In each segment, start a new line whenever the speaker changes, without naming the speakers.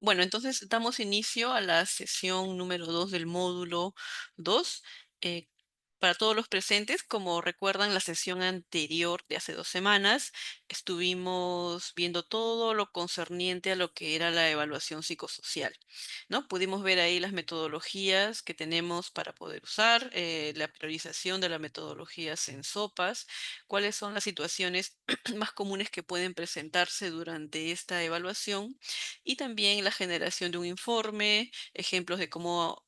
Bueno, entonces damos inicio a la sesión número 2 del módulo 2. Eh, para todos los presentes, como recuerdan, la sesión anterior de hace 2 semanas estuvimos viendo todo lo concerniente a lo que era la evaluación psicosocial, ¿no? Pudimos ver ahí las metodologías que tenemos para poder usar, la priorización de las metodologías en SOPAS, cuáles son las situaciones más comunes que pueden presentarse durante esta evaluación y también la generación de un informe, ejemplos de cómo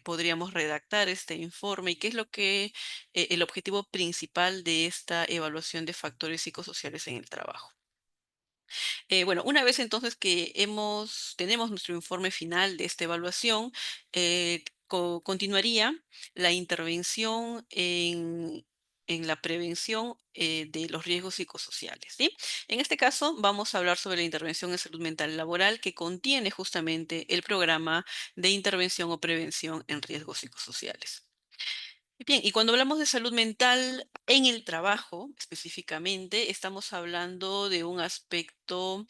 podríamos redactar este informe y qué es lo que el objetivo principal de esta evaluación de factores psicosociales en el trabajo. Bueno, una vez entonces que tenemos nuestro informe final de esta evaluación, continuaría la intervención en la prevención de los riesgos psicosociales, ¿sí? En este caso, vamos a hablar sobre la intervención en salud mental laboral que contiene justamente el programa de intervención o prevención en riesgos psicosociales. Bien, y cuando hablamos de salud mental en el trabajo, específicamente, estamos hablando de un aspecto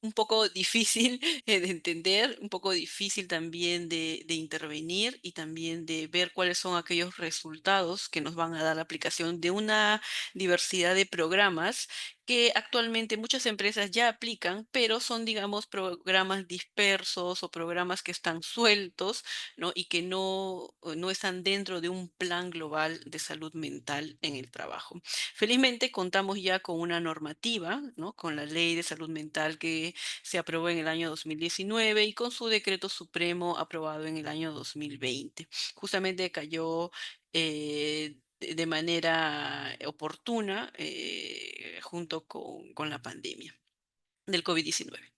un poco difícil de entender, un poco difícil también de intervenir y también de ver cuáles son aquellos resultados que nos van a dar la aplicación de una diversidad de programas que actualmente muchas empresas ya aplican, pero son, digamos, programas dispersos o programas que están sueltos, ¿no? Y que no están dentro de un plan global de salud mental en el trabajo. Felizmente contamos ya con una normativa, ¿no? Con la Ley de Salud Mental que se aprobó en el año 2019 y con su decreto supremo aprobado en el año 2020. Justamente cayó de manera oportuna junto con la pandemia del COVID-19.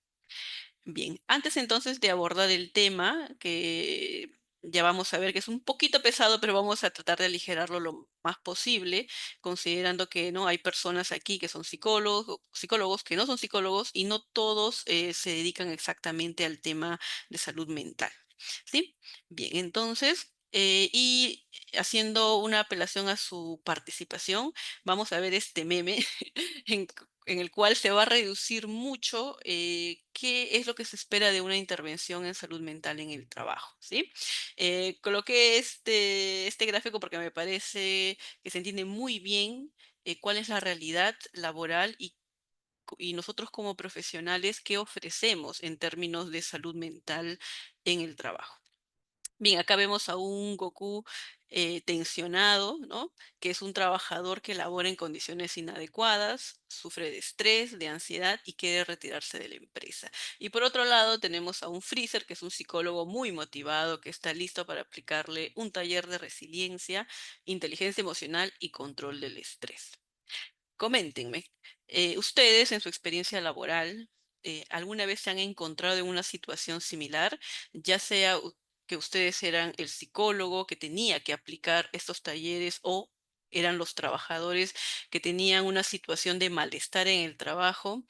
Bien, antes entonces de abordar el tema, que ya vamos a ver que es un poquito pesado, pero vamos a tratar de aligerarlo lo más posible, considerando que no hay personas aquí que son psicólogos que no son psicólogos y no todos se dedican exactamente al tema de salud mental. ¿Sí? Bien, entonces, y haciendo una apelación a su participación, vamos a ver este meme en, en el cual se va a reducir mucho qué es lo que se espera de una intervención en salud mental en el trabajo, ¿sí? Coloqué este gráfico porque me parece que se entiende muy bien cuál es la realidad laboral y nosotros como profesionales qué ofrecemos en términos de salud mental en el trabajo. Bien, acá vemos a un Goku tensionado, ¿no? Que es un trabajador que labora en condiciones inadecuadas, sufre de estrés, de ansiedad y quiere retirarse de la empresa. Y por otro lado tenemos a un Freezer, que es un psicólogo muy motivado, que está listo para aplicarle un taller de resiliencia, inteligencia emocional y control del estrés. Coméntenme, ustedes en su experiencia laboral, ¿alguna vez se han encontrado en una situación similar, ya sea que ustedes eran el psicólogo que tenía que aplicar estos talleres o eran los trabajadores que tenían una situación de malestar en el trabajo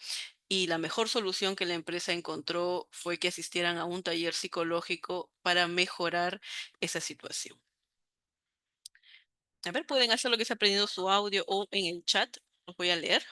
y la mejor solución que la empresa encontró fue que asistieran a un taller psicológico para mejorar esa situación? A ver, pueden hacer lo que se ha aprendido su audio o en el chat, los voy a leer.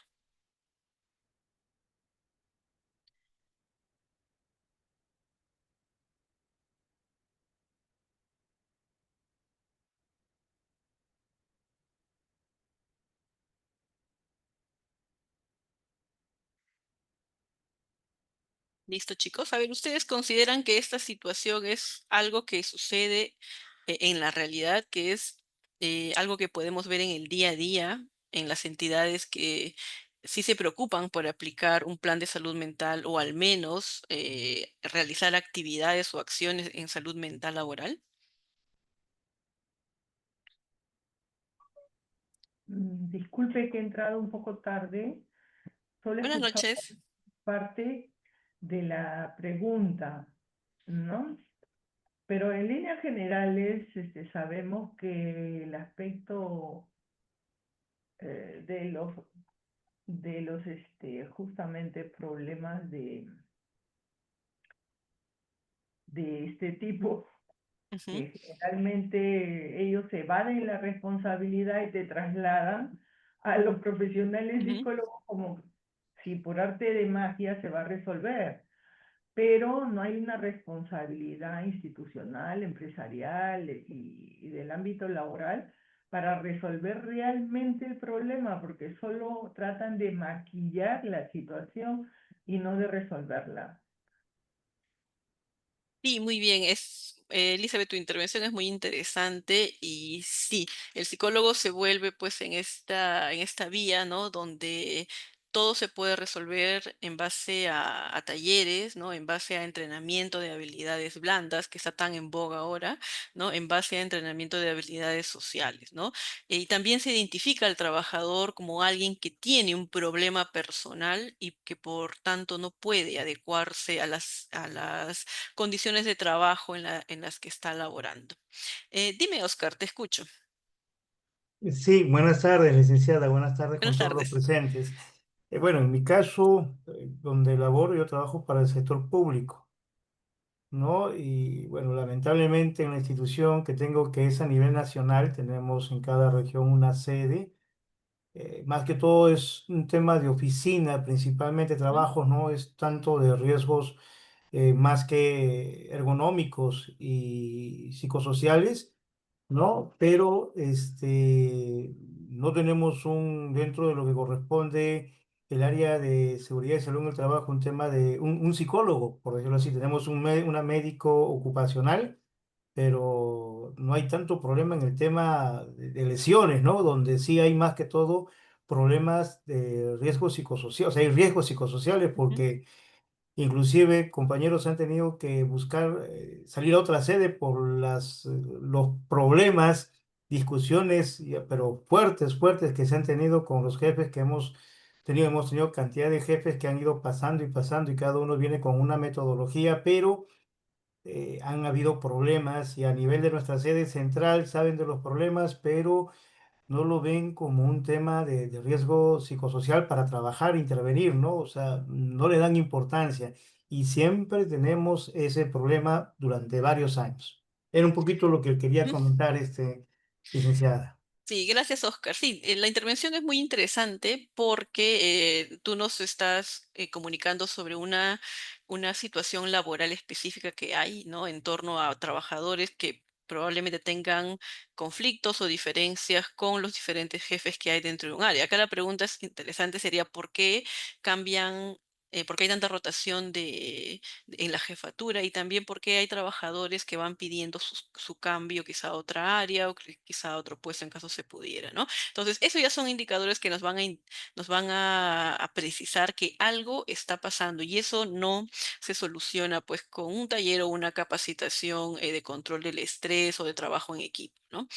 Listo, chicos. A ver, ¿ustedes consideran que esta situación es algo que sucede en la realidad, que es algo que podemos ver en el día a día, en las entidades que sí se preocupan por aplicar un plan de salud mental o al menos realizar actividades o acciones en salud mental laboral?
Disculpe que he entrado un poco tarde, solo he
Buenas
escuchado
noches.
parte de la pregunta, ¿no? Pero en líneas generales, sabemos que el aspecto de los justamente problemas de este tipo,
Ujú,
que generalmente ellos evaden la responsabilidad y te trasladan a los profesionales
ujú,
psicólogos como si por arte de magia se va a resolver. pero no hay una responsabilidad institucional, empresarial y del ámbito laboral para resolver realmente el problema, porque solo tratan de maquillar la situación y no de resolverla.
Sí, muy bien. Elizabeth, tu intervención es muy interesante y sí, el psicólogo se vuelve pues en esta vía, ¿no? Donde todo se puede resolver en base a talleres, ¿no? En base a entrenamiento de habilidades blandas, que está tan en boga ahora, ¿no? En base a entrenamiento de habilidades sociales, ¿no? Y también se identifica al trabajador como alguien que tiene un problema personal y que por tanto no puede adecuarse a las condiciones de trabajo en las que está laborando. Dime, Oscar, te escucho.
Sí, buenas tardes, licenciada. Buenas tardes
Buenas
con todos los
tardes.
presentes. Bueno, en mi caso, donde laboro, yo trabajo para el sector público, ¿no? Y bueno, lamentablemente en la institución que tengo, que es a nivel nacional, tenemos en cada región una sede. Más que todo es un tema de oficina, principalmente
Ujú,
trabajos, no es tanto de riesgos más que ergonómicos y psicosociales, ¿no? Pero no tenemos dentro de lo que corresponde el área de seguridad y salud en el trabajo, un tema de un psicólogo, por decirlo así. Tenemos una médico ocupacional, pero no hay tanto problema en el tema de lesiones, ¿no? Donde sí hay más que todo problemas de riesgos psicosociales, o sea, hay riesgos psicosociales
ujú,
porque inclusive compañeros han tenido que buscar salir a otra sede por los problemas, discusiones, pero fuertes, fuertes que se han tenido con los jefes que hemos tenido. Hemos tenido cantidad de jefes que han ido pasando y pasando y cada uno viene con una metodología, pero han habido problemas y a nivel de nuestra sede central saben de los problemas, pero no lo ven como un tema de riesgo psicosocial para trabajar, intervenir, ¿no? O sea, no le dan importancia y siempre tenemos ese problema durante varios años. Era un poquito lo que quería
ujú.
comentar, licenciada.
Sí, gracias, Oscar. Sí, la intervención es muy interesante porque tú nos estás comunicando sobre una situación laboral específica que hay, ¿no? En torno a trabajadores que probablemente tengan conflictos o diferencias con los diferentes jefes que hay dentro de un área. Acá la pregunta es interesante sería ¿por qué cambian, por qué hay tanta rotación en la jefatura y también por qué hay trabajadores que van pidiendo su cambio quizá a otra área o quizá a otro puesto en caso se pudiera, ¿no? Entonces, eso ya son indicadores que nos van a precisar que algo está pasando y eso no se soluciona pues con un taller o una capacitación de control del estrés o de trabajo en equipo, ¿no?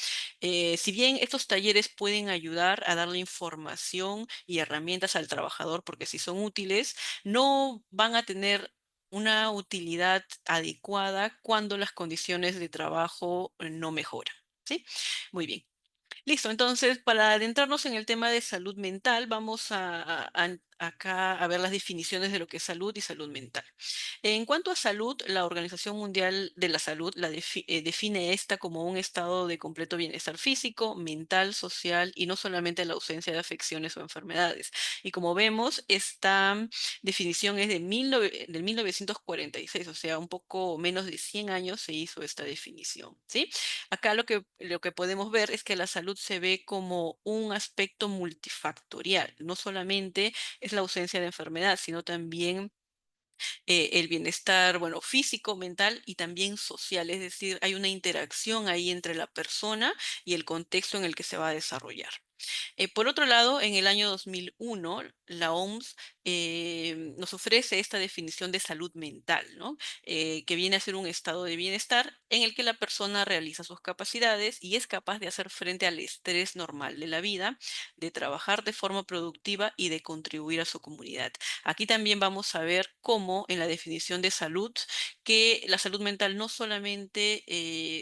Si bien estos talleres pueden ayudar a darle información y herramientas al trabajador, porque si son útiles, no van a tener una utilidad adecuada cuando las condiciones de trabajo no mejoran. ¿Sí? Muy bien. Listo, entonces para adentrarnos en el tema de salud mental, vamos acá a ver las definiciones de lo que es salud y salud mental. En cuanto a salud, la Organización Mundial de la Salud define esta como un estado de completo bienestar físico, mental, social y no solamente la ausencia de afecciones o enfermedades. Y como vemos, esta definición es del 1946, o sea, un poco menos de 100 años se hizo esta definición, ¿sí? Acá lo que podemos ver es que la salud se ve como un aspecto multifactorial. No solamente es la ausencia de enfermedad, sino también el bienestar, bueno, físico, mental y también social. Es decir, hay una interacción ahí entre la persona y el contexto en el que se va a desarrollar. Por otro lado, en el año 2001, la OMS nos ofrece esta definición de salud mental, ¿no? Que viene a ser un estado de bienestar en el que la persona realiza sus capacidades y es capaz de hacer frente al estrés normal de la vida, de trabajar de forma productiva y de contribuir a su comunidad. Aquí también vamos a ver cómo en la definición de salud, que la salud mental no solamente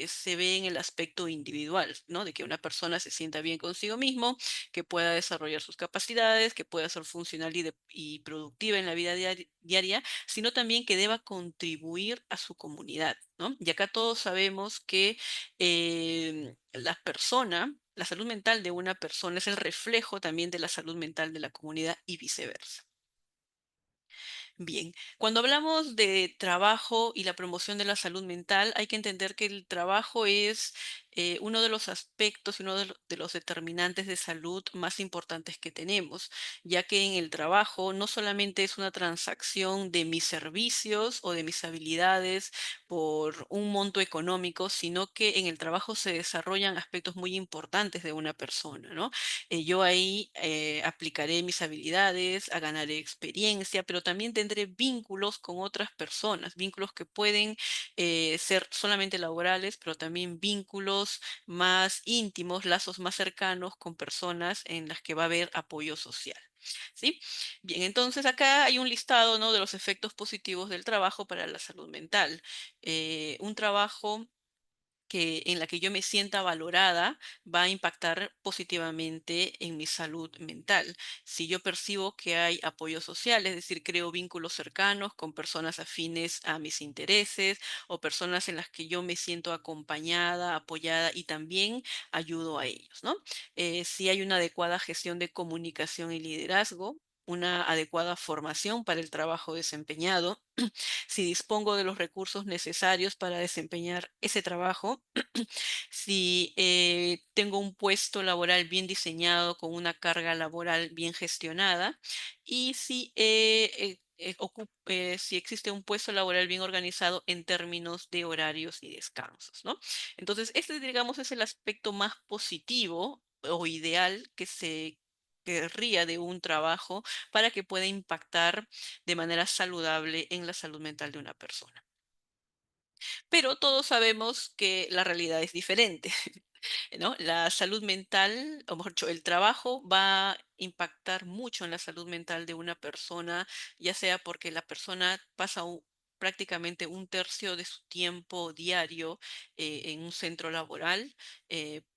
se ve en el aspecto individual, ¿no? De que una persona se sienta bien consigo mismo, que pueda desarrollar sus capacidades, que pueda ser funcional y productiva en la vida diaria, sino también que deba contribuir a su comunidad, ¿no? Y acá todos sabemos que la salud mental de una persona es el reflejo también de la salud mental de la comunidad y viceversa. Bien, cuando hablamos de trabajo y la promoción de la salud mental, hay que entender que el trabajo es uno de los aspectos y uno de los determinantes de salud más importantes que tenemos, ya que en el trabajo no solamente es una transacción de mis servicios o de mis habilidades por un monto económico, sino que en el trabajo se desarrollan aspectos muy importantes de una persona, ¿no? Yo ahí aplicaré mis habilidades, ganaré experiencia, pero también tendré vínculos con otras personas, vínculos que pueden ser solamente laborales, pero también vínculos más íntimos, lazos más cercanos con personas en las que va a haber apoyo social. ¿Sí? Bien, entonces acá hay un listado, ¿no?, de los efectos positivos del trabajo para la salud mental. Un trabajo en la que yo me sienta valorada va a impactar positivamente en mi salud mental. Si yo percibo que hay apoyo social, es decir, creo vínculos cercanos con personas afines a mis intereses o personas en las que yo me siento acompañada, apoyada y también ayudo a ellos, ¿no? Si hay una adecuada gestión de comunicación y liderazgo, una adecuada formación para el trabajo desempeñado, si dispongo de los recursos necesarios para desempeñar ese trabajo, si tengo un puesto laboral bien diseñado, con una carga laboral bien gestionada, y si, si existe un puesto laboral bien organizado en términos de horarios y descansos, ¿no? Entonces, este, digamos, es el aspecto más positivo o ideal que se querría de un trabajo para que pueda impactar de manera saludable en la salud mental de una persona. Pero todos sabemos que la realidad es diferente, ¿no? La salud mental, o mejor dicho, el trabajo va a impactar mucho en la salud mental de una persona, ya sea porque la persona pasa prácticamente un tercio de su tiempo diario en un centro laboral,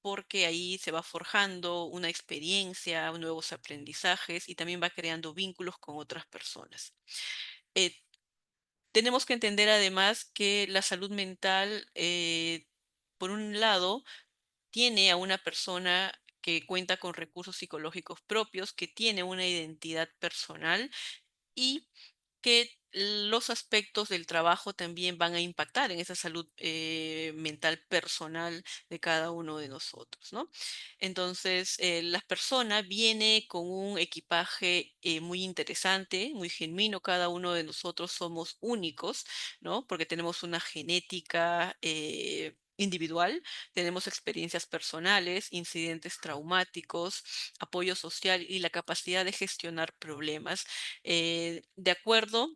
porque ahí se va forjando una experiencia, nuevos aprendizajes y también va creando vínculos con otras personas. Eh, Tenemos que entender además que la salud mental, por un lado, tiene a una persona que cuenta con recursos psicológicos propios, que tiene una identidad personal y que los aspectos del trabajo también van a impactar en esa salud mental personal de cada uno de nosotros, ¿no? Entonces, la persona viene con un equipaje muy interesante, muy genuino. Cada uno de nosotros somos únicos, ¿no? Porque tenemos una genética individual, tenemos experiencias personales, incidentes traumáticos, apoyo social y la capacidad de gestionar problemas. De acuerdo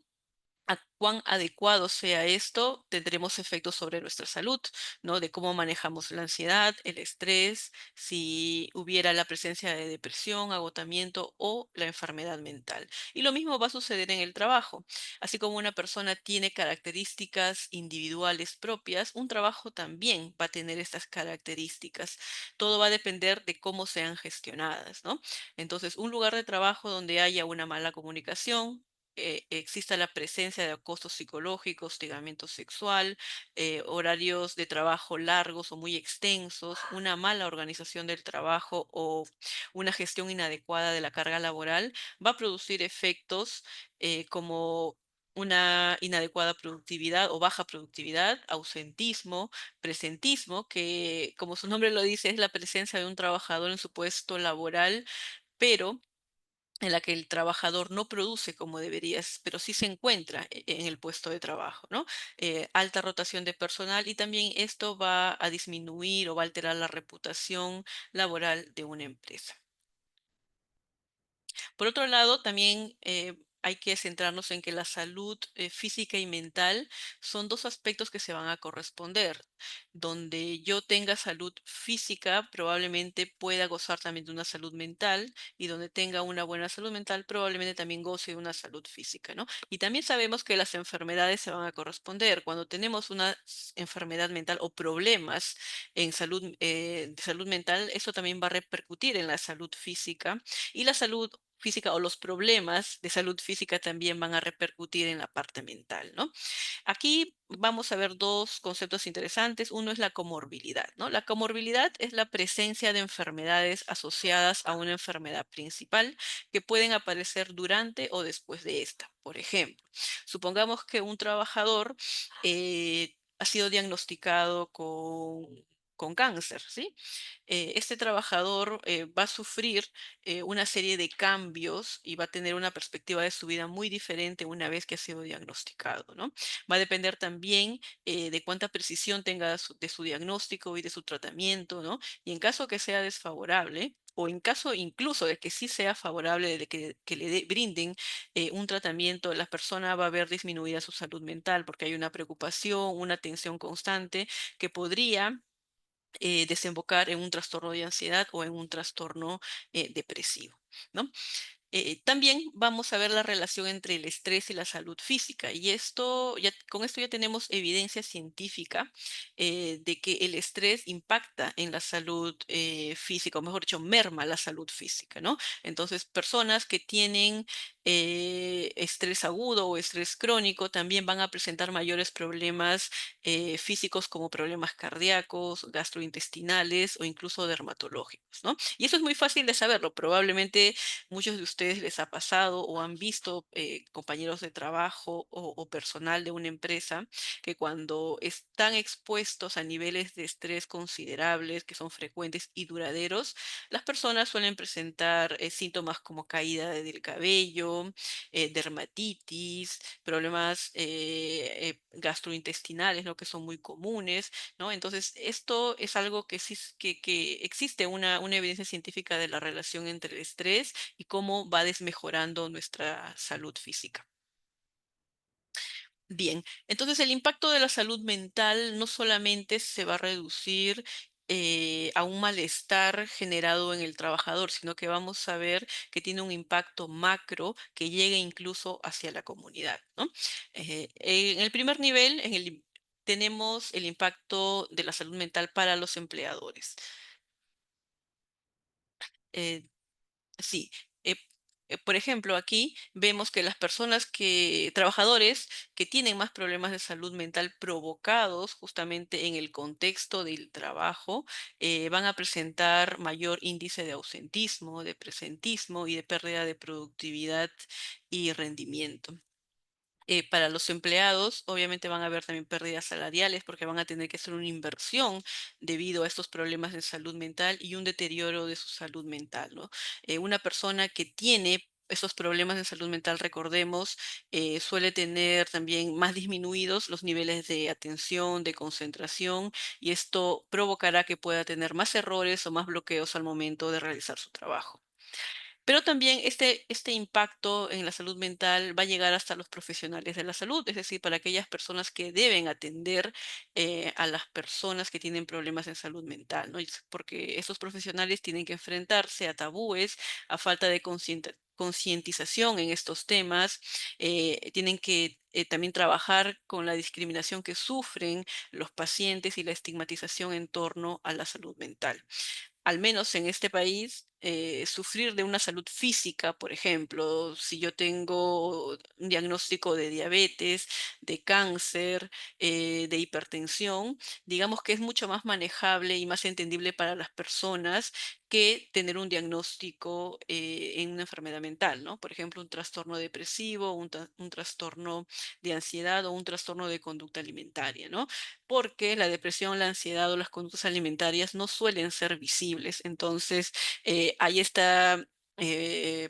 a cuán adecuado sea esto, tendremos efectos sobre nuestra salud, ¿no? De cómo manejamos la ansiedad, el estrés, si hubiera la presencia de depresión, agotamiento o la enfermedad mental. Y lo mismo va a suceder en el trabajo. Así como una persona tiene características individuales propias, un trabajo también va a tener estas características. Todo va a depender de cómo sean gestionadas, ¿no? Entonces, un lugar de trabajo donde haya una mala comunicación, exista la presencia de acoso psicológico, hostigamiento sexual, horarios de trabajo largos o muy extensos, una mala organización del trabajo o una gestión inadecuada de la carga laboral, va a producir efectos como una inadecuada productividad o baja productividad, ausentismo, presentismo, que como su nombre lo dice, es la presencia de un trabajador en su puesto laboral, pero en la que el trabajador no produce como deberías, pero sí se encuentra en el puesto de trabajo, ¿no? Alta rotación de personal y también esto va a disminuir o va a alterar la reputación laboral de una empresa. Por otro lado, también hay que centrarnos en que la salud física y mental son dos aspectos que se van a corresponder. Donde yo tenga salud física, probablemente pueda gozar también de una salud mental, y donde tenga una buena salud mental, probablemente también goce de una salud física, ¿no? Y también sabemos que las enfermedades se van a corresponder. Cuando tenemos una enfermedad mental o problemas en salud, de salud mental, eso también va a repercutir en la salud física, y la salud física o los problemas de salud física también van a repercutir en la parte mental, ¿no? Aquí vamos a ver dos conceptos interesantes. Uno es la comorbilidad, ¿no? La comorbilidad es la presencia de enfermedades asociadas a una enfermedad principal que pueden aparecer durante o después de esta. Por ejemplo, supongamos que un trabajador ha sido diagnosticado con cáncer, ¿sí? Este trabajador va a sufrir una serie de cambios y va a tener una perspectiva de su vida muy diferente una vez que ha sido diagnosticado, ¿no? Va a depender también de cuánta precisión tenga de su diagnóstico y de su tratamiento, ¿no? Y en caso que sea desfavorable, o en caso incluso de que sí sea favorable, de que le brinden un tratamiento, la persona va a ver disminuida su salud mental porque hay una preocupación, una tensión constante que podría desembocar en un trastorno de ansiedad o en un trastorno depresivo, ¿no? También vamos a ver la relación entre el estrés y la salud física. Y con esto ya tenemos evidencia científica de que el estrés impacta en la salud física, o mejor dicho, merma la salud física, ¿no? Entonces, personas que tienen estrés agudo o estrés crónico también van a presentar mayores problemas físicos como problemas cardíacos, gastrointestinales o incluso dermatológicos, ¿no? Y eso es muy fácil de saberlo. Probablemente muchos de ustedes les ha pasado o han visto compañeros de trabajo o personal de una empresa que cuando están expuestos a niveles de estrés considerables, que son frecuentes y duraderos, las personas suelen presentar síntomas como caída del cabello, dermatitis, problemas gastrointestinales, ¿no? Que son muy comunes, ¿no? Entonces, esto es algo que, que existe una evidencia científica de la relación entre el estrés y cómo va desmejorando nuestra salud física. Bien, entonces el impacto de la salud mental no solamente se va a reducir a un malestar generado en el trabajador, sino que vamos a ver que tiene un impacto macro que llega incluso hacia la comunidad, ¿no? En el primer nivel, tenemos el impacto de la salud mental para los empleadores. Eh, Sí, eh, por ejemplo, aquí vemos que trabajadores que tienen más problemas de salud mental provocados justamente en el contexto del trabajo, van a presentar mayor índice de ausentismo, de presentismo y de pérdida de productividad y rendimiento. Para los empleados, obviamente van a haber también pérdidas salariales porque van a tener que hacer una inversión debido a estos problemas de salud mental y un deterioro de su salud mental, ¿no? Una persona que tiene esos problemas de salud mental, recordemos, suele tener también más disminuidos los niveles de atención, de concentración, y esto provocará que pueda tener más errores o más bloqueos al momento de realizar su trabajo. Pero también este impacto en la salud mental va a llegar hasta los profesionales de la salud, es decir, para aquellas personas que deben atender a las personas que tienen problemas en salud mental, ¿no? Porque estos profesionales tienen que enfrentarse a tabúes, a falta de concientización en estos temas, tienen que también trabajar con la discriminación que sufren los pacientes y la estigmatización en torno a la salud mental. Al menos en este país, sufrir de una salud física, por ejemplo, si yo tengo un diagnóstico de diabetes, de cáncer, de hipertensión, digamos que es mucho más manejable y más entendible para las personas que tener un diagnóstico en una enfermedad mental, ¿no? Por ejemplo, un trastorno depresivo, un trastorno de ansiedad o un trastorno de conducta alimentaria, ¿no? Porque la depresión, la ansiedad o las conductas alimentarias no suelen ser visibles. Entonces, hay esta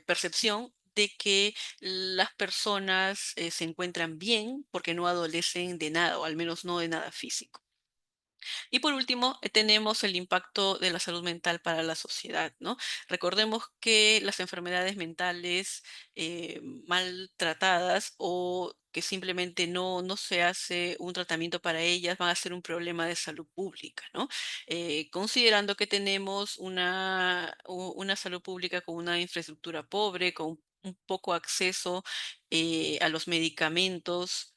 percepción de que las personas se encuentran bien porque no adolecen de nada, o al menos no de nada físico. Y por último, tenemos el impacto de la salud mental para la sociedad, ¿no? Recordemos que las enfermedades mentales mal tratadas o que simplemente no se hace un tratamiento para ellas van a ser un problema de salud pública, ¿no? Considerando que tenemos una salud pública con una infraestructura pobre, con un poco acceso a los medicamentos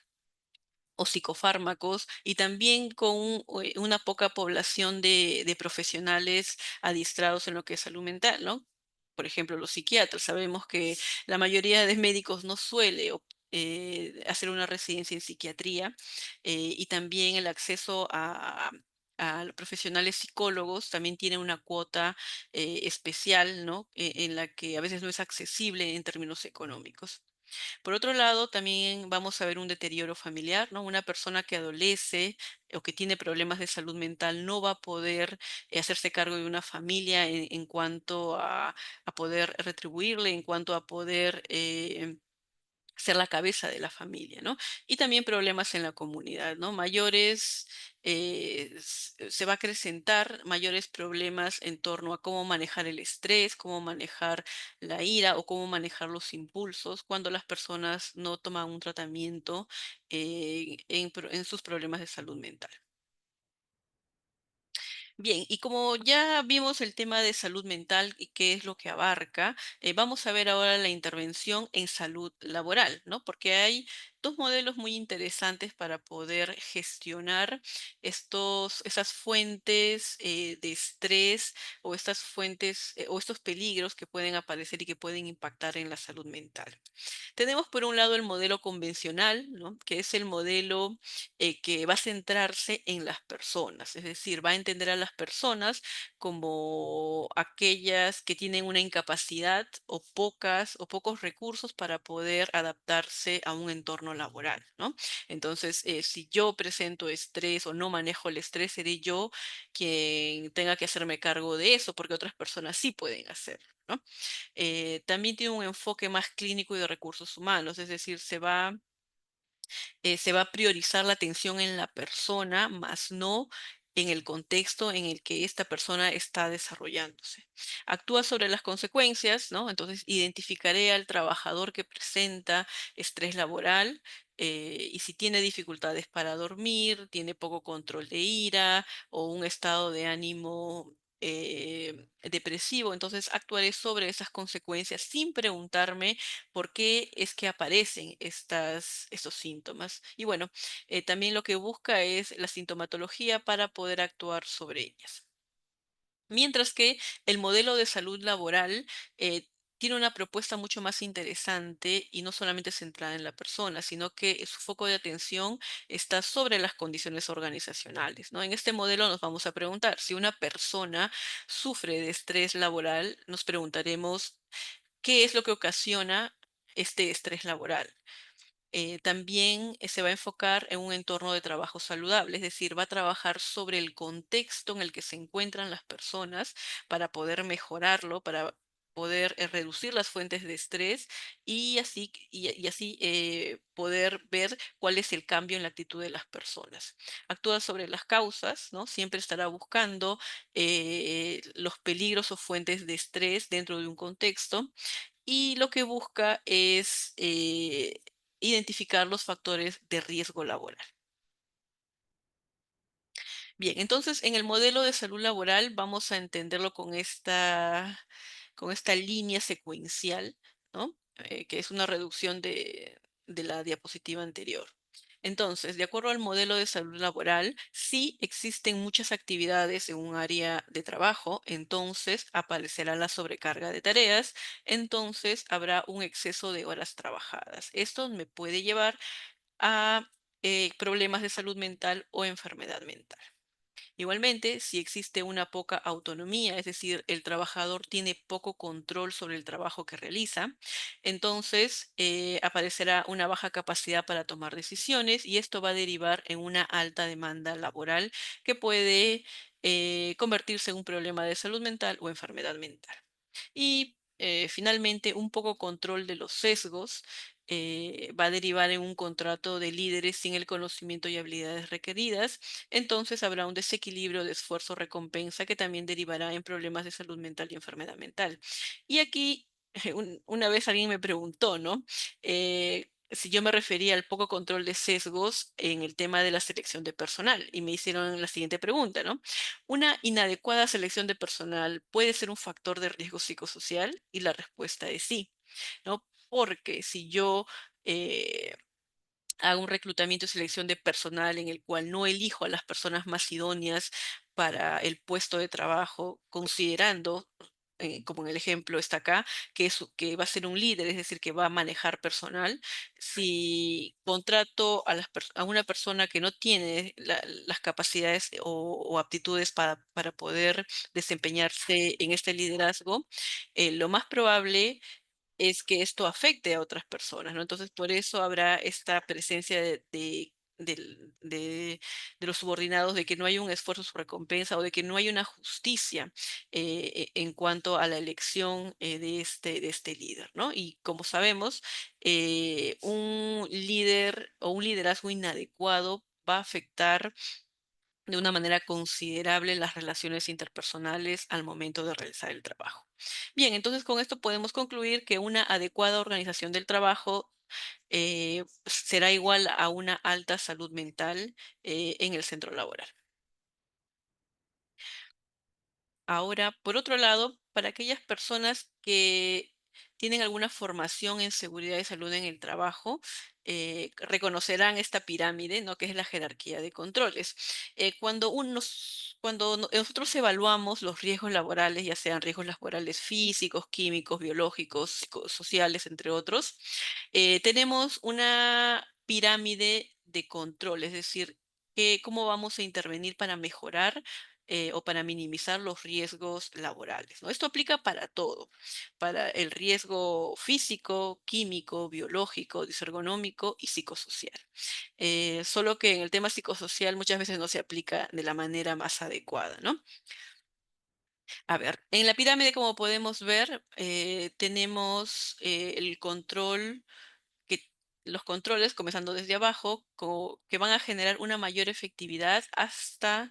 o psicofármacos y también con una poca población de profesionales adiestrados en lo que es salud mental, ¿no? por ejemplo, los psiquiatras. Sabemos que la mayoría de médicos no suele hacer una residencia en psiquiatría, y también el acceso a los profesionales psicólogos también tiene una cuota especial, ¿no? En la que a veces no es accesible en términos económicos. Por otro lado, también vamos a ver un deterioro familiar, ¿no? Una persona que adolece o que tiene problemas de salud mental no va a poder hacerse cargo de una familia en cuanto a poder retribuirle, en cuanto a poder ser la cabeza de la familia, ¿no? Y también problemas en la comunidad, ¿no? Mayores, se va a acrecentar mayores problemas en torno a cómo manejar el estrés, cómo manejar la ira o cómo manejar los impulsos cuando las personas no toman un tratamiento en sus problemas de salud mental. Bien, y como ya vimos el tema de salud mental y qué es lo que abarca, vamos a ver ahora la intervención en salud laboral, ¿no? Porque hay dos modelos muy interesantes para poder gestionar esas fuentes de estrés o estas fuentes o estos peligros que pueden aparecer y que pueden impactar en la salud mental. Tenemos por un lado el modelo convencional, ¿no? Que es el modelo que va a centrarse en las personas, es decir, va a entender a las personas como aquellas que tienen una incapacidad o pocos recursos para poder adaptarse a un entorno laboral, ¿no? Entonces, si yo presento estrés o no manejo el estrés, seré yo quien tenga que hacerme cargo de eso, porque otras personas sí pueden hacerlo, ¿no? También tiene un enfoque más clínico y de recursos humanos, es decir, se va a priorizar la atención en la persona, más no en el contexto en el que esta persona está desarrollándose. Actúa sobre las consecuencias, ¿no? Entonces, identificaré al trabajador que presenta estrés laboral, y si tiene dificultades para dormir, tiene poco control de ira o un estado de ánimo depresivo, entonces actuaré sobre esas consecuencias sin preguntarme por qué es que aparecen estos síntomas. Y bueno, también lo que busca es la sintomatología para poder actuar sobre ellas. Mientras que el modelo de salud laboral tiene una propuesta mucho más interesante y no solamente centrada en la persona, sino que su foco de atención está sobre las condiciones organizacionales, ¿no? En este modelo nos vamos a preguntar si una persona sufre de estrés laboral, nos preguntaremos qué es lo que ocasiona este estrés laboral. También se va a enfocar en un entorno de trabajo saludable, es decir, va a trabajar sobre el contexto en el que se encuentran las personas para poder mejorarlo, para poder reducir las fuentes de estrés y así poder ver cuál es el cambio en la actitud de las personas. Actúa sobre las causas, ¿no? Siempre estará buscando los peligros o fuentes de estrés dentro de un contexto y lo que busca es identificar los factores de riesgo laboral. Bien, entonces en el modelo de salud laboral vamos a entenderlo con esta línea secuencial, ¿no? Que es una reducción de la diapositiva anterior. Entonces, de acuerdo al modelo de salud laboral, si existen muchas actividades en un área de trabajo, entonces aparecerá la sobrecarga de tareas, entonces habrá un exceso de horas trabajadas. Esto me puede llevar a problemas de salud mental o enfermedad mental. Igualmente, si existe una poca autonomía, es decir, el trabajador tiene poco control sobre el trabajo que realiza, entonces aparecerá una baja capacidad para tomar decisiones y esto va a derivar en una alta demanda laboral que puede convertirse en un problema de salud mental o enfermedad mental. Y finalmente, un poco control de los sesgos va a derivar en un contrato de líderes sin el conocimiento y habilidades requeridas. Entonces habrá un desequilibrio de esfuerzo-recompensa que también derivará en problemas de salud mental y enfermedad mental. Y aquí, una vez alguien me preguntó, ¿no? Si yo me refería al poco control de sesgos en el tema de la selección de personal y me hicieron la siguiente pregunta, ¿no? ¿Una inadecuada selección de personal puede ser un factor de riesgo psicosocial? Y la respuesta es sí, ¿no? Porque si yo eh, hago un reclutamiento y selección de personal en el cual no elijo a las personas más idóneas para el puesto de trabajo, considerando como en el ejemplo está acá, que va a ser un líder, es decir, que va a manejar personal. Si contrato a una persona que no tiene las capacidades o aptitudes para poder desempeñarse en este liderazgo, lo más probable es que esto afecte a otras personas, ¿no? Entonces, por eso habrá esta presencia de los subordinados, de que no hay un esfuerzo sobre recompensa o de que no hay una justicia en cuanto a la elección de este líder, ¿no? Y como sabemos, un líder o un liderazgo inadecuado va a afectar de una manera considerable las relaciones interpersonales al momento de realizar el trabajo. Bien, entonces con esto podemos concluir que una adecuada organización del trabajo será igual a una alta salud mental en el centro laboral. Ahora, por otro lado, para aquellas personas que tienen alguna formación en seguridad y salud en el trabajo, reconocerán esta pirámide, ¿no? Que es la jerarquía de controles. Nosotros evaluamos los riesgos laborales, ya sean riesgos laborales físicos, químicos, biológicos, psicosociales, entre otros, tenemos una pirámide de control, es decir, cómo vamos a intervenir para mejorar o para minimizar los riesgos laborales, ¿no? Esto aplica para todo, para el riesgo físico, químico, biológico, disergonómico y psicosocial. Solo que en el tema psicosocial muchas veces no se aplica de la manera más adecuada, ¿no? A ver, en la pirámide, como podemos ver, tenemos el control que los controles, comenzando desde abajo, que van a generar una mayor efectividad hasta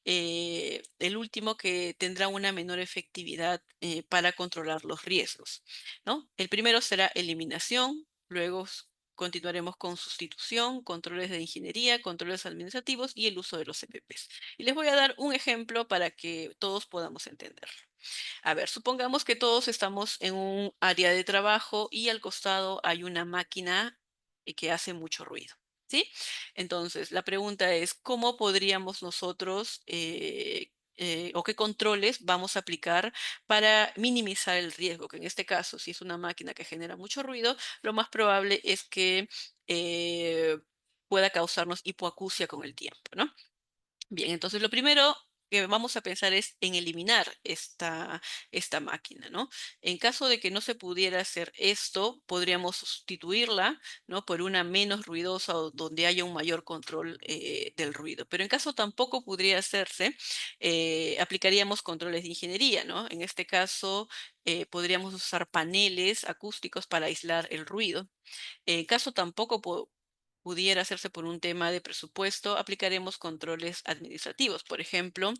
el último que tendrá una menor efectividad para controlar los riesgos, ¿no? El primero será eliminación, luego continuaremos con sustitución, controles de ingeniería, controles administrativos y el uso de los EPPs. Y les voy a dar un ejemplo para que todos podamos entender. A ver, supongamos que todos estamos en un área de trabajo y al costado hay una máquina que hace mucho ruido, ¿sí? Entonces, la pregunta es, ¿cómo podríamos nosotros o qué controles vamos a aplicar para minimizar el riesgo? Que en este caso, si es una máquina que genera mucho ruido, lo más probable es que eh, pueda causarnos hipoacusia con el tiempo, ¿no? Bien, entonces lo primero que vamos a pensar es en eliminar esta máquina, ¿no? En caso de que no se pudiera hacer esto, podríamos sustituirla, ¿no? Por una menos ruidosa o donde haya un mayor control del ruido. Pero en caso tampoco podría hacerse, aplicaríamos controles de ingeniería, ¿no? En este caso, podríamos usar paneles acústicos para aislar el ruido. En caso tampoco pudiera hacerse por un tema de presupuesto, aplicaremos controles administrativos. Por ejemplo,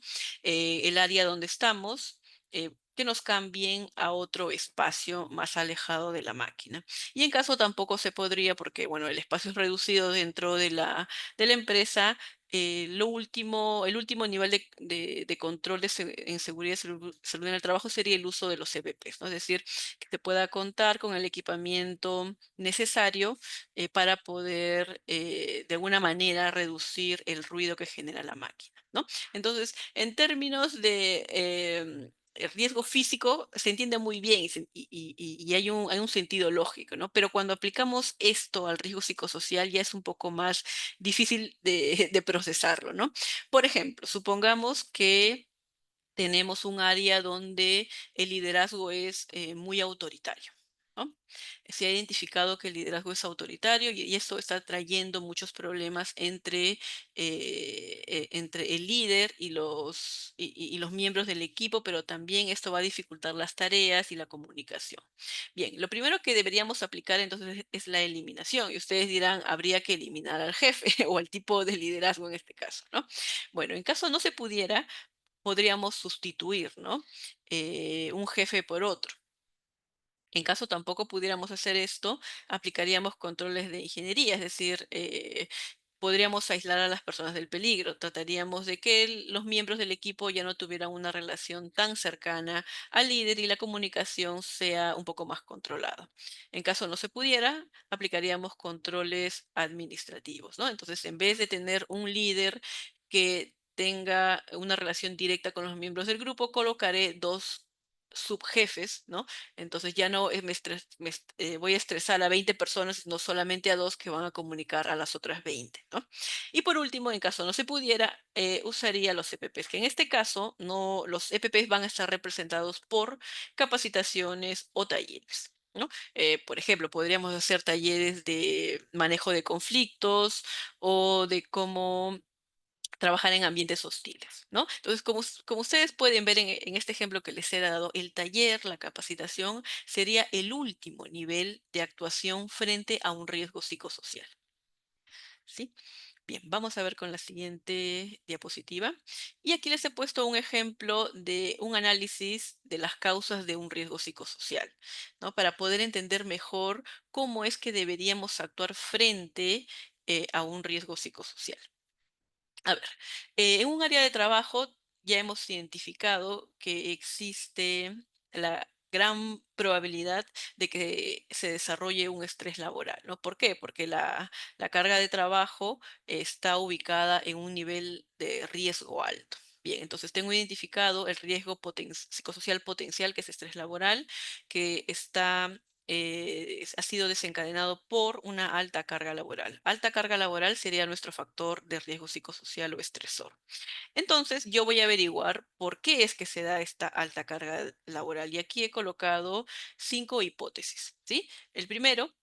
el área donde estamos, que nos cambien a otro espacio más alejado de la máquina. Y en caso tampoco se podría, porque bueno, el espacio es reducido dentro de la empresa. El último nivel de control en seguridad y salud en el trabajo sería el uso de los EVPs, ¿no? Es decir, que se pueda contar con el equipamiento necesario para poder de alguna manera reducir el ruido que genera la máquina, ¿no? Entonces, en términos de el riesgo físico se entiende muy bien y hay un sentido lógico, ¿no? Pero cuando aplicamos esto al riesgo psicosocial ya es un poco más difícil de procesarlo, ¿no? Por ejemplo, supongamos que tenemos un área donde el liderazgo es muy autoritario, ¿no? Se ha identificado que el liderazgo es autoritario y esto está trayendo muchos problemas entre el líder y los miembros del equipo, pero también esto va a dificultar las tareas y la comunicación. Bien, lo primero que deberíamos aplicar entonces es la eliminación. Y ustedes dirán, habría que eliminar al jefe o al tipo de liderazgo en este caso, ¿no? Bueno, en caso no se pudiera, podríamos sustituir, ¿no? Un jefe por otro. En caso tampoco pudiéramos hacer esto, aplicaríamos controles de ingeniería, es decir, podríamos aislar a las personas del peligro. Trataríamos de que los miembros del equipo ya no tuvieran una relación tan cercana al líder y la comunicación sea un poco más controlada. En caso no se pudiera, aplicaríamos controles administrativos, ¿no? Entonces, en vez de tener un líder que tenga una relación directa con los miembros del grupo, colocaré dos subjefes, ¿no? Entonces ya no voy a estresar a 20 personas, sino solamente a 2 que van a comunicar a las otras 20, ¿no? Y por último, en caso no se pudiera, usaría los EPPs, que en este caso no, los EPPs van a estar representados por capacitaciones o talleres, ¿no? Por ejemplo, podríamos hacer talleres de manejo de conflictos o de cómo trabajar en ambientes hostiles, ¿no? Entonces, como ustedes pueden ver en este ejemplo que les he dado, el taller, la capacitación, sería el último nivel de actuación frente a un riesgo psicosocial, ¿sí? Bien, vamos a ver con la siguiente diapositiva. Y aquí les he puesto un ejemplo de un análisis de las causas de un riesgo psicosocial, ¿no? Para poder entender mejor cómo es que deberíamos actuar frente a un riesgo psicosocial. A ver, en un área de trabajo ya hemos identificado que existe la gran probabilidad de que se desarrolle un estrés laboral, ¿no? ¿Por qué? Porque la carga de trabajo está ubicada en un nivel de riesgo alto. Bien, entonces tengo identificado el riesgo psicosocial potencial, que es estrés laboral, que ha sido desencadenado por una alta carga laboral. Alta carga laboral sería nuestro factor de riesgo psicosocial o estresor. Entonces, yo voy a averiguar por qué es que se da esta alta carga laboral. Y aquí he colocado 5 hipótesis, ¿sí? El primero,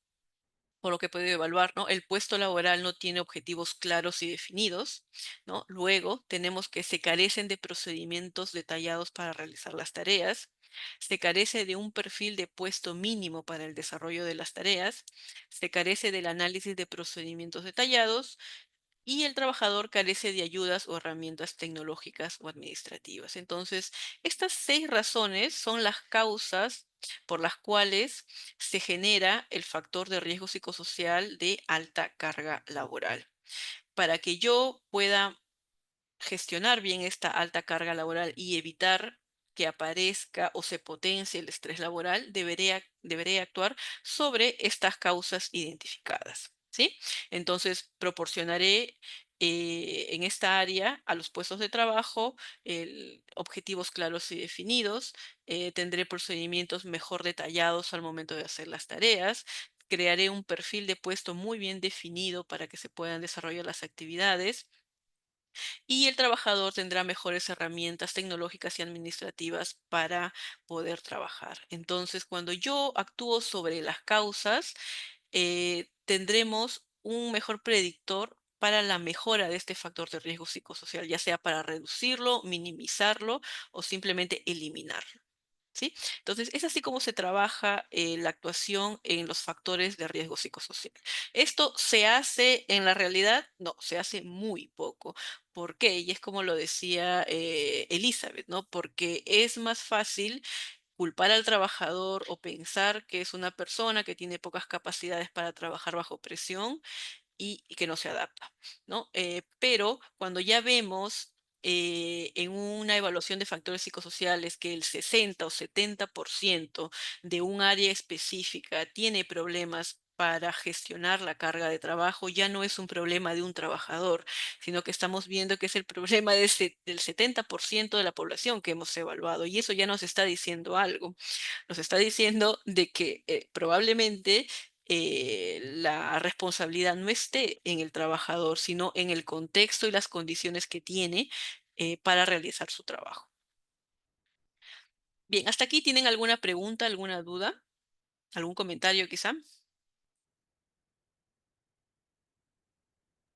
por lo que he podido evaluar, ¿no? El puesto laboral no tiene objetivos claros y definidos, ¿no? Luego, tenemos que se carecen de procedimientos detallados para realizar las tareas. Se carece de un perfil de puesto mínimo para el desarrollo de las tareas. Se carece del análisis de procedimientos detallados y el trabajador carece de ayudas o herramientas tecnológicas o administrativas. Entonces, estas 6 razones son las causas por las cuales se genera el factor de riesgo psicosocial de alta carga laboral. Para que yo pueda gestionar bien esta alta carga laboral y evitar que aparezca o se potencie el estrés laboral, deberé actuar sobre estas causas identificadas, ¿sí? Entonces, proporcionaré en esta área a los puestos de trabajo objetivos claros y definidos, tendré procedimientos mejor detallados al momento de hacer las tareas, crearé un perfil de puesto muy bien definido para que se puedan desarrollar las actividades y el trabajador tendrá mejores herramientas tecnológicas y administrativas para poder trabajar. Entonces, cuando yo actúo sobre las causas, tendremos un mejor predictor para la mejora de este factor de riesgo psicosocial, ya sea para reducirlo, minimizarlo o simplemente eliminarlo. ¿Sí? Entonces, es así como se trabaja la actuación en los factores de riesgo psicosocial. ¿Esto se hace en la realidad? No, se hace muy poco. ¿Por qué? Y es como lo decía Elizabeth, ¿no? Porque es más fácil culpar al trabajador o pensar que es una persona que tiene pocas capacidades para trabajar bajo presión y que no se adapta, ¿no? Pero cuando ya vemos en una evaluación de factores psicosociales que el 60 o 70% de un área específica tiene problemas para gestionar la carga de trabajo, ya no es un problema de un trabajador, sino que estamos viendo que es el problema del 70% de la población que hemos evaluado. Y eso ya nos está diciendo algo. Nos está diciendo de que probablemente la responsabilidad no esté en el trabajador, sino en el contexto y las condiciones que tiene para realizar su trabajo. Bien, ¿hasta aquí tienen alguna pregunta, alguna duda, algún comentario quizá?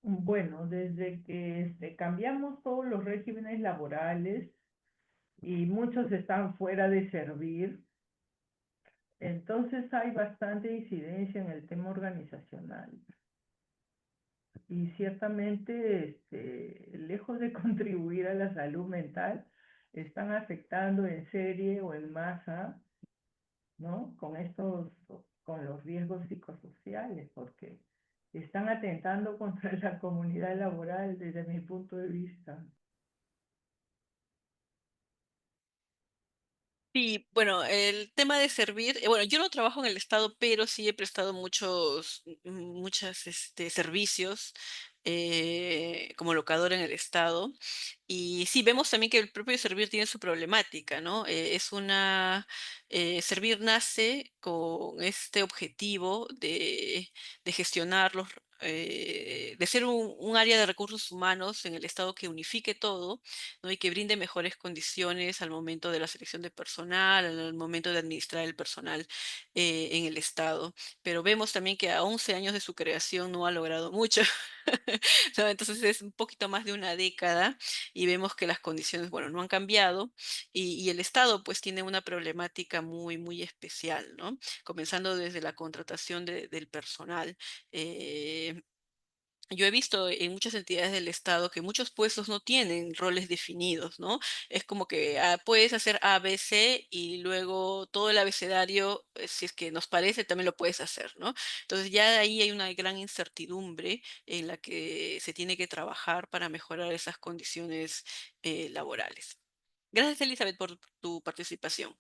Bueno, desde que cambiamos todos los regímenes laborales y muchos están fuera de servir, entonces hay bastante incidencia en el tema organizacional. Y ciertamente, lejos de contribuir a la salud mental, están afectando en serie o en masa, ¿no? Con los riesgos psicosociales, porque están atentando contra la comunidad laboral desde mi punto de vista.
Sí, bueno, el tema de servir, bueno, yo no trabajo en el Estado, pero sí he prestado muchos servicios como locador en el Estado. Y sí, vemos también que el propio Servir tiene su problemática, ¿no? Servir nace con este objetivo de gestionar de ser un área de recursos humanos en el Estado que unifique todo, ¿no? Y que brinde mejores condiciones al momento de la selección de personal, al momento de administrar el personal en el Estado. Pero vemos también que a 11 años de su creación no ha logrado mucho. ¿No? Entonces es un poquito más de una década y vemos que las condiciones, bueno, no han cambiado y el Estado pues tiene una problemática muy, muy especial, ¿no? Comenzando desde la contratación del personal. Eh, yo he visto en muchas entidades del Estado que muchos puestos no tienen roles definidos, ¿no? Es como que puedes hacer A, B, C y luego todo el abecedario, si es que nos parece, también lo puedes hacer, ¿no? Entonces ya ahí hay una gran incertidumbre en la que se tiene que trabajar para mejorar esas condiciones laborales. Gracias, Elizabeth, por tu participación.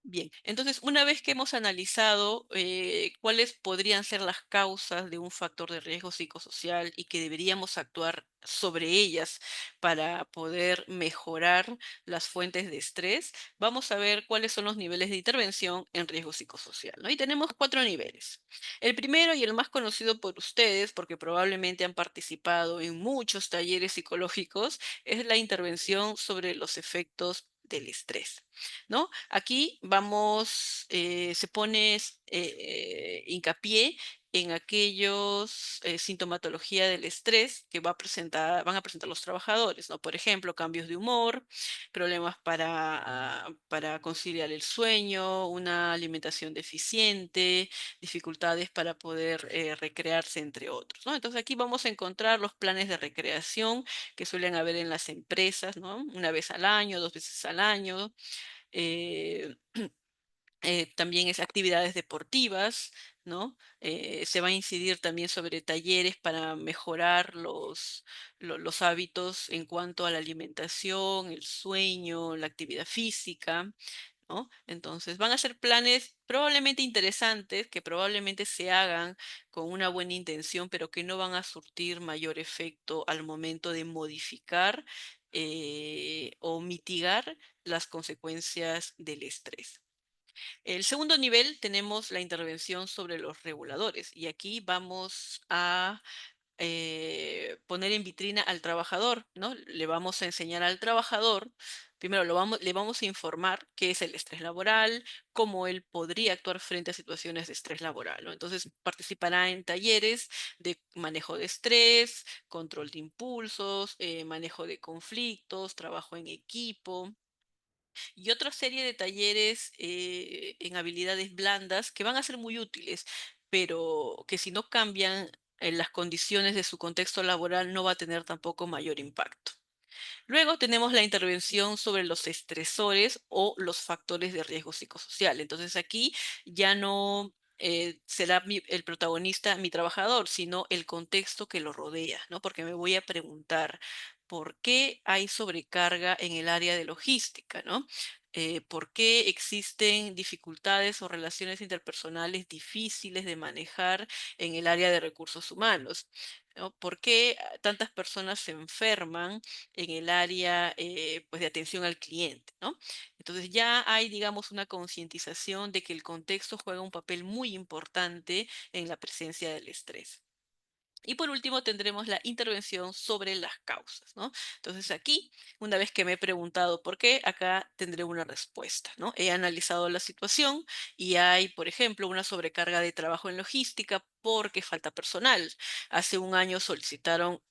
Bien, entonces una vez que hemos analizado cuáles podrían ser las causas de un factor de riesgo psicosocial y que deberíamos actuar sobre ellas para poder mejorar las fuentes de estrés, vamos a ver cuáles son los niveles de intervención en riesgo psicosocial, ¿no? Y tenemos 4 niveles. El primero y el más conocido por ustedes, porque probablemente han participado en muchos talleres psicológicos, es la intervención sobre los efectos del estrés. ¿No? Aquí se pone hincapié en aquellos sintomatología del estrés que van a presentar los trabajadores, ¿no? Por ejemplo, cambios de humor, problemas para conciliar el sueño, una alimentación deficiente, dificultades para poder recrearse, entre otros, ¿no? Entonces aquí vamos a encontrar los planes de recreación que suelen haber en las empresas, ¿no? Una vez al año, 2 veces al año, eh, también es actividades deportivas, ¿no? Se va a incidir también sobre talleres para mejorar los hábitos en cuanto a la alimentación, el sueño, la actividad física, ¿no? Entonces van a ser planes probablemente interesantes, que probablemente se hagan con una buena intención, pero que no van a surtir mayor efecto al momento de modificar o mitigar las consecuencias del estrés. El segundo nivel tenemos la intervención sobre los reguladores y aquí vamos a poner en vitrina al trabajador, ¿no? Le vamos a enseñar al trabajador, primero le vamos a informar qué es el estrés laboral, cómo él podría actuar frente a situaciones de estrés laboral, ¿no? Entonces participará en talleres de manejo de estrés, control de impulsos, manejo de conflictos, trabajo en equipo y otra serie de talleres en habilidades blandas que van a ser muy útiles, pero que si no cambian las condiciones de su contexto laboral no va a tener tampoco mayor impacto. Luego tenemos la intervención sobre los estresores o los factores de riesgo psicosocial. Entonces aquí ya no será el protagonista mi trabajador, sino el contexto que lo rodea, ¿no? Porque me voy a preguntar, ¿por qué hay sobrecarga en el área de logística, ¿no? ¿Por qué existen dificultades o relaciones interpersonales difíciles de manejar en el área de recursos humanos? ¿No? ¿Por qué tantas personas se enferman en el área pues de atención al cliente, ¿no? Entonces ya hay, digamos, una concientización de que el contexto juega un papel muy importante en la presencia del estrés. Y por último tendremos la intervención sobre las causas, ¿no? Entonces aquí, una vez que me he preguntado por qué, acá tendré una respuesta, ¿no? He analizado la situación y hay, por ejemplo, una sobrecarga de trabajo en logística porque falta personal. Hace un año solicitaron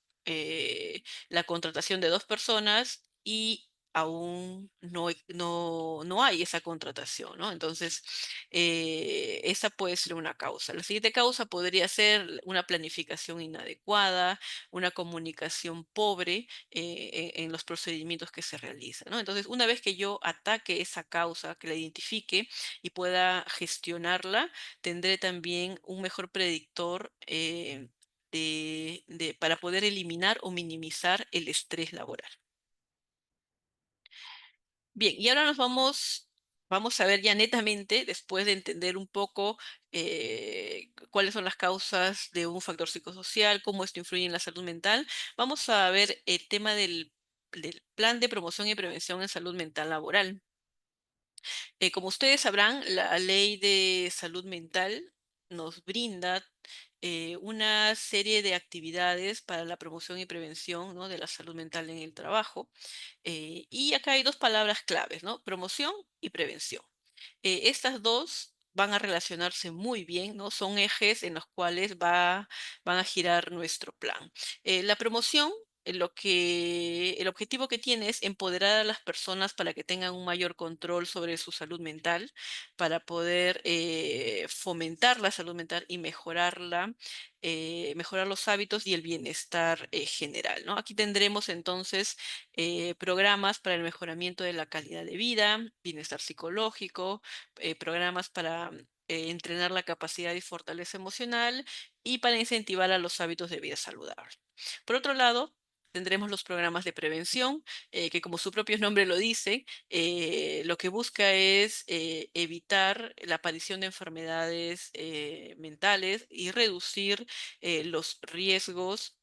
la contratación de 2 personas y aún no hay esa contratación, ¿no? Entonces, esa puede ser una causa. La siguiente causa podría ser una planificación inadecuada, una comunicación pobre en los procedimientos que se realizan, ¿no? Entonces, una vez que yo ataque esa causa, que la identifique y pueda gestionarla, tendré también un mejor predictor para poder eliminar o minimizar el estrés laboral. Bien, y ahora vamos a ver ya netamente, después de entender un poco cuáles son las causas de un factor psicosocial, cómo esto influye en la salud mental, vamos a ver el tema del plan de promoción y prevención en salud mental laboral. Como ustedes sabrán, la ley de salud mental nos brinda una serie de actividades para la promoción y prevención, ¿no?, de la salud mental en el trabajo. Y acá hay dos palabras claves, ¿no? Promoción y prevención. Estas dos van a relacionarse muy bien, ¿no? Son ejes en los cuales van a girar nuestro plan. La promoción, el objetivo que tiene es empoderar a las personas para que tengan un mayor control sobre su salud mental, para poder fomentar la salud mental y mejorarla, mejorar los hábitos y el bienestar general, ¿no? Aquí tendremos entonces programas para el mejoramiento de la calidad de vida, bienestar psicológico, programas para entrenar la capacidad y fortaleza emocional y para incentivar a los hábitos de vida saludable. Por otro lado, tendremos los programas de prevención, que como su propio nombre lo dice, lo que busca es evitar la aparición de enfermedades mentales y reducir los riesgos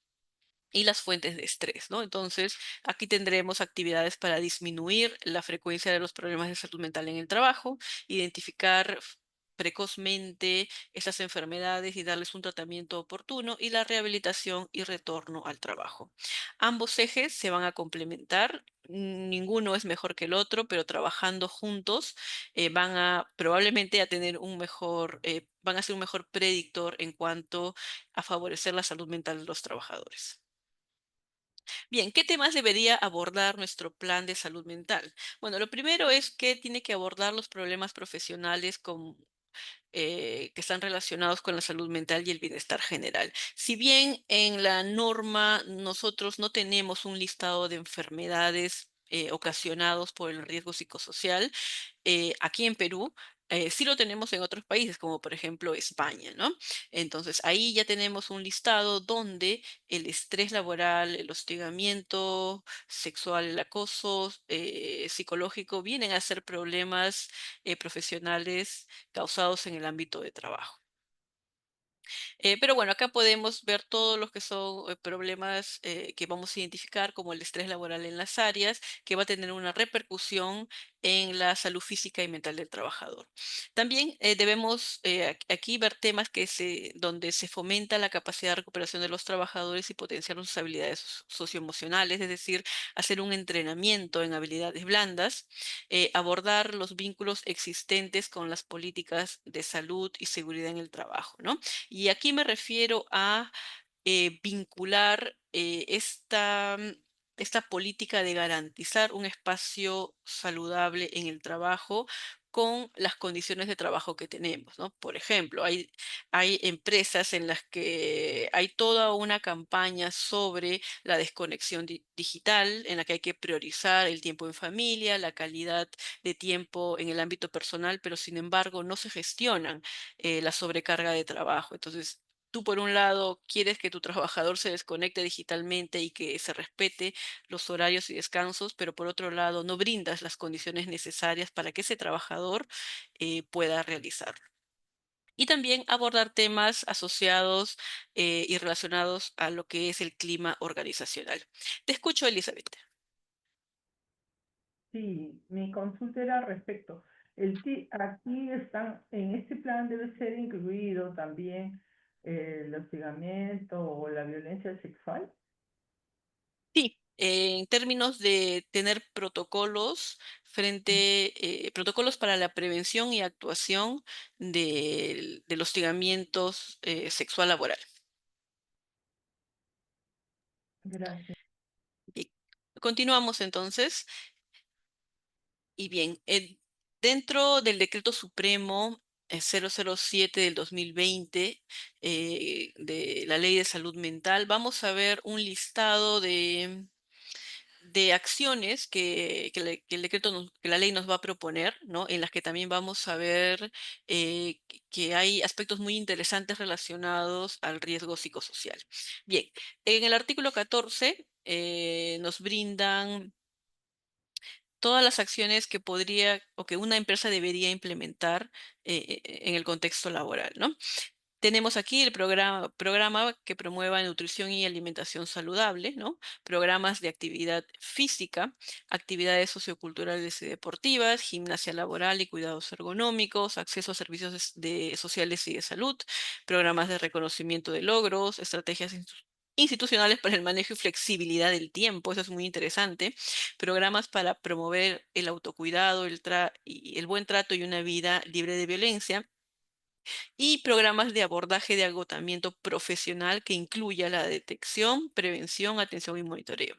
y las fuentes de estrés, ¿no? Entonces, aquí tendremos actividades para disminuir la frecuencia de los problemas de salud mental en el trabajo, identificar precozmente estas enfermedades y darles un tratamiento oportuno y la rehabilitación y retorno al trabajo. Ambos ejes se van a complementar, ninguno es mejor que el otro, pero trabajando juntos van a probablemente a tener van a ser un mejor predictor en cuanto a favorecer la salud mental de los trabajadores. Bien, ¿qué temas debería abordar nuestro plan de salud mental? Bueno, lo primero es que tiene que abordar los problemas profesionales que están relacionados con la salud mental y el bienestar general. Si bien en la norma nosotros no tenemos un listado de enfermedades ocasionados por el riesgo psicosocial, aquí en Perú, sí lo tenemos en otros países, como por ejemplo España, ¿no? Entonces, ahí ya tenemos un listado donde el estrés laboral, el hostigamiento sexual, el acoso psicológico vienen a ser problemas profesionales causados en el ámbito de trabajo. Pero bueno, acá podemos ver todos los que son problemas que vamos a identificar como el estrés laboral en las áreas, que va a tener una repercusión en la salud física y mental del trabajador. También debemos aquí ver temas donde se fomenta la capacidad de recuperación de los trabajadores y potenciar sus habilidades socioemocionales, es decir, hacer un entrenamiento en habilidades blandas, abordar los vínculos existentes con las políticas de salud y seguridad en el trabajo, ¿no? Y aquí me refiero a vincular esta política de garantizar un espacio saludable en el trabajo con las condiciones de trabajo que tenemos, ¿no? Por ejemplo, hay empresas en las que hay toda una campaña sobre la desconexión digital, en la que hay que priorizar el tiempo en familia, la calidad de tiempo en el ámbito personal, pero sin embargo no se gestionan la sobrecarga de trabajo. Entonces, tú por un lado quieres que tu trabajador se desconecte digitalmente y que se respete los horarios y descansos, pero por otro lado no brindas las condiciones necesarias para que ese trabajador pueda realizarlo. Y también abordar temas asociados y relacionados a lo que es el clima organizacional. Te escucho, Elizabeth.
Sí, mi consulta era al respecto. Aquí están, en este plan debe ser incluido también el hostigamiento o la violencia sexual.
Sí, en términos de tener protocolos para la prevención y actuación del hostigamiento sexual laboral.
Gracias.
Bien, continuamos entonces. Y bien, dentro del Decreto Supremo 007 del 2020, de la Ley de Salud Mental, vamos a ver un listado de acciones que el decreto que la ley nos va a proponer, ¿no? En las que también vamos a ver que hay aspectos muy interesantes relacionados al riesgo psicosocial. Bien, en el artículo 14 nos brindan todas las acciones que podría o que una empresa debería implementar en el contexto laboral, ¿no? Tenemos aquí el programa que promueva nutrición y alimentación saludable, ¿no? Programas de actividad física, actividades socioculturales y deportivas, gimnasia laboral y cuidados ergonómicos, acceso a servicios sociales y de salud, programas de reconocimiento de logros, estrategias institucionales para el manejo y flexibilidad del tiempo, eso es muy interesante, programas para promover el autocuidado, y el buen trato y una vida libre de violencia, y programas de abordaje de agotamiento profesional que incluya la detección, prevención, atención y monitoreo.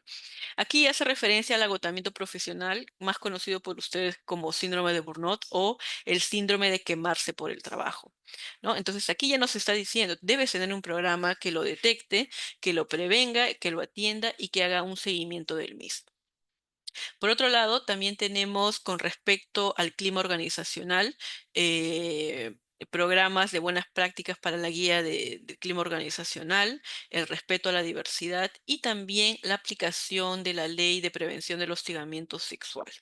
Aquí hace referencia al agotamiento profesional, más conocido por ustedes como síndrome de burnout o el síndrome de quemarse por el trabajo, ¿no? Entonces aquí ya nos está diciendo, debes tener un programa que lo detecte, que lo prevenga, que lo atienda y que haga un seguimiento del mismo. Por otro lado, también tenemos con respecto al clima organizacional, programas de buenas prácticas para la guía de clima organizacional, el respeto a la diversidad y también la aplicación de la ley de prevención del hostigamiento sexual.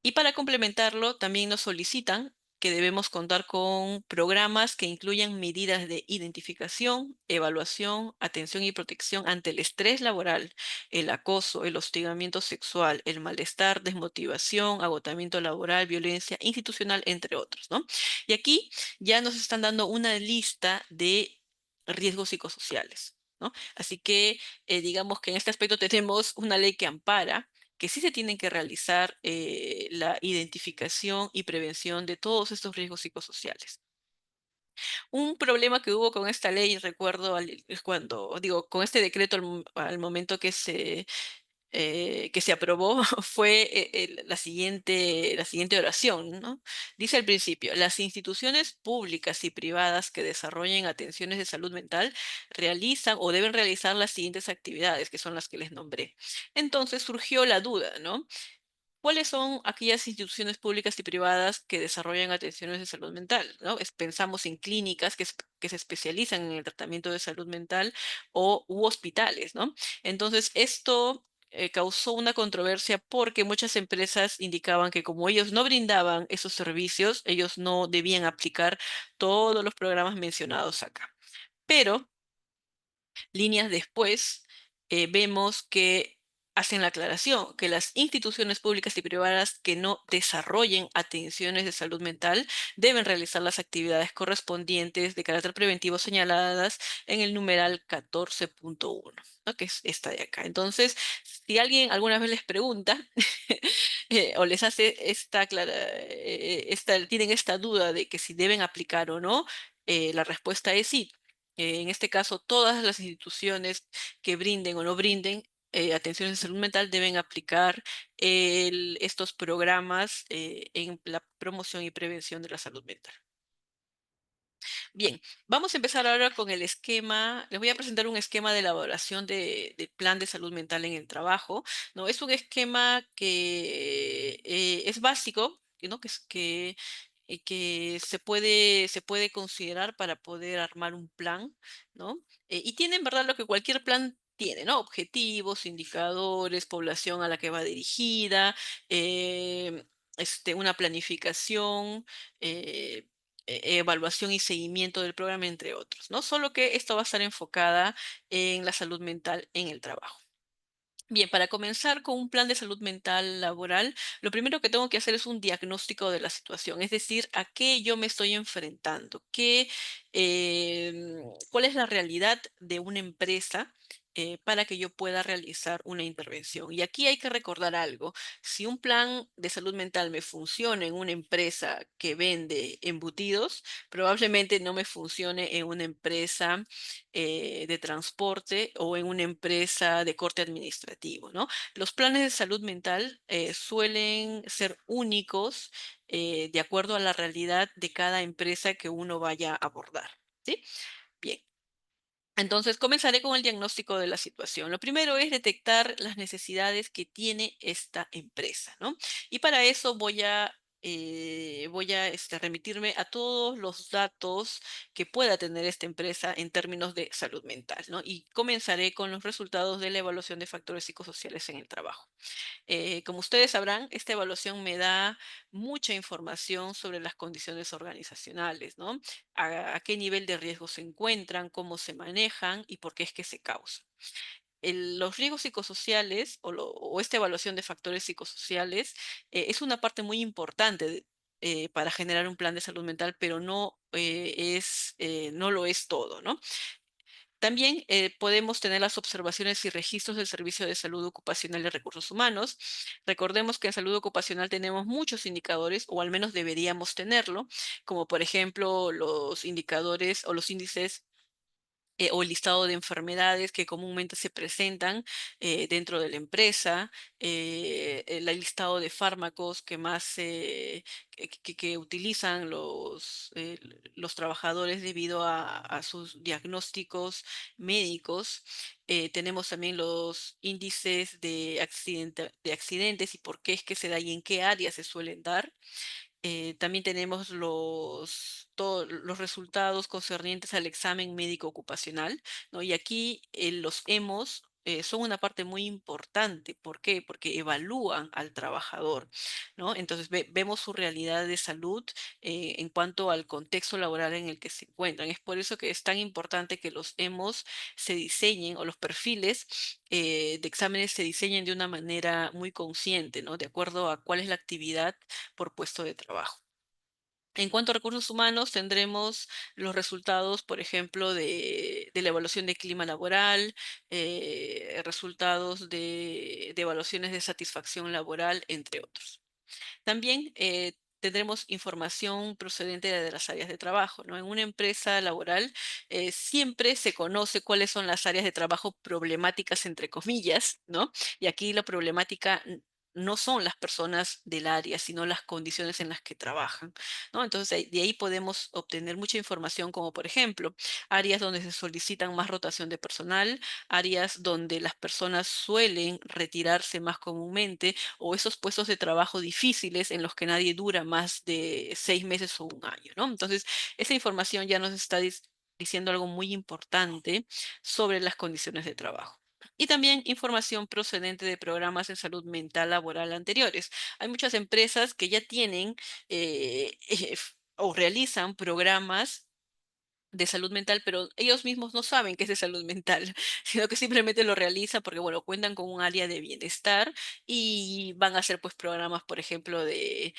Y para complementarlo, también nos solicitan que debemos contar con programas que incluyan medidas de identificación, evaluación, atención y protección ante el estrés laboral, el acoso, el hostigamiento sexual, el malestar, desmotivación, agotamiento laboral, violencia institucional, entre otros, ¿no? Y aquí ya nos están dando una lista de riesgos psicosociales, ¿no? Así que digamos que en este aspecto tenemos una ley que ampara que sí se tienen que realizar la identificación y prevención de todos estos riesgos psicosociales. Un problema que hubo con esta ley, recuerdo es cuando, digo, con este decreto al momento que se aprobó fue la siguiente oración, ¿no? Dice al principio, las instituciones públicas y privadas que desarrollen atenciones de salud mental realizan o deben realizar las siguientes actividades, que son las que les nombré. Entonces surgió la duda, ¿no? ¿Cuáles son aquellas instituciones públicas y privadas que desarrollan atenciones de salud mental? ¿No? Pensamos en clínicas que se especializan en el tratamiento de salud mental u hospitales, ¿no? Entonces, esto causó una controversia porque muchas empresas indicaban que como ellos no brindaban esos servicios, ellos no debían aplicar todos los programas mencionados acá. Pero líneas después, vemos que hacen la aclaración que las instituciones públicas y privadas que no desarrollen atenciones de salud mental deben realizar las actividades correspondientes de carácter preventivo señaladas en el numeral 14.1, ¿no? Que es esta de acá. Entonces, si alguien alguna vez les pregunta o les hace tienen esta duda de que si deben aplicar o no, la respuesta es sí. En este caso, todas las instituciones que brinden o no brinden atenciones de salud mental deben aplicar estos programas en la promoción y prevención de la salud mental. Bien, vamos a empezar ahora con el esquema. Les voy a presentar un esquema de elaboración del plan de salud mental en el trabajo, ¿no? Es un esquema que es básico, ¿no? Que se puede considerar para poder armar un plan, ¿no? Y tiene en verdad lo que cualquier plan tiene, ¿no? Objetivos, indicadores, población a la que va dirigida, una planificación, eh, evaluación y seguimiento del programa, entre otros, ¿no? Solo que esto va a estar enfocada en la salud mental en el trabajo. Bien, para comenzar con un plan de salud mental laboral, lo primero que tengo que hacer es un diagnóstico de la situación, es decir, a qué yo me estoy enfrentando, cuál es la realidad de una empresa para que yo pueda realizar una intervención. Y aquí hay que recordar algo, si un plan de salud mental me funciona en una empresa que vende embutidos, probablemente no me funcione en una empresa de transporte o en una empresa de corte administrativo, ¿no? Los planes de salud mental suelen ser únicos de acuerdo a la realidad de cada empresa que uno vaya a abordar, ¿sí? Bien. Entonces, comenzaré con el diagnóstico de la situación. Lo primero es detectar las necesidades que tiene esta empresa, ¿no? Y para eso voy a voy a remitirme a todos los datos que pueda tener esta empresa en términos de salud mental, ¿no? Y comenzaré con los resultados de la evaluación de factores psicosociales en el trabajo. Como ustedes sabrán, esta evaluación me da mucha información sobre las condiciones organizacionales, ¿no? A qué nivel de riesgo se encuentran, cómo se manejan y por qué es que se causan. Los riesgos psicosociales o esta evaluación de factores psicosociales es una parte muy importante para generar un plan de salud mental, pero no lo es todo, ¿no? También podemos tener las observaciones y registros del Servicio de Salud Ocupacional y Recursos Humanos. Recordemos que en salud ocupacional tenemos muchos indicadores, o al menos deberíamos tenerlo, como por ejemplo los indicadores o los índices o el listado de enfermedades que comúnmente se presentan dentro de la empresa, el listado de fármacos que más que utilizan los trabajadores debido a sus diagnósticos médicos. Tenemos también los índices de accidentes y por qué es que se da y en qué áreas se suelen dar. También tenemos los resultados concernientes al examen médico ocupacional, ¿no? Y aquí los hemos son una parte muy importante. ¿Por qué? Porque evalúan al trabajador, ¿no? Entonces vemos su realidad de salud en cuanto al contexto laboral en el que se encuentran. Es por eso que es tan importante que los hemos se diseñen o los perfiles de exámenes se diseñen de una manera muy consciente, ¿no? De acuerdo a cuál es la actividad por puesto de trabajo. En cuanto a recursos humanos, tendremos los resultados, por ejemplo, de la evaluación de clima laboral, resultados de evaluaciones de satisfacción laboral, entre otros. También tendremos información procedente de las áreas de trabajo, ¿no? En una empresa laboral siempre se conoce cuáles son las áreas de trabajo problemáticas, entre comillas, ¿no? Y aquí la problemática no son las personas del área, sino las condiciones en las que trabajan, ¿no? Entonces, de ahí podemos obtener mucha información, como por ejemplo, áreas donde se solicitan más rotación de personal, áreas donde las personas suelen retirarse más comúnmente, o esos puestos de trabajo difíciles en los que nadie dura más de 6 meses o un año, ¿no? Entonces, esa información ya nos está diciendo algo muy importante sobre las condiciones de trabajo. Y también información procedente de programas de salud mental laboral anteriores. Hay muchas empresas que ya tienen o realizan programas de salud mental, pero ellos mismos no saben qué es de salud mental, sino que simplemente lo realizan porque, bueno, cuentan con un área de bienestar y van a hacer pues programas, por ejemplo, de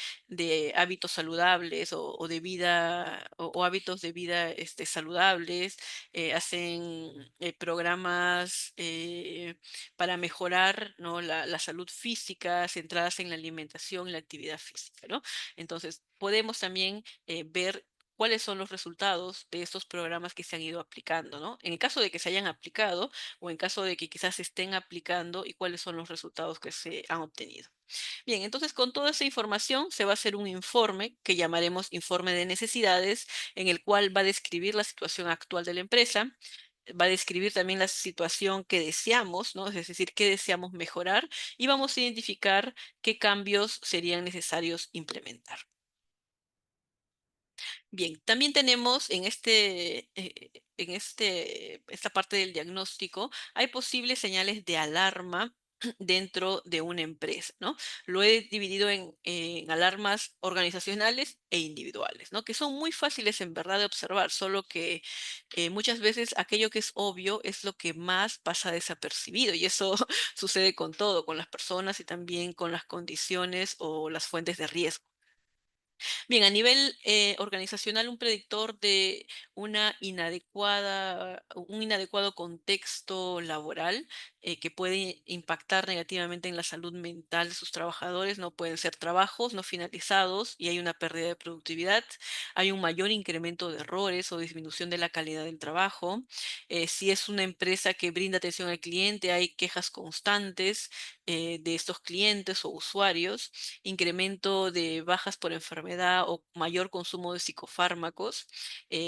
hábitos saludables o de vida o hábitos de vida saludables. Hacen programas para mejorar, ¿no? La salud física, centradas en la alimentación y la actividad física, ¿no? Entonces, podemos también ver cuáles son los resultados de estos programas que se han ido aplicando, ¿no? En el caso de que se hayan aplicado o en caso de que quizás se estén aplicando y cuáles son los resultados que se han obtenido. Bien, entonces con toda esa información se va a hacer un informe que llamaremos informe de necesidades, en el cual va a describir la situación actual de la empresa, va a describir también la situación que deseamos, ¿no? Es decir, qué deseamos mejorar y vamos a identificar qué cambios serían necesarios implementar. Bien, también tenemos esta parte del diagnóstico, hay posibles señales de alarma dentro de una empresa, ¿no? Lo he dividido en alarmas organizacionales e individuales, ¿no? Que son muy fáciles en verdad de observar, solo que muchas veces aquello que es obvio es lo que más pasa desapercibido y eso sucede con todo, con las personas y también con las condiciones o las fuentes de riesgo. Bien, a nivel organizacional, un predictor de un inadecuado contexto laboral que puede impactar negativamente en la salud mental de sus trabajadores, no pueden ser trabajos no finalizados y hay una pérdida de productividad, hay un mayor incremento de errores o disminución de la calidad del trabajo. Si es una empresa que brinda atención al cliente, hay quejas constantes de estos clientes o usuarios, incremento de bajas por enfermedad o mayor consumo de psicofármacos,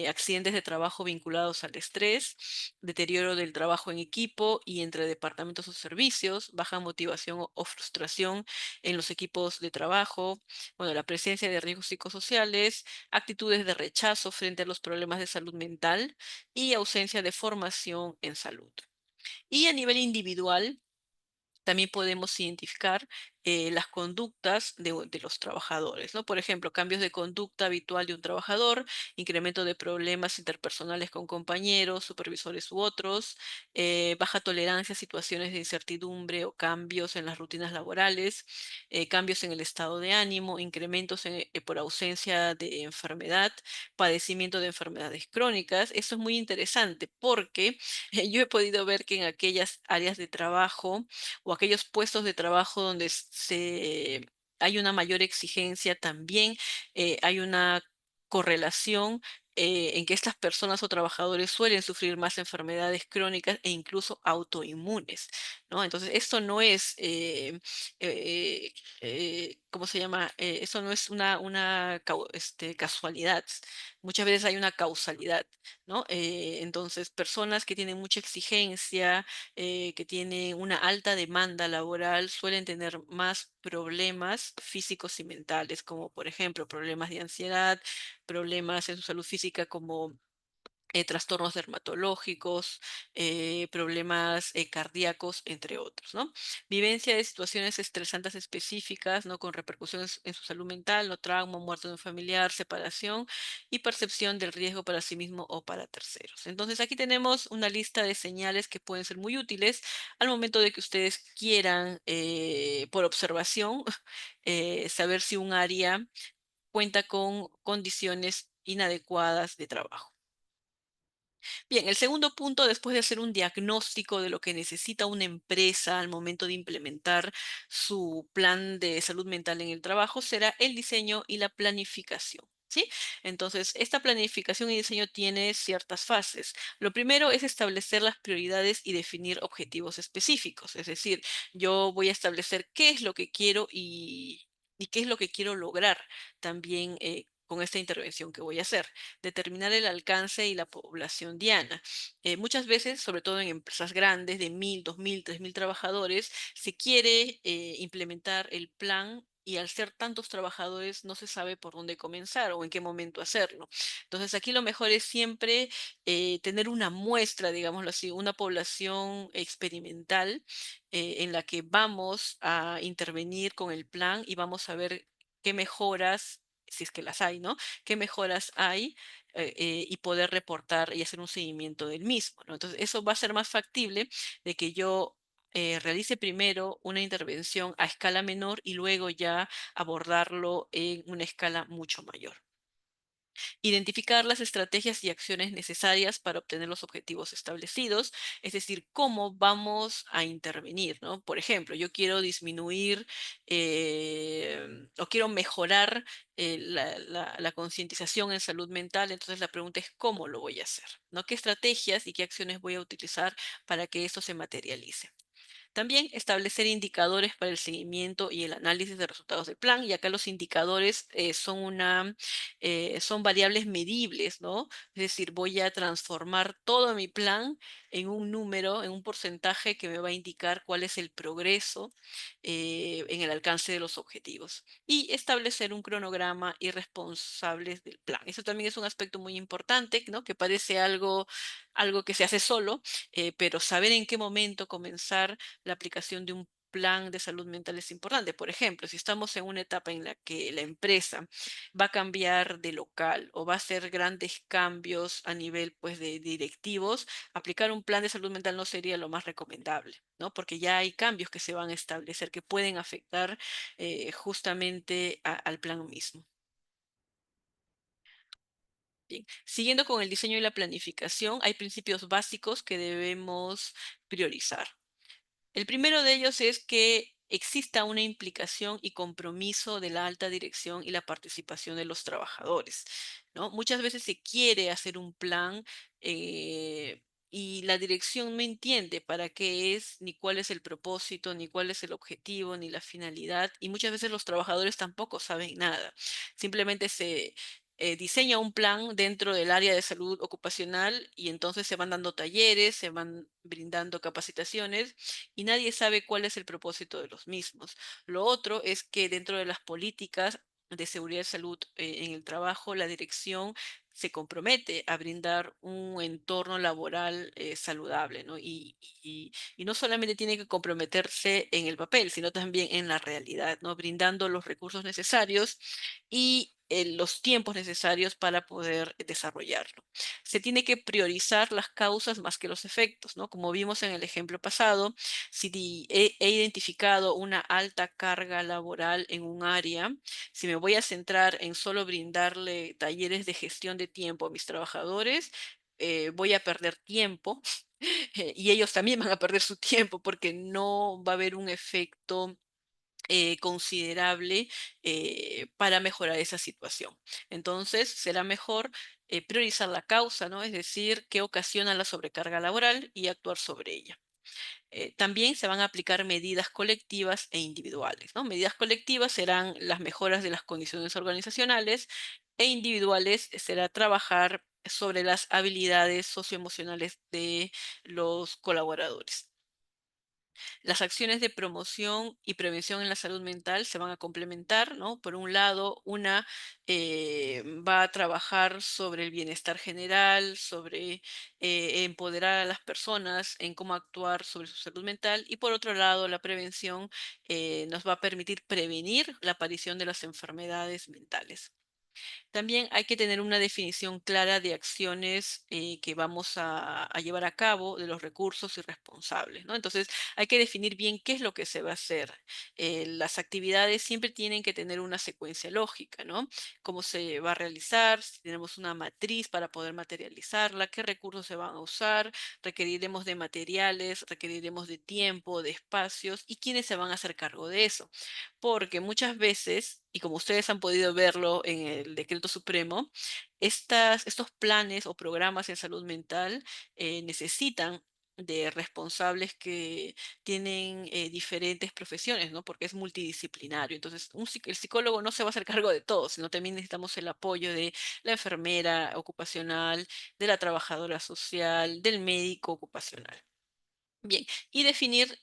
accidentes de trabajo vinculados al estrés, deterioro del trabajo en equipo y entre departamentos o servicios, baja motivación o frustración en los equipos de trabajo, bueno, la presencia de riesgos psicosociales, actitudes de rechazo frente a los problemas de salud mental y ausencia de formación en salud. Y a nivel individual, también podemos identificar las conductas de los trabajadores, ¿no? Por ejemplo, cambios de conducta habitual de un trabajador, incremento de problemas interpersonales con compañeros, supervisores u otros, baja tolerancia a situaciones de incertidumbre o cambios en las rutinas laborales, cambios en el estado de ánimo, incrementos por ausencia de enfermedad, padecimiento de enfermedades crónicas. Eso es muy interesante porque yo he podido ver que en aquellas áreas de trabajo, o aquellos puestos de trabajo donde hay una mayor exigencia, también hay una correlación en que estas personas o trabajadores suelen sufrir más enfermedades crónicas e incluso autoinmunes, ¿no? Entonces, esto no es, ¿cómo se llama? Eso no es una casualidad. Muchas veces hay una causalidad, ¿no? Entonces, personas que tienen mucha exigencia, que tienen una alta demanda laboral suelen tener más problemas físicos y mentales, como por ejemplo problemas de ansiedad, problemas en su salud física como trastornos dermatológicos, problemas cardíacos, entre otros, ¿no? Vivencia de situaciones estresantes específicas, ¿no? Con repercusiones en su salud mental, ¿no? Trauma, muerte de un familiar, separación y percepción del riesgo para sí mismo o para terceros. Entonces, aquí tenemos una lista de señales que pueden ser muy útiles al momento de que ustedes quieran, por observación, saber si un área cuenta con condiciones inadecuadas de trabajo. Bien, el segundo punto, después de hacer un diagnóstico de lo que necesita una empresa al momento de implementar su plan de salud mental en el trabajo, será el diseño y la planificación. ¿Sí? Entonces, esta planificación y diseño tiene ciertas fases. Lo primero es establecer las prioridades y definir objetivos específicos. Es decir, yo voy a establecer qué es lo que quiero y qué es lo que quiero lograr también con esta intervención que voy a hacer, determinar el alcance y la población diana. Muchas veces, sobre todo en empresas grandes de 1000, 2000, 3000 trabajadores, se quiere implementar el plan y al ser tantos trabajadores no se sabe por dónde comenzar o en qué momento hacerlo. Entonces aquí lo mejor es siempre tener una muestra, digámoslo así, una población experimental en la que vamos a intervenir con el plan y vamos a ver qué mejoras, si es que las hay, ¿no? Qué mejoras hay y poder reportar y hacer un seguimiento del mismo, ¿no? Entonces, eso va a ser más factible de que yo realice primero una intervención a escala menor y luego ya abordarlo en una escala mucho mayor. Identificar las estrategias y acciones necesarias para obtener los objetivos establecidos, es decir, cómo vamos a intervenir, ¿no? Por ejemplo, yo quiero disminuir o quiero mejorar la concientización en salud mental, entonces la pregunta es cómo lo voy a hacer, ¿no? ¿Qué estrategias y qué acciones voy a utilizar para que esto se materialice? También establecer indicadores para el seguimiento y el análisis de resultados del plan. Y acá los indicadores son variables medibles, ¿no? Es decir, voy a transformar todo mi plan en un número, en un porcentaje que me va a indicar cuál es el progreso en el alcance de los objetivos. Y establecer un cronograma y responsables del plan. Eso también es un aspecto muy importante, ¿no? Que parece algo que se hace solo, pero saber en qué momento comenzar la aplicación de un plan de salud mental es importante. Por ejemplo, si estamos en una etapa en la que la empresa va a cambiar de local o va a hacer grandes cambios a nivel pues de directivos, aplicar un plan de salud mental no sería lo más recomendable, ¿no? Porque ya hay cambios que se van a establecer que pueden afectar justamente al plan mismo. Bien, siguiendo con el diseño y la planificación, hay principios básicos que debemos priorizar. El primero de ellos es que exista una implicación y compromiso de la alta dirección y la participación de los trabajadores, ¿no? Muchas veces se quiere hacer un plan y la dirección no entiende para qué es, ni cuál es el propósito, ni cuál es el objetivo, ni la finalidad, y muchas veces los trabajadores tampoco saben nada. Simplemente diseña un plan dentro del área de salud ocupacional y entonces se van dando talleres, se van brindando capacitaciones y nadie sabe cuál es el propósito de los mismos. Lo otro es que dentro de las políticas de seguridad y salud en el trabajo, la dirección se compromete a brindar un entorno laboral saludable, ¿no? Y no solamente tiene que comprometerse en el papel, sino también en la realidad, ¿no? Brindando los recursos necesarios y los tiempos necesarios para poder desarrollarlo. Se tiene que priorizar las causas más que los efectos, ¿no? Como vimos en el ejemplo pasado, si he identificado una alta carga laboral en un área, si me voy a centrar en solo brindarle talleres de gestión de tiempo a mis trabajadores, voy a perder tiempo y ellos también van a perder su tiempo porque no va a haber un efecto considerable para mejorar esa situación. Entonces, será mejor priorizar la causa, ¿no? Es decir, qué ocasiona la sobrecarga laboral y actuar sobre ella. También se van a aplicar medidas colectivas e individuales, ¿no? Medidas colectivas serán las mejoras de las condiciones organizacionales e individuales será trabajar sobre las habilidades socioemocionales de los colaboradores. Las acciones de promoción y prevención en la salud mental se van a complementar, ¿no? Por un lado, una va a trabajar sobre el bienestar general, sobre empoderar a las personas en cómo actuar sobre su salud mental y por otro lado, la prevención nos va a permitir prevenir la aparición de las enfermedades mentales. También hay que tener una definición clara de acciones que vamos a llevar a cabo, de los recursos y responsables, ¿no? Entonces, hay que definir bien qué es lo que se va a hacer. Las actividades siempre tienen que tener una secuencia lógica, ¿no? Cómo se va a realizar, si tenemos una matriz para poder materializarla, qué recursos se van a usar, requeriremos de materiales, requeriremos de tiempo, de espacios y quiénes se van a hacer cargo de eso porque muchas veces, y como ustedes han podido verlo en el Decreto Supremo, estos planes o programas en salud mental necesitan de responsables que tienen diferentes profesiones, ¿no? Porque es multidisciplinario. Entonces, el psicólogo no se va a hacer cargo de todo, sino también necesitamos el apoyo de la enfermera ocupacional, de la trabajadora social, del médico ocupacional. Bien, y definir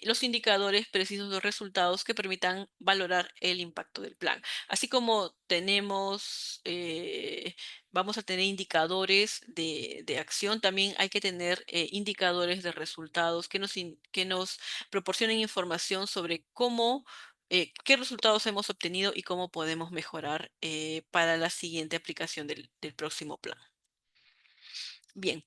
los indicadores precisos de resultados que permitan valorar el impacto del plan. Así como vamos a tener indicadores de acción, también hay que tener indicadores de resultados que nos proporcionen información sobre qué resultados hemos obtenido y cómo podemos mejorar para la siguiente aplicación del próximo plan. Bien.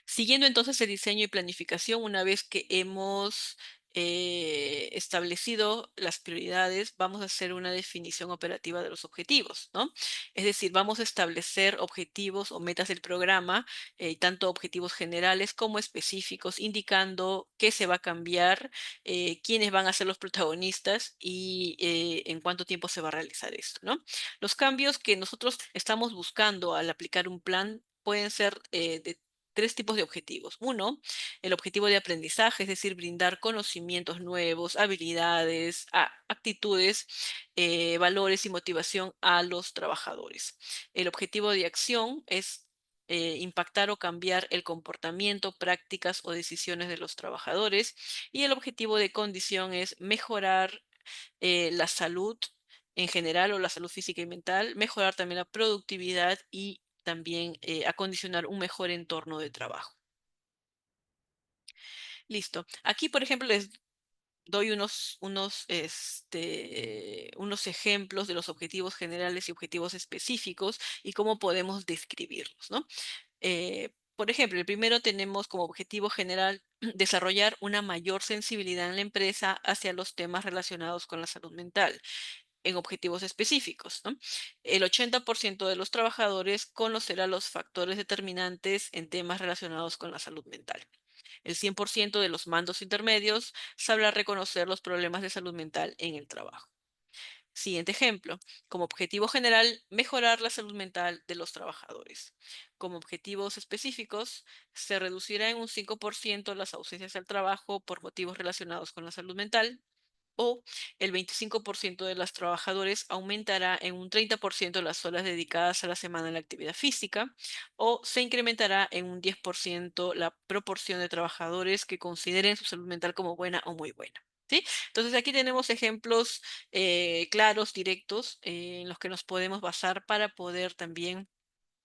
Siguiendo entonces el diseño y planificación, una vez que hemos establecido las prioridades, vamos a hacer una definición operativa de los objetivos, ¿no? Es decir, vamos a establecer objetivos o metas del programa, tanto objetivos generales como específicos, indicando qué se va a cambiar, quiénes van a ser los protagonistas y en cuánto tiempo se va a realizar esto, ¿no? Los cambios que nosotros estamos buscando al aplicar un plan pueden ser de tres tipos de objetivos. Uno, el objetivo de aprendizaje, es decir, brindar conocimientos nuevos, habilidades, actitudes, valores y motivación a los trabajadores. El objetivo de acción es impactar o cambiar el comportamiento, prácticas o decisiones de los trabajadores. Y el objetivo de condición es mejorar la salud en general o la salud física y mental, mejorar también la productividad y también acondicionar un mejor entorno de trabajo. Listo. Aquí, por ejemplo, les doy unos ejemplos de los objetivos generales y objetivos específicos y cómo podemos describirlos, ¿no? Por ejemplo, el primero tenemos como objetivo general desarrollar una mayor sensibilidad en la empresa hacia los temas relacionados con la salud mental en objetivos específicos, ¿no? El 80% de los trabajadores conocerá los factores determinantes en temas relacionados con la salud mental. El 100% de los mandos intermedios sabrá reconocer los problemas de salud mental en el trabajo. Siguiente ejemplo. Como objetivo general, mejorar la salud mental de los trabajadores. Como objetivos específicos, se reducirá en un 5% las ausencias al trabajo por motivos relacionados con la salud mental o el 25% de los trabajadores aumentará en un 30% las horas dedicadas a la semana en la actividad física, o se incrementará en un 10% la proporción de trabajadores que consideren su salud mental como buena o muy buena. ¿Sí? Entonces aquí tenemos ejemplos claros, directos, en los que nos podemos basar para poder también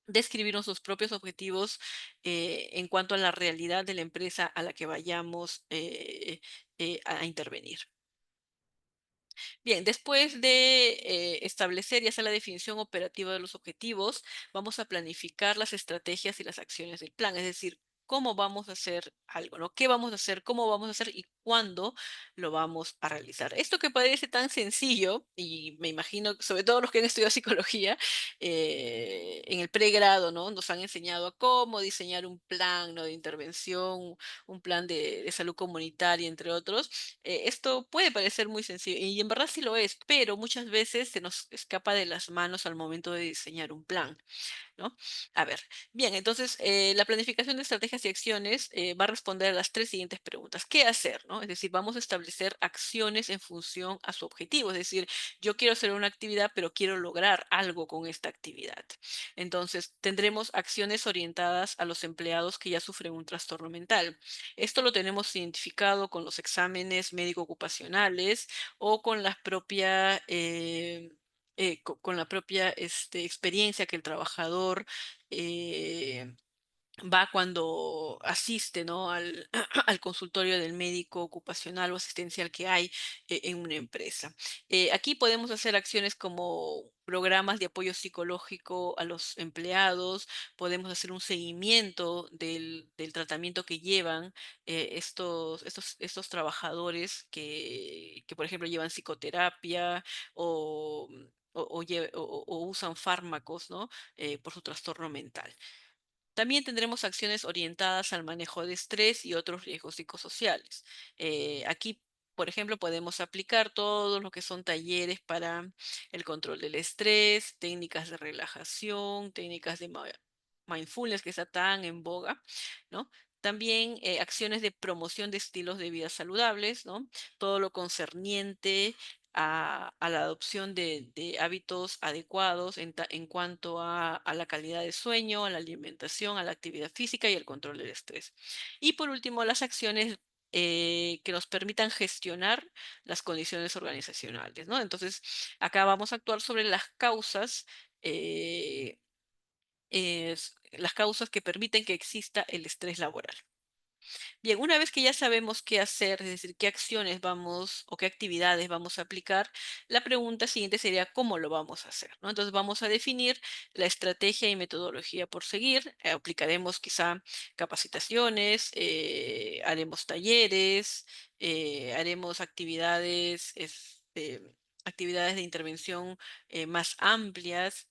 describir nuestros propios objetivos en cuanto a la realidad de la empresa a la que vayamos a intervenir. Bien, después de establecer ya sea la definición operativa de los objetivos, vamos a planificar las estrategias y las acciones del plan, es decir, cómo vamos a hacer algo, ¿no? ¿Qué vamos a hacer, cómo vamos a hacer y cuándo lo vamos a realizar? Esto que parece tan sencillo, y me imagino, sobre todo los que han estudiado psicología, en el pregrado, ¿no? Nos han enseñado a cómo diseñar un plan, ¿no? De intervención, un plan de salud comunitaria, entre otros. Esto puede parecer muy sencillo y en verdad sí lo es, pero muchas veces se nos escapa de las manos al momento de diseñar un plan, ¿no? A ver, bien, entonces la planificación de estrategias y acciones va a responder a las tres siguientes preguntas. ¿Qué hacer, no? Es decir, vamos a establecer acciones en función a su objetivo. Es decir, yo quiero hacer una actividad, pero quiero lograr algo con esta actividad. Entonces, tendremos acciones orientadas a los empleados que ya sufren un trastorno mental. Esto lo tenemos identificado con los exámenes médico-ocupacionales o con las propias con la propia experiencia que el trabajador eh, va cuando asiste, ¿no? al consultorio del médico ocupacional o asistencial que hay en una empresa. Aquí podemos hacer acciones como programas de apoyo psicológico a los empleados, podemos hacer un seguimiento del tratamiento que llevan estos trabajadores que, por ejemplo, llevan psicoterapia o, o usan fármacos, ¿no? Por su trastorno mental. También tendremos acciones orientadas al manejo de estrés y otros riesgos psicosociales. Aquí, por ejemplo, podemos aplicar todo lo que son talleres para el control del estrés, técnicas de relajación, técnicas de mindfulness que está tan en boga, ¿no? También acciones de promoción de estilos de vida saludables, ¿no? Todo lo concerniente a la adopción de hábitos adecuados en cuanto a la calidad de sueño, a la alimentación, a la actividad física y el control del estrés. Y por último, las acciones que nos permitan gestionar las condiciones organizacionales, ¿no? Entonces, acá vamos a actuar sobre eh, las causas que permiten que exista el estrés laboral. Bien, una vez que ya sabemos qué hacer, es decir, qué acciones vamos o qué actividades vamos a aplicar, la pregunta siguiente sería cómo lo vamos a hacer, ¿no? Entonces vamos a definir la estrategia y metodología por seguir. Aplicaremos quizá capacitaciones, haremos talleres, haremos actividades de intervención más amplias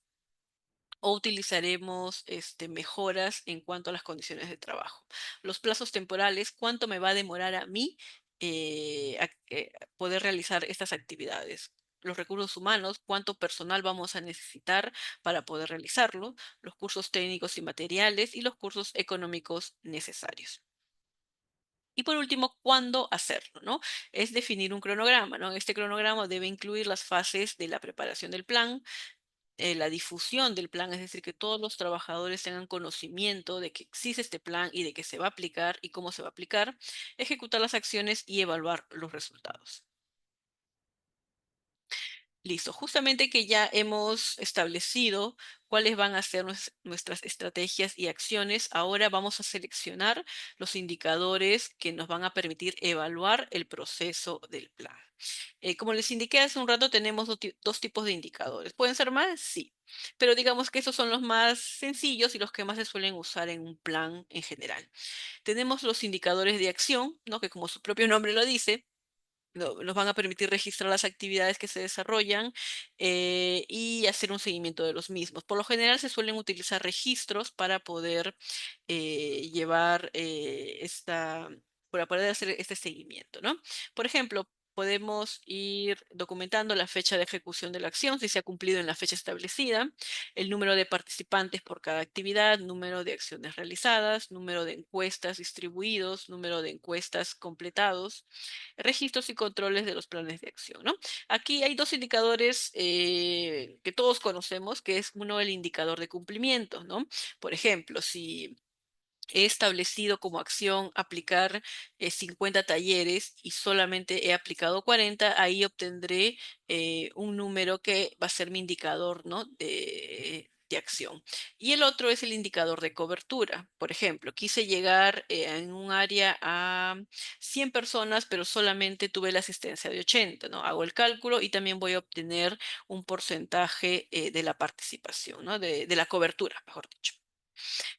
o utilizaremos mejoras en cuanto a las condiciones de trabajo. Los plazos temporales, ¿cuánto me va a demorar a mí poder realizar estas actividades? Los recursos humanos, ¿cuánto personal vamos a necesitar para poder realizarlo? Los cursos técnicos y materiales y los cursos económicos necesarios. Y por último, ¿cuándo hacerlo? ¿No? Es definir un cronograma, ¿no? Este cronograma debe incluir las fases de la preparación del plan, la difusión del plan, es decir, que todos los trabajadores tengan conocimiento de que existe este plan y de que se va a aplicar y cómo se va a aplicar, ejecutar las acciones y evaluar los resultados. Listo, justamente que ya hemos establecido cuáles van a ser nuestras estrategias y acciones, ahora vamos a seleccionar los indicadores que nos van a permitir evaluar el proceso del plan. Como les indiqué hace un rato, tenemos dos tipos de indicadores. ¿Pueden ser más? Sí. Pero digamos que esos son los más sencillos y los que más se suelen usar en un plan en general. Tenemos los indicadores de acción, ¿no? Que como su propio nombre lo dice, nos van a permitir registrar las actividades que se desarrollan y hacer un seguimiento de los mismos. Por lo general se suelen utilizar registros para poder llevar para poder hacer este seguimiento, ¿no? Por ejemplo, podemos ir documentando la fecha de ejecución de la acción, si se ha cumplido en la fecha establecida, el número de participantes por cada actividad, número de acciones realizadas, número de encuestas distribuidos, número de encuestas completados, registros y controles de los planes de acción, ¿no? Aquí hay dos indicadores que todos conocemos, que es uno el indicador de cumplimiento, ¿no? Por ejemplo, si he establecido como acción aplicar 50 talleres y solamente he aplicado 40, ahí obtendré un número que va a ser mi indicador, ¿no? de acción. Y el otro es el indicador de cobertura. Por ejemplo, quise llegar en un área a 100 personas, pero solamente tuve la asistencia de 80, ¿no? Hago el cálculo y también voy a obtener un porcentaje de la participación, ¿no? De la cobertura, mejor dicho.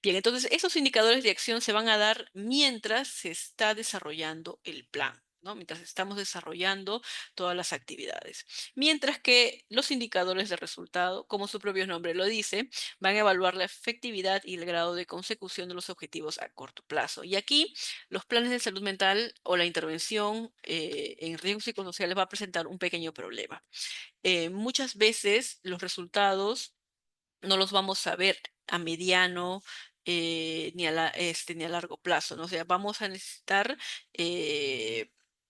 Bien, entonces esos indicadores de acción se van a dar mientras se está desarrollando el plan, ¿no? Mientras estamos desarrollando todas las actividades. Mientras que los indicadores de resultado, como su propio nombre lo dice, van a evaluar la efectividad y el grado de consecución de los objetivos a corto plazo. Y aquí los planes de salud mental o la intervención en riesgos psicosociales va a presentar un pequeño problema. Muchas veces los resultados no los vamos a ver a mediano ni a largo plazo, ¿no? O sea, vamos a necesitar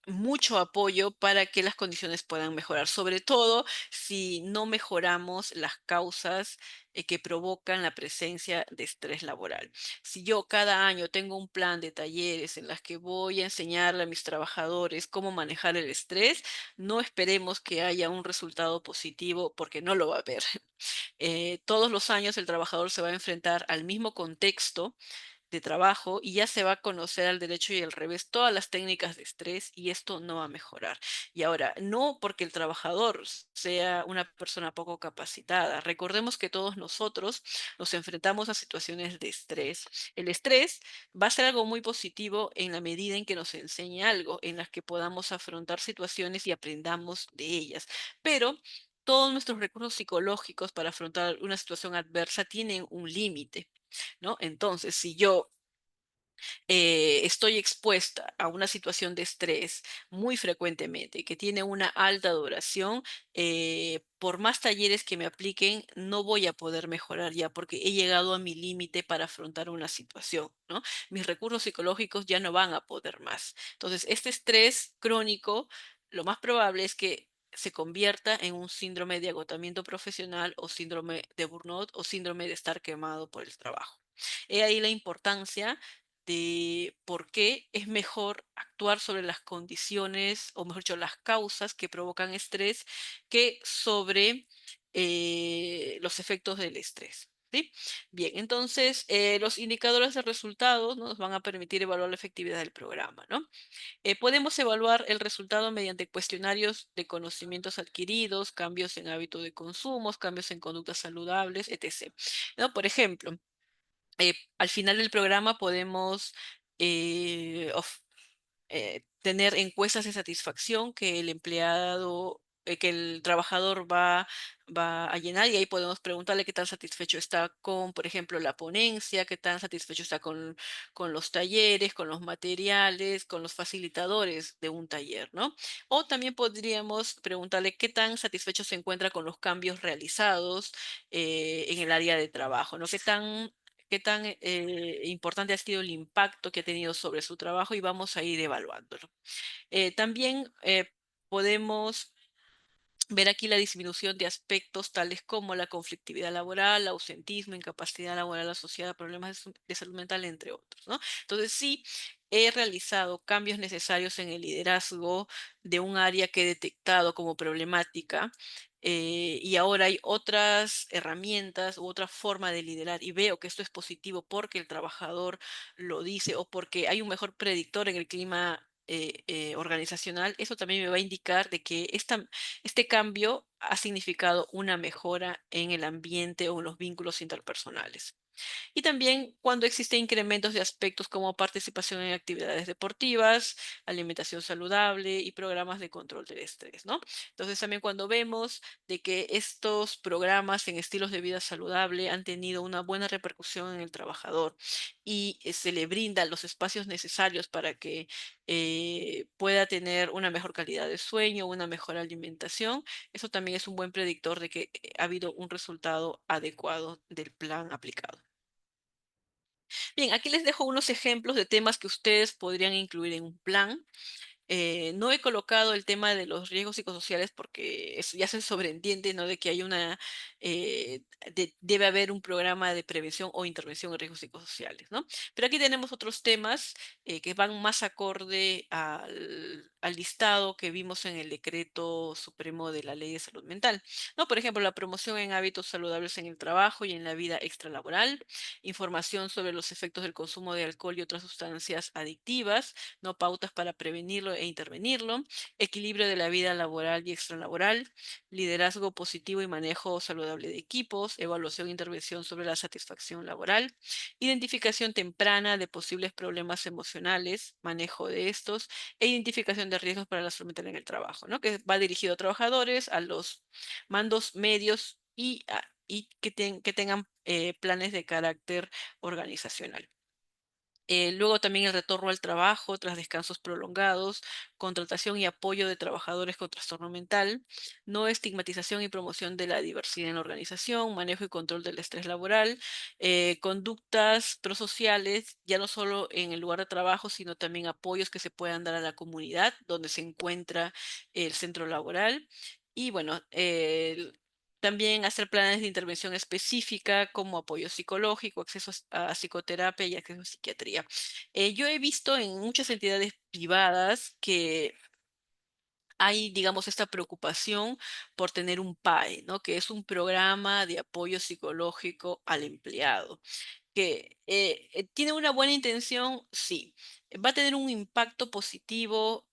mucho apoyo para que las condiciones puedan mejorar, sobre todo si no mejoramos las causas que provocan la presencia de estrés laboral. Si yo cada año tengo un plan de talleres en las que voy a enseñarle a mis trabajadores cómo manejar el estrés, no esperemos que haya un resultado positivo porque no lo va a haber. Todos los años el trabajador se va a enfrentar al mismo contexto de trabajo y ya se va a conocer al derecho y al revés todas las técnicas de estrés y esto no va a mejorar. Y ahora, no porque el trabajador sea una persona poco capacitada. Recordemos que todos nosotros nos enfrentamos a situaciones de estrés. El estrés va a ser algo muy positivo en la medida en que nos enseñe algo, en las que podamos afrontar situaciones y aprendamos de ellas. Pero todos nuestros recursos psicológicos para afrontar una situación adversa tienen un límite, ¿no? Entonces, si yo estoy expuesta a una situación de estrés muy frecuentemente, que tiene una alta duración, por más talleres que me apliquen, no voy a poder mejorar ya porque he llegado a mi límite para afrontar una situación, ¿no? Mis recursos psicológicos ya no van a poder más. Entonces, este estrés crónico, lo más probable es que se convierta en un síndrome de agotamiento profesional o síndrome de burnout o síndrome de estar quemado por el trabajo. He ahí la importancia de por qué es mejor actuar sobre las condiciones, o mejor dicho, las causas que provocan estrés, que sobre los efectos del estrés. ¿Sí? Bien, entonces los indicadores de resultados, ¿no? Nos van a permitir evaluar la efectividad del programa, ¿no? Podemos evaluar el resultado mediante cuestionarios de conocimientos adquiridos, cambios en hábito de consumo, cambios en conductas saludables, etc. ¿No? Por ejemplo, al final del programa podemos tener encuestas de satisfacción que el empleado, que el trabajador va a llenar y ahí podemos preguntarle qué tan satisfecho está con, por ejemplo, la ponencia, qué tan satisfecho está con los talleres, con los materiales, con los facilitadores de un taller, ¿no? O también podríamos preguntarle qué tan satisfecho se encuentra con los cambios realizados en el área de trabajo, ¿no? Qué tan importante ha sido el impacto que ha tenido sobre su trabajo y vamos a ir evaluándolo. También podemos ver aquí la disminución de aspectos tales como la conflictividad laboral, ausentismo, incapacidad laboral asociada a problemas de salud mental, entre otros, ¿no? Entonces, sí, he realizado cambios necesarios en el liderazgo de un área que he detectado como problemática. Y ahora hay otras herramientas u otra forma de liderar y veo que esto es positivo porque el trabajador lo dice o porque hay un mejor predictor en el clima organizacional. Eso también me va a indicar de que este cambio ha significado una mejora en el ambiente o en los vínculos interpersonales. Y también cuando existen incrementos de aspectos como participación en actividades deportivas, alimentación saludable y programas de control del estrés, ¿no? Entonces también cuando vemos de que estos programas en estilos de vida saludable han tenido una buena repercusión en el trabajador y se le brindan los espacios necesarios para que pueda tener una mejor calidad de sueño, una mejor alimentación. Eso también es un buen predictor de que ha habido un resultado adecuado del plan aplicado. Bien, aquí les dejo unos ejemplos de temas que ustedes podrían incluir en un plan. No he colocado el tema de los riesgos psicosociales porque ya se sobreentiende, ¿no? De que hay eh, debe haber un programa de prevención o intervención en riesgos psicosociales, ¿no? Pero aquí tenemos otros temas que van más acorde al listado que vimos en el decreto supremo de la Ley de Salud Mental, ¿no? Por ejemplo, la promoción en hábitos saludables en el trabajo y en la vida extralaboral, información sobre los efectos del consumo de alcohol y otras sustancias adictivas, ¿no? Pautas para prevenirlo e intervenirlo, equilibrio de la vida laboral y extralaboral, liderazgo positivo y manejo saludable de equipos, evaluación e intervención sobre la satisfacción laboral, identificación temprana de posibles problemas emocionales, manejo de estos, e identificación de riesgos para la salud mental en el trabajo, ¿no? Que va dirigido a trabajadores, a los mandos medios y que tengan planes de carácter organizacional. Luego también el retorno al trabajo tras descansos prolongados, contratación y apoyo de trabajadores con trastorno mental, no estigmatización y promoción de la diversidad en la organización, manejo y control del estrés laboral, conductas prosociales, ya no solo en el lugar de trabajo, sino también apoyos que se puedan dar a la comunidad donde se encuentra el centro laboral. Y bueno, también hacer planes de intervención específica como apoyo psicológico, acceso a psicoterapia y acceso a psiquiatría. Yo he visto en muchas entidades privadas que hay, digamos, esta preocupación por tener un PAE, ¿no? Que es un programa de apoyo psicológico al empleado que tiene una buena intención, sí. ¿Va a tener un impacto positivo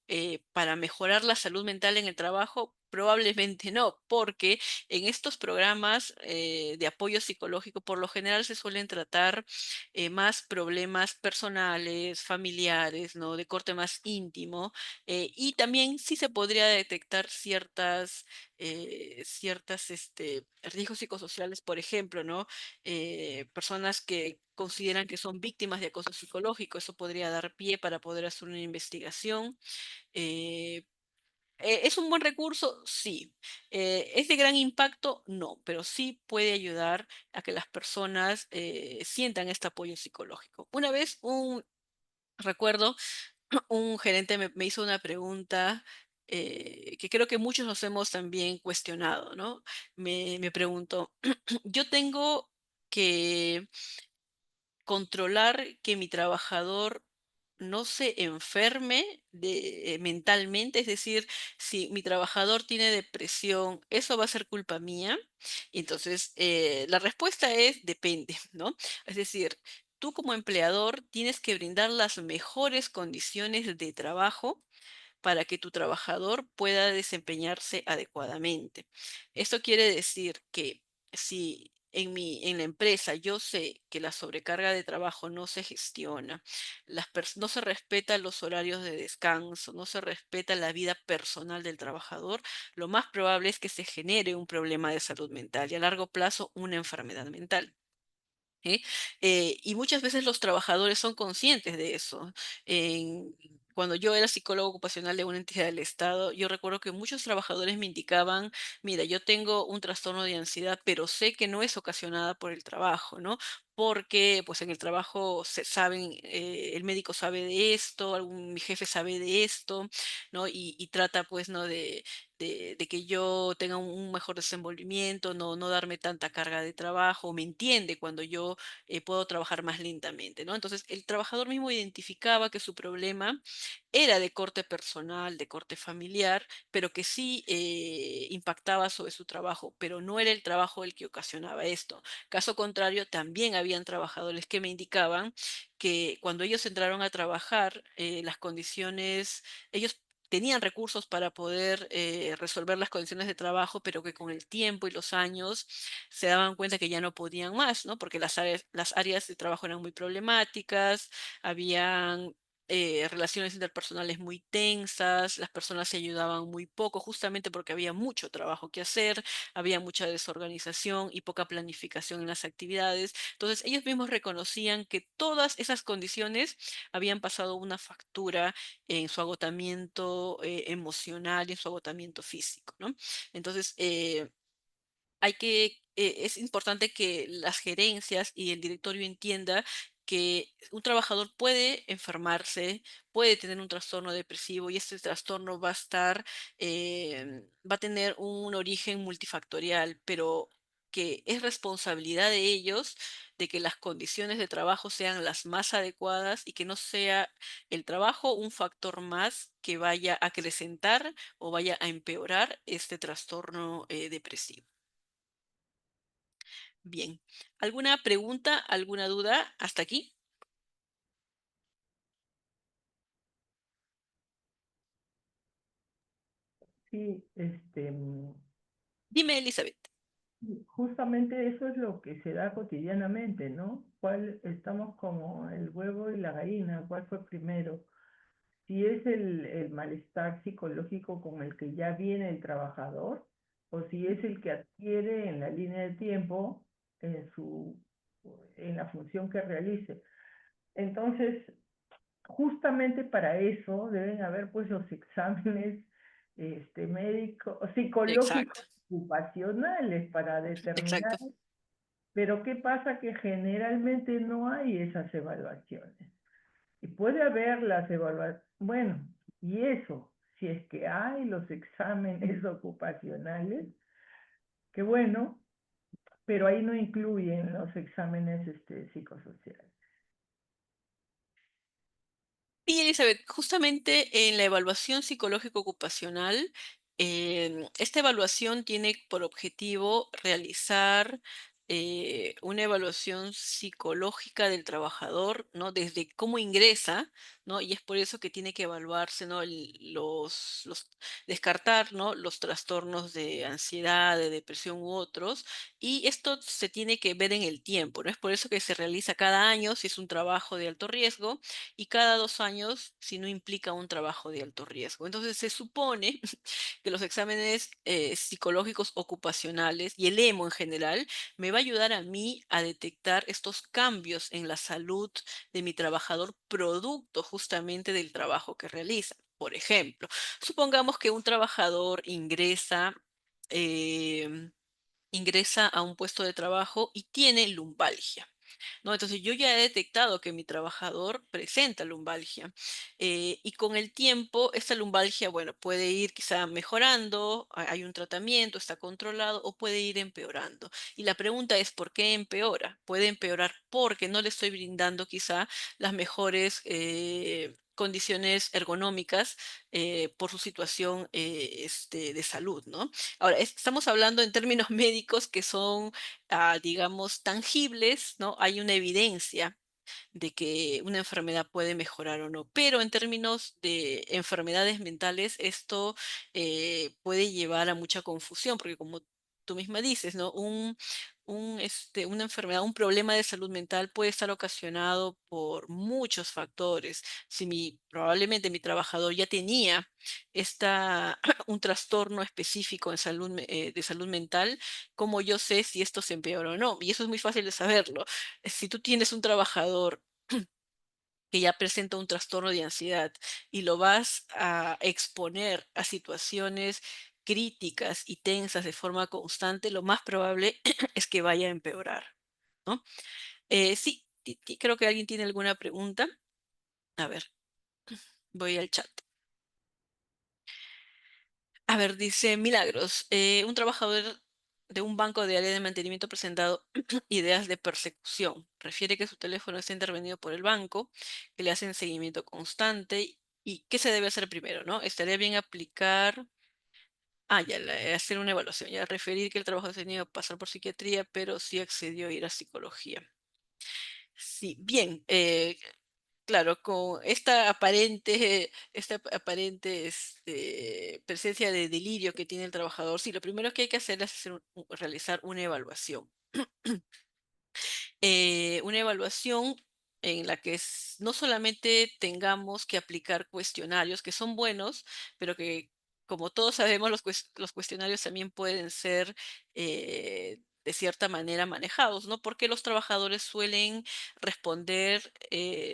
para mejorar la salud mental en el trabajo? Probablemente no, porque en estos programas de apoyo psicológico por lo general se suelen tratar más problemas personales, familiares, ¿no? De corte más íntimo. Y también sí se podría detectar ciertas riesgos psicosociales, por ejemplo, ¿no? Personas que consideran que son víctimas de acoso psicológico. Eso podría dar pie para poder hacer una investigación. Eh, ¿Es un buen recurso? Sí. ¿Es de gran impacto? No, pero sí puede ayudar a que las personas sientan este apoyo psicológico. Una vez, recuerdo, un gerente me hizo una pregunta que creo que muchos nos hemos también cuestionado, ¿no? Me preguntó, yo tengo que controlar que mi trabajador no se enferme mentalmente, es decir, si mi trabajador tiene depresión, ¿eso va a ser culpa mía? Entonces, la respuesta es depende, ¿no? Es decir, tú como empleador tienes que brindar las mejores condiciones de trabajo para que tu trabajador pueda desempeñarse adecuadamente. Esto quiere decir que si en la empresa yo sé que la sobrecarga de trabajo no se gestiona, no se respetan los horarios de descanso, no se respeta la vida personal del trabajador, lo más probable es que se genere un problema de salud mental y a largo plazo una enfermedad mental. ¿Eh? Y muchas veces los trabajadores son conscientes de eso. En- Cuando yo era psicólogo ocupacional de una entidad del Estado, yo recuerdo que muchos trabajadores me indicaban, mira, yo tengo un trastorno de ansiedad, pero sé que no es ocasionada por el trabajo, ¿no? Porque pues en el trabajo se saben, el médico sabe de esto, mi jefe sabe de esto, ¿no? Y trata pues, ¿no? De que yo tenga un mejor desenvolvimiento, no darme tanta carga de trabajo, me entiende cuando yo puedo trabajar más lentamente, ¿no? Entonces, el trabajador mismo identificaba que su problema era de corte personal, de corte familiar, pero que sí impactaba sobre su trabajo, pero no era el trabajo el que ocasionaba esto. Caso contrario, también habían trabajadores que me indicaban que cuando ellos entraron a trabajar, las condiciones, ellos tenían recursos para poder resolver las condiciones de trabajo, pero que con el tiempo y los años se daban cuenta que ya no podían más, ¿no? Porque las áreas de trabajo eran muy problemáticas, habían relaciones interpersonales muy tensas, las personas se ayudaban muy poco, justamente porque había mucho trabajo que hacer, había mucha desorganización y poca planificación en las actividades. Entonces, ellos mismos reconocían que todas esas condiciones habían pasado una factura en su agotamiento emocional y en su agotamiento físico, ¿no? Entonces, es importante que las gerencias y el directorio entienda que un trabajador puede enfermarse, puede tener un trastorno depresivo y este trastorno va a tener un origen multifactorial, pero que es responsabilidad de ellos de que las condiciones de trabajo sean las más adecuadas y que no sea el trabajo un factor más que vaya a acrecentar o vaya a empeorar este trastorno depresivo. Bien. ¿Alguna pregunta, alguna duda hasta aquí?
Sí,
Dime, Elizabeth.
justamente eso es lo que se da cotidianamente, ¿no? Estamos como el huevo y la gallina, ¿cuál fue primero? Si es el malestar psicológico con el que ya viene el trabajador, o si es el que adquiere en la línea de tiempo en en la función que realice. Entonces, justamente para eso deben haber pues los exámenes médicos,
Exacto,
psicológicos, ocupacionales para
exacto.
determinar, pero ¿qué pasa? Que generalmente no hay esas evaluaciones. Y puede haber las evaluaciones, bueno, y eso, si es que hay los exámenes ocupacionales, qué bueno, pero ahí no incluyen los exámenes psicosociales.
Y Elizabeth, justamente en la evaluación psicológico ocupacional, esta evaluación tiene por objetivo realizar una evaluación psicológica del trabajador, ¿no? Desde cómo ingresa, ¿no? Y es por eso que tiene que evaluarse, ¿no? Descartar, ¿no? Los trastornos de ansiedad, de depresión u otros. Y esto se tiene que ver en el tiempo, ¿no? Es por eso que se realiza cada año si es un trabajo de alto riesgo y cada 2 años si no implica un trabajo de alto riesgo. Entonces se supone que los exámenes psicológicos ocupacionales y el EMO en general me va a ayudar a mí a detectar estos cambios en la salud de mi trabajador producto justamente del trabajo que realiza. Por ejemplo, supongamos que un trabajador ingresa a un puesto de trabajo y tiene lumbalgia. ¿No? Entonces yo ya he detectado que mi trabajador presenta lumbalgia y con el tiempo esta lumbalgia, bueno, puede ir quizá mejorando, hay un tratamiento, está controlado o puede ir empeorando. Y la pregunta es, ¿por qué empeora? Puede empeorar porque no le estoy brindando quizá las mejores condiciones ergonómicas por su situación de salud, ¿no? Ahora, estamos hablando en términos médicos que son digamos, tangibles, ¿no? Hay una evidencia de que una enfermedad puede mejorar o no, pero en términos de enfermedades mentales, esto puede llevar a mucha confusión, porque como tú misma dices, ¿no? Una enfermedad, un problema de salud mental puede estar ocasionado por muchos factores. Si probablemente mi trabajador ya tenía un trastorno específico de salud mental, ¿cómo yo sé si esto se empeora o no? Y eso es muy fácil de saberlo. Si tú tienes un trabajador que ya presenta un trastorno de ansiedad y lo vas a exponer a situaciones críticas y tensas de forma constante, lo más probable es que vaya a empeorar, ¿no? Sí, creo que alguien tiene alguna pregunta. A ver, voy al chat. A ver, dice Milagros, un trabajador de un banco de área de mantenimiento ha presentado ideas de persecución. Refiere que su teléfono está intervenido por el banco, que le hacen seguimiento constante y qué se debe hacer primero, ¿no? Estaría bien aplicar, hacer una evaluación, ya referir que el trabajo ha tenido que pasar por psiquiatría, pero sí accedió a ir a psicología. Sí, bien, claro, con esta aparente presencia de delirio que tiene el trabajador, sí, lo primero que hay que hacer es realizar una evaluación. Una evaluación en la que no solamente tengamos que aplicar cuestionarios que son buenos, pero que, como todos sabemos, los cuestionarios también pueden ser de cierta manera manejados, ¿no? Porque los trabajadores suelen responder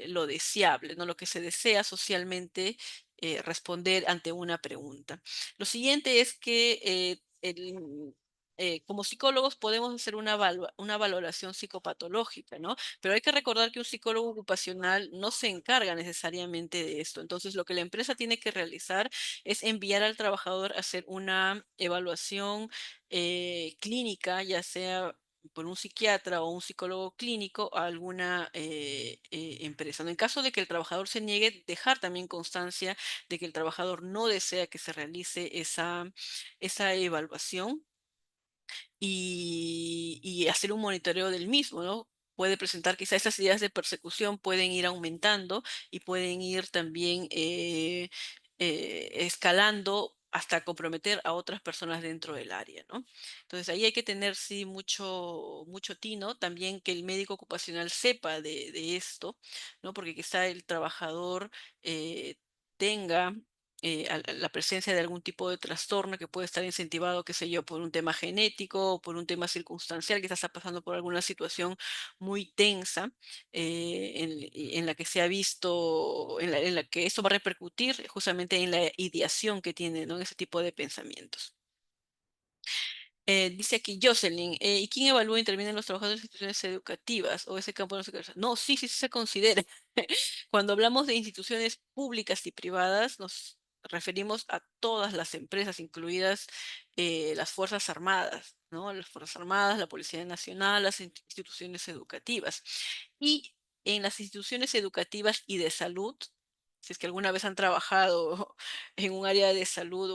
lo deseable, ¿no? Lo que se desea socialmente responder ante una pregunta. Lo siguiente es que como psicólogos podemos hacer una valoración psicopatológica, ¿no? Pero hay que recordar que un psicólogo ocupacional no se encarga necesariamente de esto. Entonces, lo que la empresa tiene que realizar es enviar al trabajador a hacer una evaluación clínica, ya sea por un psiquiatra o un psicólogo clínico a alguna empresa, ¿no? En caso de que el trabajador se niegue, dejar también constancia de que el trabajador no desea que se realice esa evaluación y hacer un monitoreo del mismo, ¿no? Puede presentar quizá esas ideas de persecución pueden ir aumentando y pueden ir también escalando hasta comprometer a otras personas dentro del área, ¿no? Entonces ahí hay que tener sí mucho tino, también que el médico ocupacional sepa de esto, ¿no? Porque quizá el trabajador eh, tenga la presencia de algún tipo de trastorno que puede estar incentivado, qué sé yo, por un tema genético o por un tema circunstancial, que está pasando por alguna situación muy tensa en la que se ha visto, en la que esto va a repercutir justamente en la ideación que tiene, ¿no? En ese tipo de pensamientos. Dice aquí Jocelyn, ¿y quién evalúa e interviene en los trabajos de las instituciones educativas o ese campo no se considera? No, sí se considera. Cuando hablamos de instituciones públicas y privadas, nos referimos a todas las empresas, incluidas las Fuerzas Armadas, ¿no? Las Fuerzas Armadas, la Policía Nacional, las instituciones educativas. Y en las instituciones educativas y de salud, si es que alguna vez han trabajado en un área de salud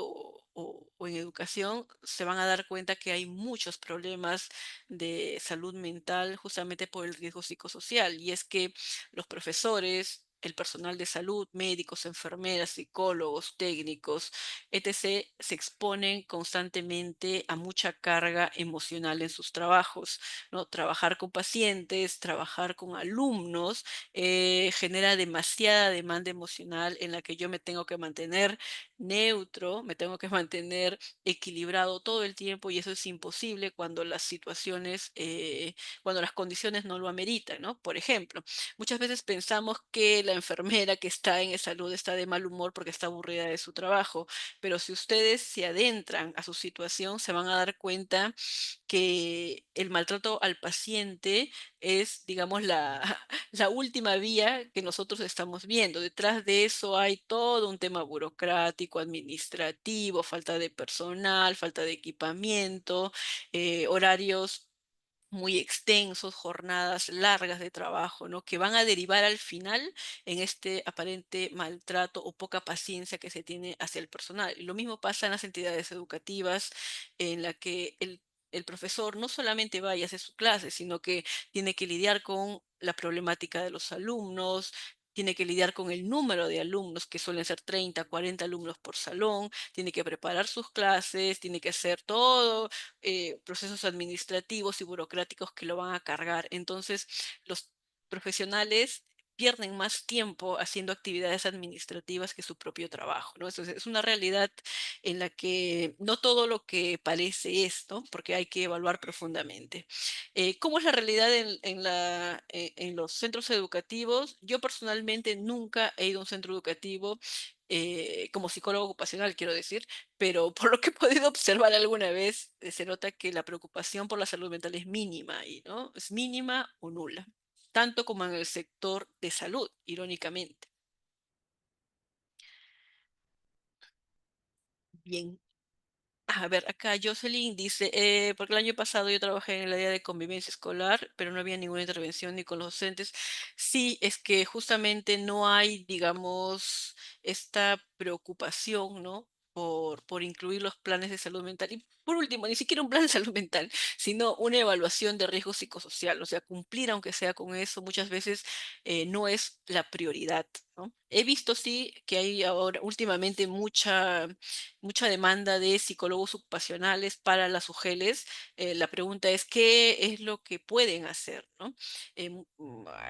o en educación, se van a dar cuenta que hay muchos problemas de salud mental justamente por el riesgo psicosocial. Y es que los profesores, el personal de salud, médicos, enfermeras, psicólogos, técnicos, etc., se exponen constantemente a mucha carga emocional en sus trabajos, ¿no? Trabajar con pacientes, trabajar con alumnos, genera demasiada demanda emocional en la que yo me tengo que mantener neutro, me tengo que mantener equilibrado todo el tiempo y eso es imposible cuando las situaciones, cuando las condiciones no lo ameritan, ¿no? Por ejemplo, muchas veces pensamos que la enfermera que está en salud está de mal humor porque está aburrida de su trabajo, pero si ustedes se adentran a su situación, se van a dar cuenta que el maltrato al paciente es, digamos, la última vía que nosotros estamos viendo. Detrás de eso hay todo un tema burocrático, administrativo, falta de personal, falta de equipamiento, horarios muy extensos, jornadas largas de trabajo, ¿no? Que van a derivar al final en este aparente maltrato o poca paciencia que se tiene hacia el personal. Y lo mismo pasa en las entidades educativas, en la que el profesor no solamente va y hace su clase, sino que tiene que lidiar con la problemática de los alumnos, tiene que lidiar con el número de alumnos, que suelen ser 30, 40 alumnos por salón, tiene que preparar sus clases, tiene que hacer todo procesos administrativos y burocráticos que lo van a cargar. Entonces, los profesionales pierden más tiempo haciendo actividades administrativas que su propio trabajo, ¿no? Entonces, es una realidad en la que no todo lo que parece es, ¿no? Porque hay que evaluar profundamente. ¿Cómo es la realidad en los centros educativos? Yo personalmente nunca he ido a un centro educativo como psicólogo ocupacional, quiero decir, pero por lo que he podido observar alguna vez, se nota que la preocupación por la salud mental es mínima ahí, ¿no? Es mínima o nula, tanto como en el sector de salud, irónicamente. Bien. A ver, acá Jocelyn dice, porque el año pasado yo trabajé en el área de convivencia escolar, pero no había ninguna intervención ni con los docentes. Sí, es que justamente no hay, digamos, esta preocupación, ¿no? Por incluir los planes de salud mental. Por último, ni siquiera un plan de salud mental, sino una evaluación de riesgo psicosocial. O sea, cumplir aunque sea con eso muchas veces no es la prioridad, ¿no? He visto, sí, que hay ahora últimamente mucha demanda de psicólogos ocupacionales para las UGELs. La pregunta es, ¿qué es lo que pueden hacer, ¿no?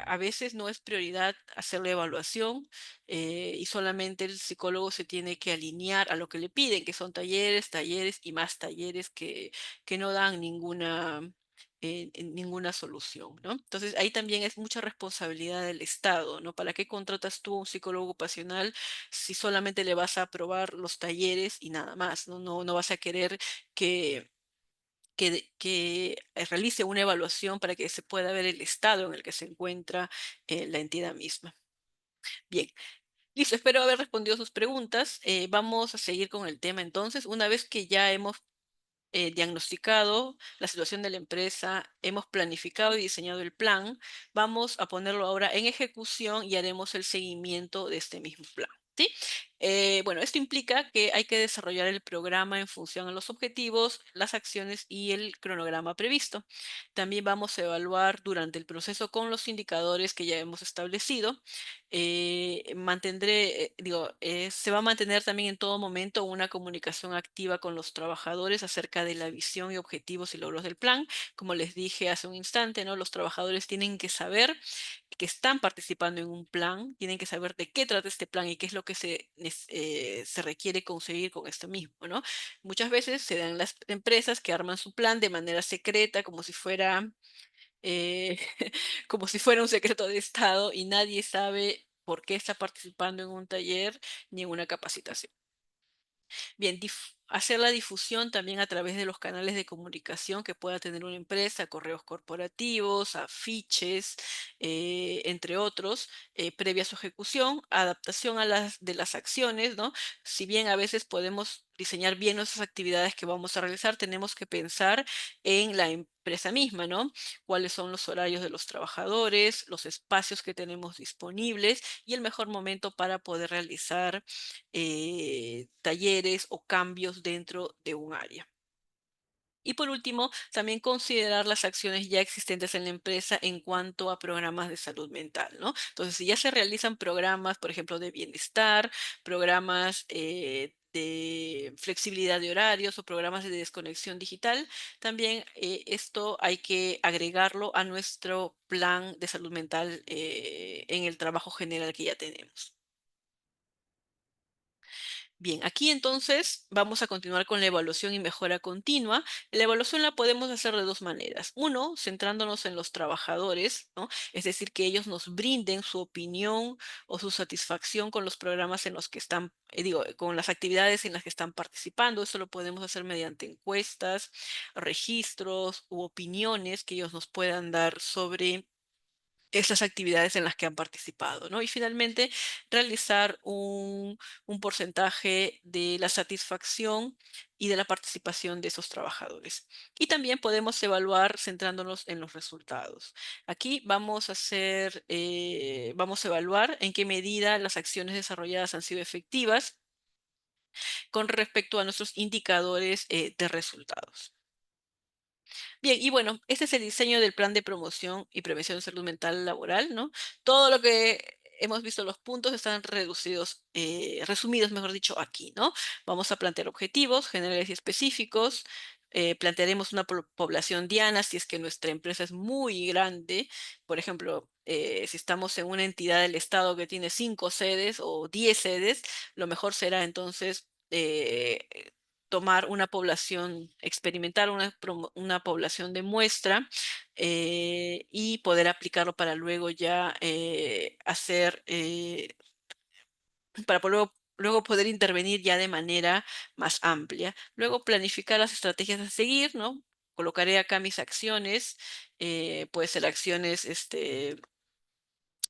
A veces no es prioridad hacer la evaluación, y solamente el psicólogo se tiene que alinear a lo que le piden, que son talleres, talleres y más talleres que no dan ninguna solución, ¿no? Entonces ahí también es mucha responsabilidad del Estado, ¿no? ¿Para qué contratas tú a un psicólogo ocupacional si solamente le vas a aprobar los talleres y nada más, ¿no? No vas a querer que realice una evaluación para que se pueda ver el estado en el que se encuentra la entidad misma. Bien, listo, espero haber respondido sus preguntas. Vamos a seguir con el tema entonces. Una vez que ya hemos diagnosticado la situación de la empresa, hemos planificado y diseñado el plan, vamos a ponerlo ahora en ejecución y haremos el seguimiento de este mismo plan. ¿Sí? Bueno, esto implica que hay que desarrollar el programa en función a los objetivos, las acciones y el cronograma previsto. También vamos a evaluar durante el proceso con los indicadores que ya hemos establecido. Se va a mantener también en todo momento una comunicación activa con los trabajadores acerca de la visión y objetivos y logros del plan. Como les dije hace un instante, ¿no? Los trabajadores tienen que saber que están participando en un plan, tienen que saber de qué trata este plan y qué es lo que se requiere conseguir con esto mismo, ¿no? Muchas veces se dan las empresas que arman su plan de manera secreta, como si fuera eh, como si fuera un secreto de Estado y nadie sabe por qué está participando en un taller ni en una capacitación. Bien, hacer la difusión también a través de los canales de comunicación que pueda tener una empresa, correos corporativos, afiches, entre otros, previa a su ejecución, adaptación de las acciones, ¿no? Si bien a veces podemos diseñar bien nuestras actividades que vamos a realizar, tenemos que pensar en la empresa misma, ¿no? Cuáles son los horarios de los trabajadores, los espacios que tenemos disponibles y el mejor momento para poder realizar talleres o cambios dentro de un área. Y por último, también considerar las acciones ya existentes en la empresa en cuanto a programas de salud mental, ¿no? Entonces, si ya se realizan programas, por ejemplo, de bienestar, programas de flexibilidad de horarios o programas de desconexión digital, también esto hay que agregarlo a nuestro plan de salud mental en el trabajo general que ya tenemos. Bien, aquí entonces vamos a continuar con la evaluación y mejora continua. La evaluación la podemos hacer de dos maneras. Uno, centrándonos en los trabajadores, ¿no? Es decir, que ellos nos brinden su opinión o su satisfacción con los programas en los que están, con las actividades en las que están participando. Eso lo podemos hacer mediante encuestas, registros u opiniones que ellos nos puedan dar sobre estas actividades en las que han participado, ¿no? Y finalmente, realizar un porcentaje de la satisfacción y de la participación de esos trabajadores. Y también podemos evaluar centrándonos en los resultados. Aquí vamos a evaluar en qué medida las acciones desarrolladas han sido efectivas con respecto a nuestros indicadores de resultados. Bien, y bueno, este es el diseño del plan de promoción y prevención de salud mental laboral, ¿no? Todo lo que hemos visto, los puntos están resumidos, mejor dicho, aquí, ¿no? Vamos a plantear objetivos generales y específicos. Plantearemos una población diana si es que nuestra empresa es muy grande. Por ejemplo, si estamos en una entidad del Estado que tiene 5 sedes o 10 sedes, lo mejor será entonces tomar una población, experimentar una población de muestra y poder aplicarlo para luego ya luego poder intervenir ya de manera más amplia. Luego planificar las estrategias a seguir, ¿no? Colocaré acá mis acciones, puede ser acciones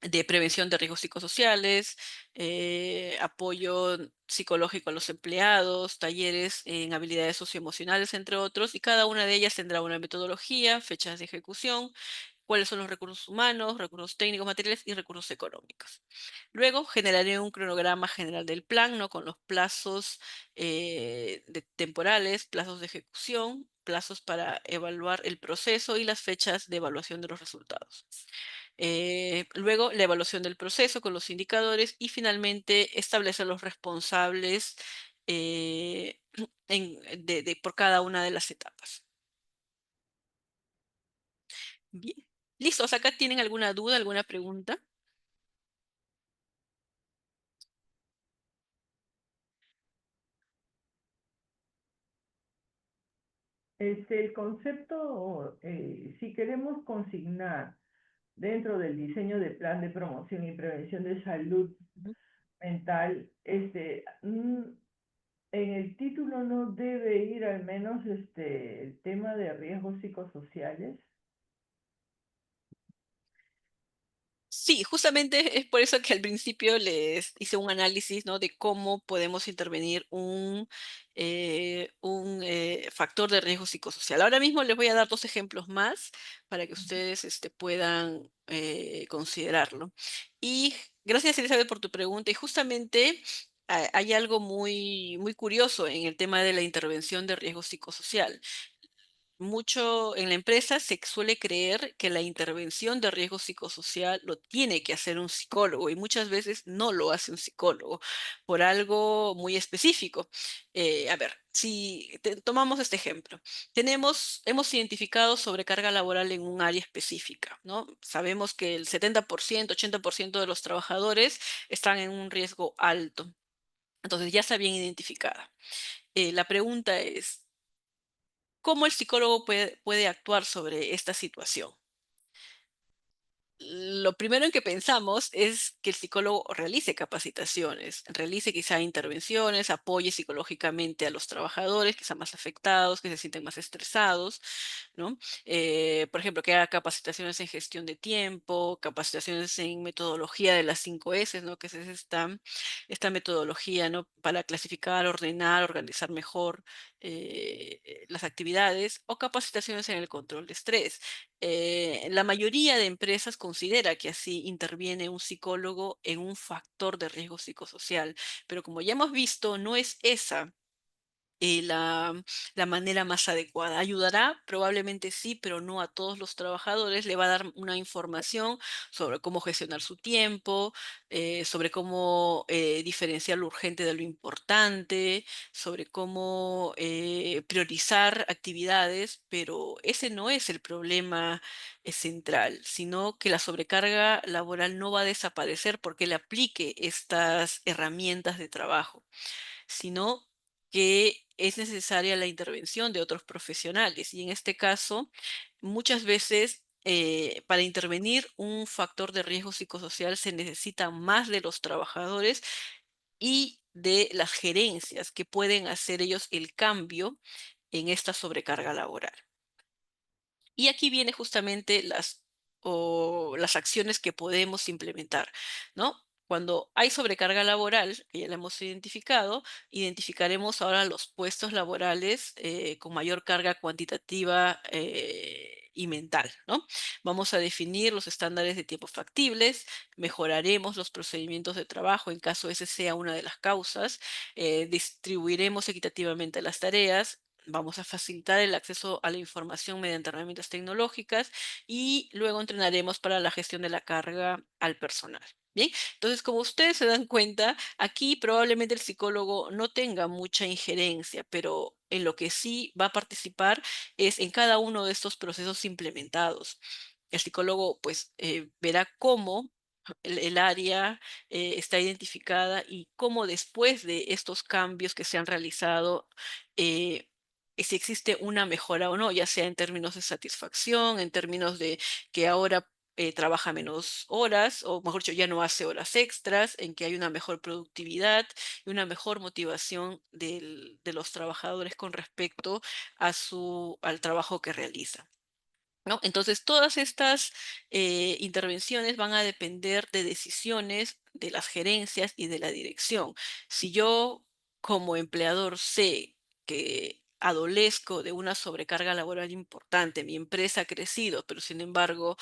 de prevención de riesgos psicosociales, apoyo psicológico a los empleados, talleres en habilidades socioemocionales, entre otros, y cada una de ellas tendrá una metodología, fechas de ejecución, cuáles son los recursos humanos, recursos técnicos, materiales y recursos económicos. Luego generaré un cronograma general del plan, ¿no? Con los plazos temporales, plazos de ejecución, plazos para evaluar el proceso y las fechas de evaluación de los resultados. Luego, la evaluación del proceso con los indicadores y finalmente establecer los responsables eh, por cada una de las etapas. Bien. ¿Listos? ¿Acá tienen alguna duda, alguna pregunta?
El concepto, si queremos consignar dentro del diseño de plan de promoción y prevención de salud
Ujú.
mental, en el título no debe ir al menos el tema de riesgos psicosociales.
Sí, justamente es por eso que al principio les hice un análisis, ¿no? De cómo podemos intervenir un factor de riesgo psicosocial. Ahora mismo les voy a dar dos ejemplos más para que ustedes puedan considerarlo. Y gracias, Elizabeth, por tu pregunta. Y justamente hay algo muy, muy curioso en el tema de la intervención de riesgo psicosocial. Mucho en la empresa se suele creer que la intervención de riesgo psicosocial lo tiene que hacer un psicólogo y muchas veces no lo hace un psicólogo por algo muy específico. A ver, si tomamos este ejemplo, hemos identificado sobrecarga laboral en un área específica, ¿no? Sabemos que el 70%, 80% de los trabajadores están en un riesgo alto. Entonces ya está bien identificada. La pregunta es, ¿cómo el psicólogo puede actuar sobre esta situación? Lo primero en que pensamos es que el psicólogo realice capacitaciones, realice quizá intervenciones, apoye psicológicamente a los trabajadores, quizá más afectados, que se sienten más estresados, ¿no? Por ejemplo, que haga capacitaciones en gestión de tiempo, capacitaciones en metodología de las 5 S, ¿no? Que es esta metodología, ¿no? Para clasificar, ordenar, organizar mejor las actividades, o capacitaciones en el control de estrés. La mayoría de empresas considera que así interviene un psicólogo en un factor de riesgo psicosocial, pero como ya hemos visto, no es esa la manera más adecuada. ¿Ayudará? Probablemente sí, pero no a todos los trabajadores. Le va a dar una información sobre cómo gestionar su tiempo, sobre cómo diferenciar lo urgente de lo importante, sobre cómo priorizar actividades, pero ese no es el problema central, sino que la sobrecarga laboral no va a desaparecer porque le aplique estas herramientas de trabajo, sino que es necesaria la intervención de otros profesionales. Y en este caso, muchas veces para intervenir un factor de riesgo psicosocial se necesita más de los trabajadores y de las gerencias que pueden hacer ellos el cambio en esta sobrecarga laboral. Y aquí viene justamente las acciones que podemos implementar, ¿no? Cuando hay sobrecarga laboral, que ya la hemos identificado, identificaremos ahora los puestos laborales con mayor carga cuantitativa y mental, ¿no? Vamos a definir los estándares de tiempo factibles, mejoraremos los procedimientos de trabajo en caso ese sea una de las causas, distribuiremos equitativamente las tareas, vamos a facilitar el acceso a la información mediante herramientas tecnológicas y luego entrenaremos para la gestión de la carga al personal. Bien, entonces como ustedes se dan cuenta, aquí probablemente el psicólogo no tenga mucha injerencia, pero en lo que sí va a participar es en cada uno de estos procesos implementados. El psicólogo pues verá cómo el área está identificada y cómo después de estos cambios que se han realizado, si existe una mejora o no, ya sea en términos de satisfacción, en términos de que ahora trabaja menos horas, o mejor dicho, ya no hace horas extras, en que hay una mejor productividad y una mejor motivación de los trabajadores con respecto al trabajo que realizan, ¿no? Entonces, todas estas intervenciones van a depender de decisiones de las gerencias y de la dirección. Si yo como empleador sé que adolezco de una sobrecarga laboral importante, mi empresa ha crecido, pero sin embargo,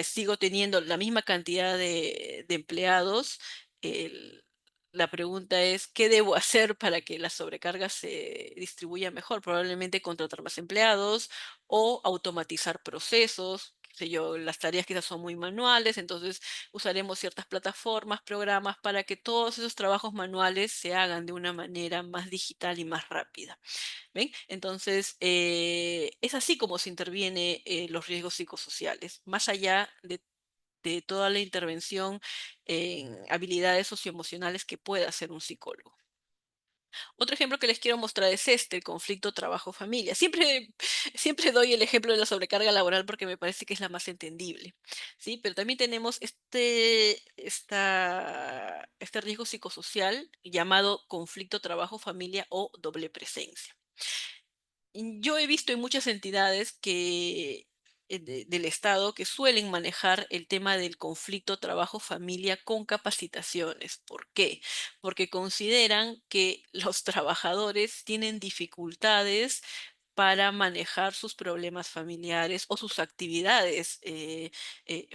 sigo teniendo la misma cantidad de empleados, el- la pregunta es, ¿qué debo hacer para que la sobrecarga se distribuya mejor? Probablemente contratar más empleados o automatizar procesos. Qué sé yo, las tareas quizás son muy manuales, entonces usaremos ciertas plataformas, programas para que todos esos trabajos manuales se hagan de una manera más digital y más rápida. ¿Ven? Entonces, es así como se interviene los riesgos psicosociales, más allá de toda la intervención en habilidades socioemocionales que pueda hacer un psicólogo. Otro ejemplo que les quiero mostrar es este, el conflicto trabajo-familia. Siempre doy el ejemplo de la sobrecarga laboral porque me parece que es la más entendible, ¿sí? Pero también tenemos este riesgo psicosocial llamado conflicto trabajo-familia o doble presencia. Yo he visto en muchas entidades del Estado que suelen manejar el tema del conflicto trabajo-familia con capacitaciones. ¿Por qué? Porque consideran que los trabajadores tienen dificultades para manejar sus problemas familiares o sus actividades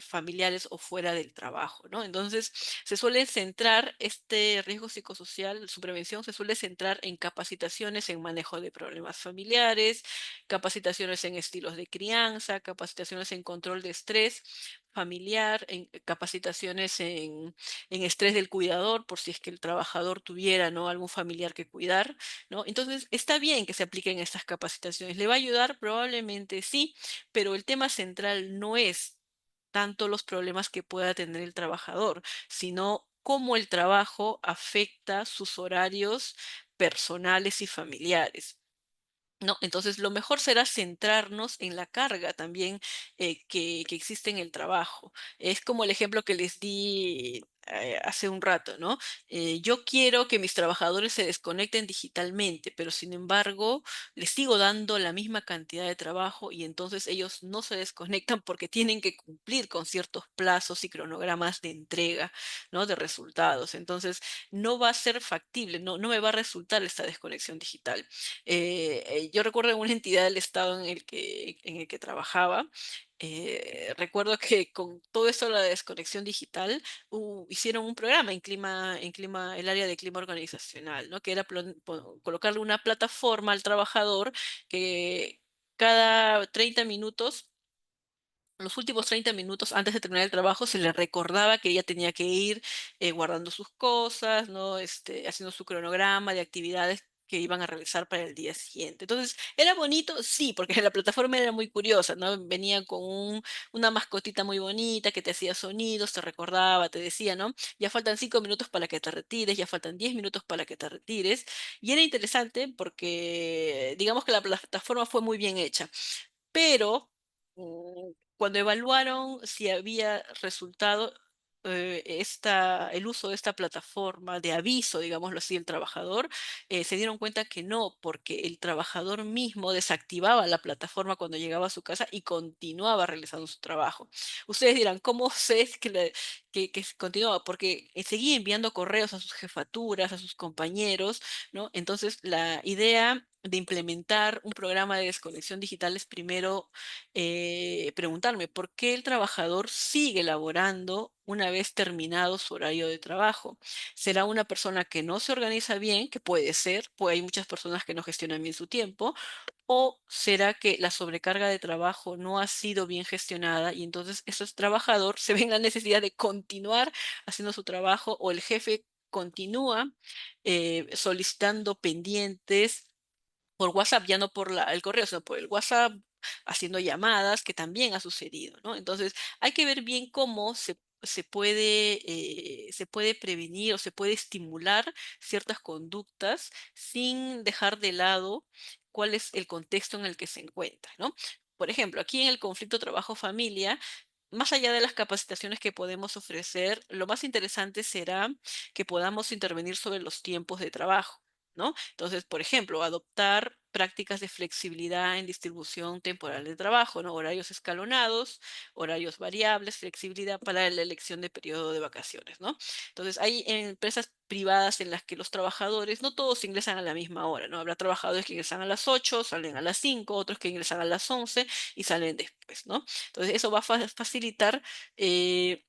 familiares o fuera del trabajo, ¿no? Entonces, se suele centrar este riesgo psicosocial, su prevención se suele centrar en capacitaciones en manejo de problemas familiares, capacitaciones en estilos de crianza, capacitaciones en control de estrés familiar, capacitaciones en estrés del cuidador, por si es que el trabajador tuviera, ¿no?, algún familiar que cuidar, ¿no? Entonces, está bien que se apliquen estas capacitaciones. ¿Le va a ayudar? Probablemente sí, pero el tema central no es tanto los problemas que pueda tener el trabajador, sino cómo el trabajo afecta sus horarios personales y familiares. No, entonces lo mejor será centrarnos en la carga también que existe en el trabajo. Es como el ejemplo que les di hace un rato, ¿no? Yo quiero que mis trabajadores se desconecten digitalmente, pero sin embargo les sigo dando la misma cantidad de trabajo y entonces ellos no se desconectan porque tienen que cumplir con ciertos plazos y cronogramas de entrega, ¿no? De resultados. Entonces no va a ser factible, no me va a resultar esta desconexión digital. Yo recuerdo en una entidad del Estado en el que trabajaba, recuerdo que con todo esto de la desconexión digital, hicieron un programa el área de clima organizacional, ¿no? Que era colocarle una plataforma al trabajador que cada 30 minutos, los últimos 30 minutos antes de terminar el trabajo, se le recordaba que ella tenía que ir guardando sus cosas, ¿no? Haciendo su cronograma de actividades que iban a realizar para el día siguiente. Entonces, ¿era bonito? Sí, porque la plataforma era muy curiosa, ¿no? Venía con una mascotita muy bonita que te hacía sonidos, te recordaba, te decía, ¿no? Ya faltan 5 minutos para que te retires, ya faltan 10 minutos para que te retires. Y era interesante porque, digamos que la plataforma fue muy bien hecha, pero cuando evaluaron si había resultado el uso de esta plataforma de aviso, digámoslo así, el trabajador, se dieron cuenta que no, porque el trabajador mismo desactivaba la plataforma cuando llegaba a su casa y continuaba realizando su trabajo. Ustedes dirán, ¿cómo sé que continuaba? Porque seguía enviando correos a sus jefaturas, a sus compañeros, ¿no? Entonces, la idea de implementar un programa de desconexión digital es primero preguntarme por qué el trabajador sigue laborando una vez terminado su horario de trabajo. ¿Será una persona que no se organiza bien, que puede ser, pues hay muchas personas que no gestionan bien su tiempo, o será que la sobrecarga de trabajo no ha sido bien gestionada y entonces ese trabajador se ve en la necesidad de continuar haciendo su trabajo o el jefe continúa solicitando pendientes por WhatsApp, ya no por el correo, sino por el WhatsApp, haciendo llamadas, que también ha sucedido, ¿no? Entonces, hay que ver bien cómo se puede prevenir o se puede estimular ciertas conductas sin dejar de lado cuál es el contexto en el que se encuentra, ¿no? Por ejemplo, aquí en el conflicto trabajo-familia, más allá de las capacitaciones que podemos ofrecer, lo más interesante será que podamos intervenir sobre los tiempos de trabajo. ¿no? Entonces, por ejemplo, adoptar prácticas de flexibilidad en distribución temporal de trabajo, ¿no? Horarios escalonados, horarios variables, flexibilidad para la elección de periodo de vacaciones, ¿no? Entonces, hay empresas privadas en las que los trabajadores, no todos ingresan a la misma hora, ¿no? Habrá trabajadores que ingresan a las 8, salen a las 5, otros que ingresan a las 11 y salen después, ¿no? Entonces, eso va a facilitar eh,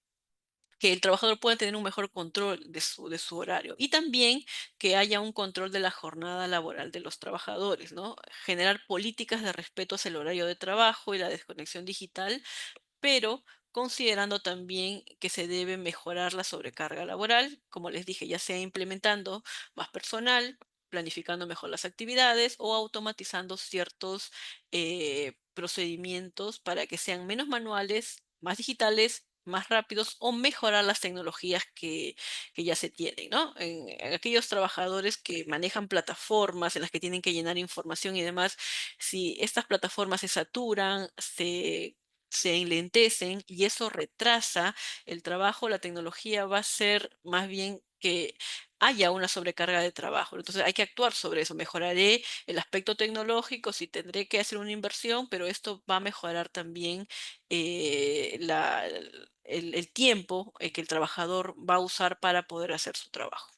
que el trabajador pueda tener un mejor control de su horario y también que haya un control de la jornada laboral de los trabajadores, ¿no? Generar políticas de respeto hacia el horario de trabajo y la desconexión digital, pero considerando también que se debe mejorar la sobrecarga laboral, como les dije, ya sea implementando más personal, planificando mejor las actividades o automatizando ciertos procedimientos para que sean menos manuales, más digitales, más rápidos o mejorar las tecnologías que ya se tienen, ¿no? En aquellos trabajadores que manejan plataformas en las que tienen que llenar información y demás, si estas plataformas se saturan, se enlentecen y eso retrasa el trabajo, la tecnología va a ser más bien que haya una sobrecarga de trabajo. Entonces hay que actuar sobre eso. Mejoraré el aspecto tecnológico, sí tendré que hacer una inversión, pero esto va a mejorar también el tiempo que el trabajador va a usar para poder hacer su trabajo.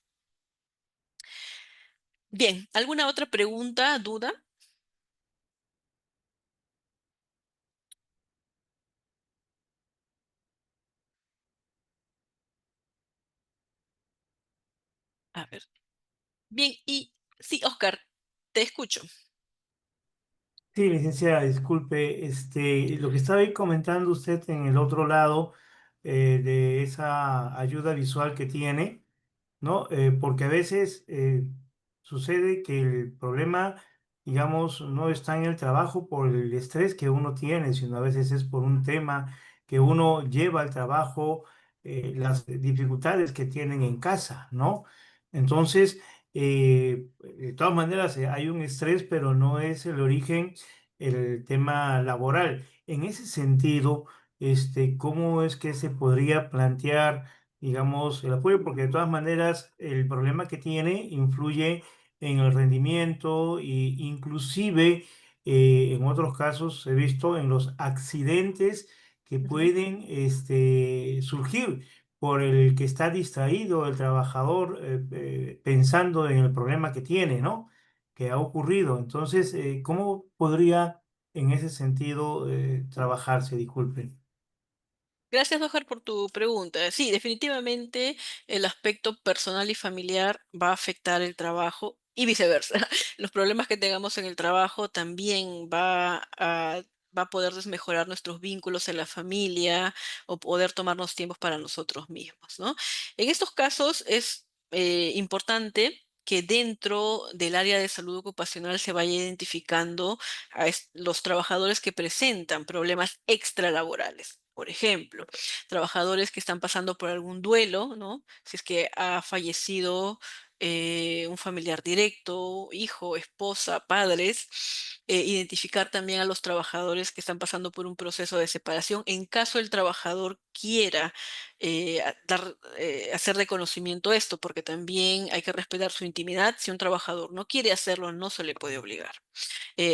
Bien, ¿alguna otra pregunta, duda? A ver. Bien, y sí, Oscar, te escucho.
Sí, licenciada, disculpe, lo que estaba ahí comentando usted en el otro lado de esa ayuda visual que tiene, ¿no? Porque a veces sucede que el problema, digamos, no está en el trabajo por el estrés que uno tiene, sino a veces es por un tema que uno lleva al trabajo, las dificultades que tienen en casa, ¿no? Entonces, de todas maneras, hay un estrés, pero no es el origen el tema laboral. En ese sentido, ¿cómo es que se podría plantear, digamos, el apoyo? Porque de todas maneras el problema que tiene influye en el rendimiento e inclusive en otros casos he visto en los accidentes que
Ujú.
pueden surgir por el que está distraído el trabajador pensando en el problema que tiene, ¿no? Que ha ocurrido. Entonces, ¿cómo podría en ese sentido trabajarse? Disculpen.
Gracias, Oscar, por tu pregunta. Sí, definitivamente el aspecto personal y familiar va a afectar el trabajo y viceversa. Los problemas que tengamos en el trabajo también va a poder desmejorar nuestros vínculos en la familia o poder tomarnos tiempos para nosotros mismos, ¿no? En estos casos es importante que dentro del área de salud ocupacional se vaya identificando a los trabajadores que presentan problemas extralaborales. Por ejemplo, trabajadores que están pasando por algún duelo, ¿no? Si es que ha fallecido un familiar directo, hijo, esposa, padres, identificar también a los trabajadores que están pasando por un proceso de separación en caso el trabajador quiera hacer reconocimiento a esto, porque también hay que respetar su intimidad. Si un trabajador no quiere hacerlo, no se le puede obligar.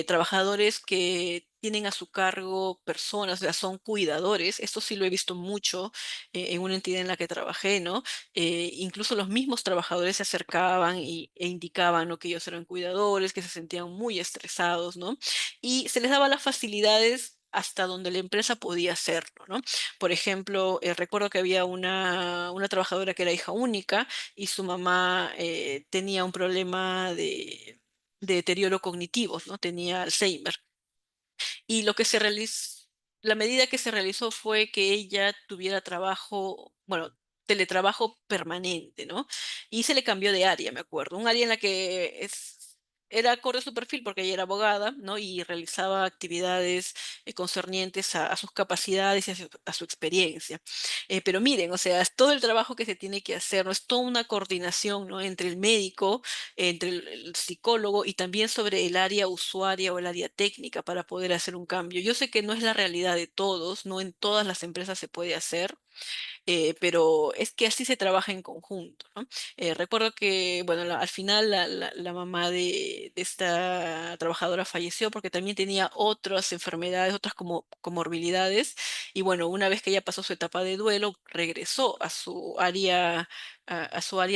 Trabajadores que tienen a su cargo personas, o sea, son cuidadores. Esto sí lo he visto mucho en una entidad en la que trabajé, ¿no? Incluso los mismos trabajadores se acercaban e indicaban, ¿no?, que ellos eran cuidadores, que se sentían muy estresados, ¿no? Y se les daba las facilidades hasta donde la empresa podía hacerlo, ¿no? Por ejemplo, recuerdo que había una trabajadora que era hija única y su mamá tenía un problema de deterioro cognitivo, ¿no? Tenía Alzheimer. Y la medida que se realizó fue que ella tuviera trabajo, bueno, teletrabajo permanente, ¿no? Y se le cambió de área, me acuerdo. Un área en la que era acorde a su perfil porque ella era abogada, ¿no? Y realizaba actividades concernientes a sus capacidades y a su experiencia. Pero miren, o sea, es todo el trabajo que se tiene que hacer, ¿no? Es toda una coordinación, ¿no? Entre el médico, entre el psicólogo y también sobre el área usuaria o el área técnica para poder hacer un cambio. Yo sé que no es la realidad de todos, no en todas las empresas se puede hacer, Pero es que así se trabaja en conjunto, ¿no? Recuerdo que, bueno, al final la mamá de esta trabajadora falleció porque también tenía otras enfermedades, otras como comorbilidades, y bueno, una vez que ella pasó su etapa de duelo, regresó a su área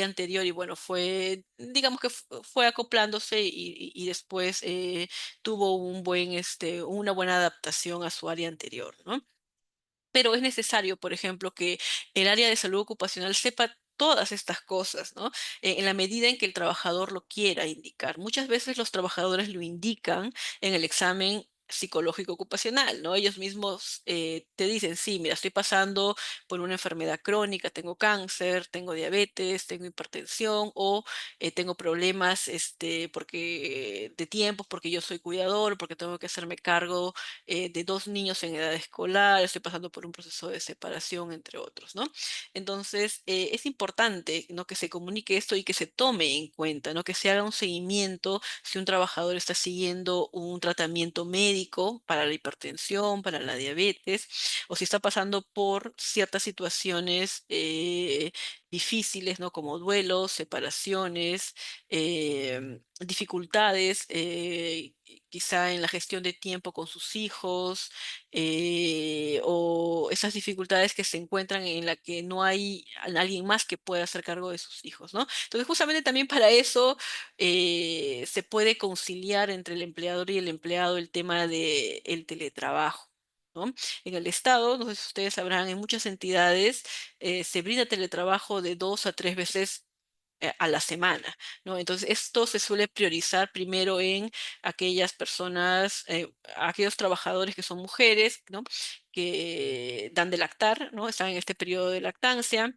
anterior y bueno, fue, digamos que fue acoplándose y después tuvo una buena adaptación a su área anterior, ¿no? Pero es necesario, por ejemplo, que el área de salud ocupacional sepa todas estas cosas, ¿no? En la medida en que el trabajador lo quiera indicar. Muchas veces los trabajadores lo indican en el examen psicológico ocupacional, ¿no? Ellos mismos te dicen, sí, mira, estoy pasando por una enfermedad crónica, tengo cáncer, tengo diabetes, tengo hipertensión o tengo problemas de tiempos porque yo soy cuidador, porque tengo que hacerme cargo de dos niños en edad escolar, estoy pasando por un proceso de separación, entre otros, ¿no? Entonces, es importante, ¿no? Que se comunique esto y que se tome en cuenta, ¿no? Que se haga un seguimiento si un trabajador está siguiendo un tratamiento médico para la hipertensión, para la diabetes, o si está pasando por ciertas situaciones difíciles, ¿no? Como duelos, separaciones, dificultades, quizá en la gestión de tiempo con sus hijos, o esas dificultades que se encuentran en la que no hay alguien más que pueda hacer cargo de sus hijos, ¿no? Entonces, justamente también para eso se puede conciliar entre el empleador y el empleado el tema del teletrabajo. ¿No? En el Estado, no sé si ustedes sabrán, en muchas entidades se brinda teletrabajo de 2 a 3 veces a la semana, ¿no? Entonces, esto se suele priorizar primero en aquellas personas, aquellos trabajadores que son mujeres, ¿no? Que dan de lactar, ¿no? Están en este periodo de lactancia,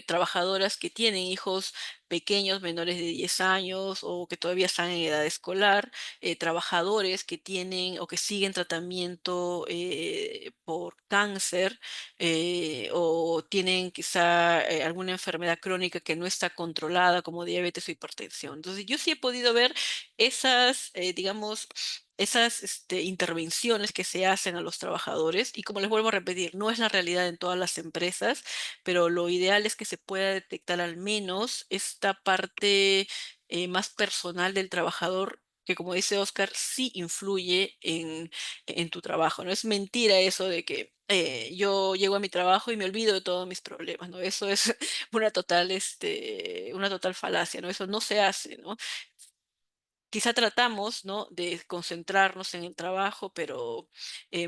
trabajadoras que tienen hijos pequeños, menores de 10 años o que todavía están en edad escolar, trabajadores que tienen o que siguen tratamiento por cáncer, o tienen quizá alguna enfermedad crónica que no está controlada como diabetes o hipertensión. Entonces, yo sí he podido ver digamos, esas intervenciones que se hacen a los trabajadores y como les vuelvo a repetir, no es la realidad en todas las empresas, pero lo ideal es que se pueda detectar al menos esta parte más personal del trabajador, que como dice Oscar, sí influye en tu trabajo. No es mentira eso de que yo llego a mi trabajo y me olvido de todos mis problemas, ¿no? Eso es una total falacia, ¿no? Eso no se hace, ¿no? Quizá tratamos, ¿no? De concentrarnos en el trabajo, pero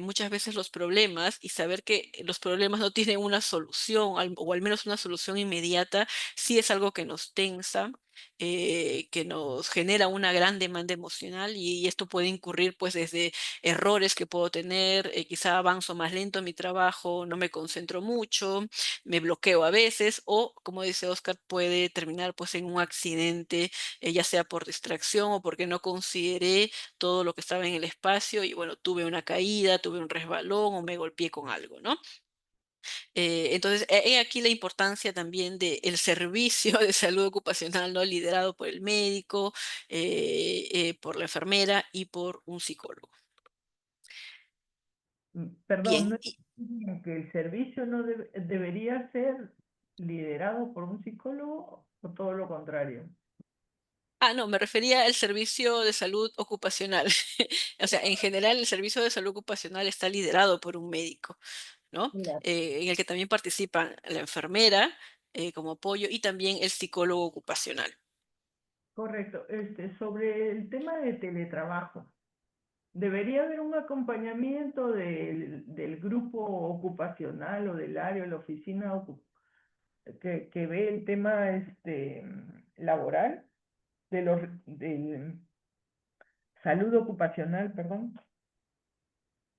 muchas veces los problemas y saber que los problemas no tienen una solución o al menos una solución inmediata, sí es algo que nos tensa, que nos genera una gran demanda emocional y esto puede incurrir pues desde errores que puedo tener, quizá avanzo más lento en mi trabajo, no me concentro mucho, me bloqueo a veces o, como dice Oscar, puede terminar pues en un accidente, ya sea por distracción o porque no consideré todo lo que estaba en el espacio y bueno, tuve una caída, tuve un resbalón o me golpeé con algo, ¿no? Entonces, he aquí la importancia también del servicio de salud ocupacional, ¿no? Liderado por el médico, por la enfermera y por un psicólogo.
Perdón,
Bien,
no entiendo que el servicio no debería ser liderado por un psicólogo o todo lo contrario.
no, me refería al servicio de salud ocupacional. O sea, en general el servicio de salud ocupacional está liderado por un médico, ¿no?
Claro.
En el que también participan la enfermera como apoyo y también el psicólogo ocupacional.
Correcto. Sobre el tema de teletrabajo, debería haber un acompañamiento del grupo ocupacional o del área o la oficina que ve el tema laboral, de salud ocupacional, perdón.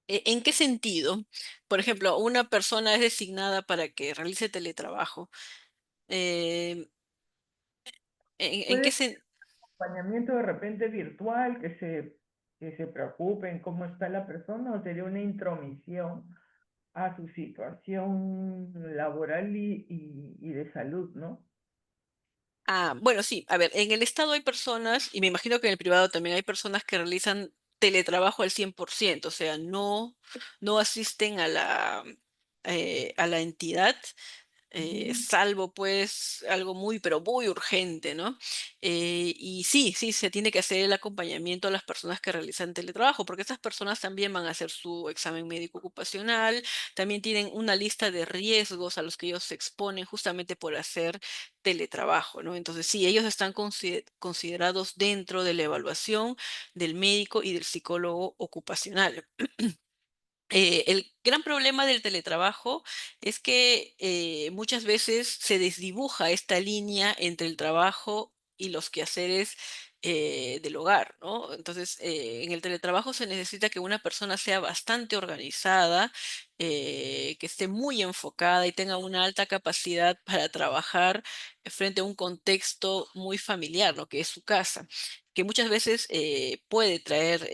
¿En qué sentido? Por ejemplo, una persona es designada para que realice teletrabajo. eh, ¿En
Puede
qué
ser
sentido?
acompañamiento de repente virtual, que se preocupen cómo está la persona, o sería una intromisión a su situación laboral y de salud, ¿no?
Bueno, sí, a ver, en el Estado hay personas, y me imagino que en el privado también hay personas que realizan teletrabajo al 100%, o sea, no asisten a a la entidad,
Ujú.
salvo pues algo muy, pero muy urgente, ¿no? Y sí, sí, se tiene que hacer el acompañamiento a las personas que realizan teletrabajo, porque estas personas también van a hacer su examen médico ocupacional, también tienen una lista de riesgos a los que ellos se exponen justamente por hacer teletrabajo, ¿no? Entonces, sí, ellos están considerados dentro de la evaluación del médico y del psicólogo ocupacional. El gran problema del teletrabajo es que muchas veces se desdibuja esta línea entre el trabajo y los quehaceres del hogar, ¿no? Entonces, en el teletrabajo se necesita que una persona sea bastante organizada, que esté muy enfocada y tenga una alta capacidad para trabajar frente a un contexto muy familiar, lo que es su casa, que muchas veces puede traer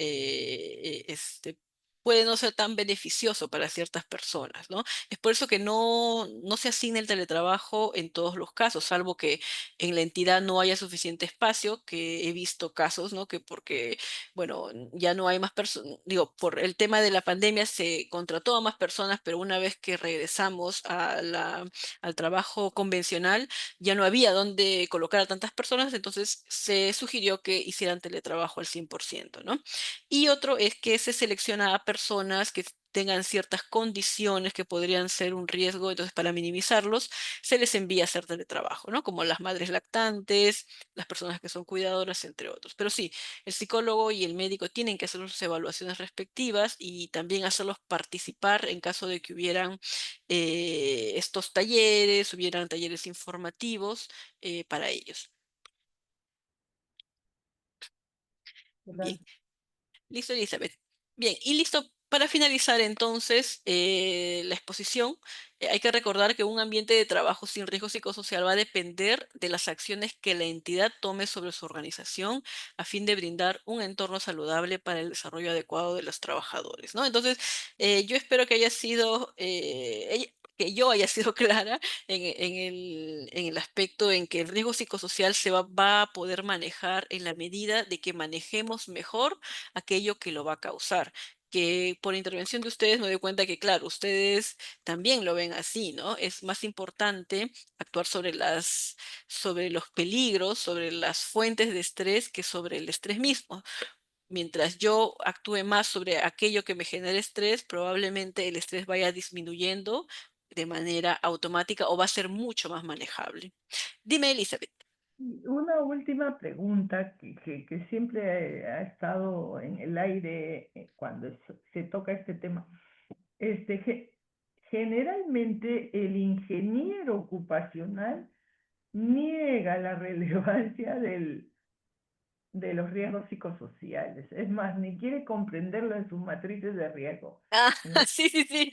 puede no ser tan beneficioso para ciertas personas, ¿no? Es por eso que no se asigna el teletrabajo en todos los casos, salvo que en la entidad no haya suficiente espacio, que he visto casos, ¿no? Que porque, bueno, ya no hay más personas, digo, por el tema de la pandemia se contrató a más personas, pero una vez que regresamos al trabajo convencional, ya no había dónde colocar a tantas personas, entonces se sugirió que hicieran teletrabajo al 100%, ¿no? Y otro es que se selecciona a personas que tengan ciertas condiciones que podrían ser un riesgo, entonces para minimizarlos se les envía a hacer teletrabajo, ¿no? Como las madres lactantes, las personas que son cuidadoras, entre otros. Pero sí, el psicólogo y el médico tienen que hacer sus evaluaciones respectivas y también hacerlos participar en caso de que hubieran estos talleres, hubieran talleres informativos para ellos. Bien.
¿Verdad?
Listo, Elizabeth. Bien, y listo. Para finalizar entonces la exposición, hay que recordar que un ambiente de trabajo sin riesgo psicosocial va a depender de las acciones que la entidad tome sobre su organización a fin de brindar un entorno saludable para el desarrollo adecuado de los trabajadores, ¿no? Entonces, yo espero que haya sido, que yo haya sido clara en el aspecto en que el riesgo psicosocial va a poder manejar en la medida de que manejemos mejor aquello que lo va a causar. Que por intervención de ustedes me doy cuenta que, claro, ustedes también lo ven así, ¿no? Es más importante actuar sobre los peligros, sobre las fuentes de estrés que sobre el estrés mismo. Mientras yo actúe más sobre aquello que me genera estrés, probablemente el estrés vaya disminuyendo de manera automática o va a ser mucho más manejable. Dime, Elizabeth.
Y una última pregunta que siempre ha estado en el aire cuando se toca este tema. Generalmente el ingeniero ocupacional niega la relevancia de los riesgos psicosociales. Es más, ni quiere comprenderlo en sus matrices de riesgo.
Ah,
En-
sí, sí, sí.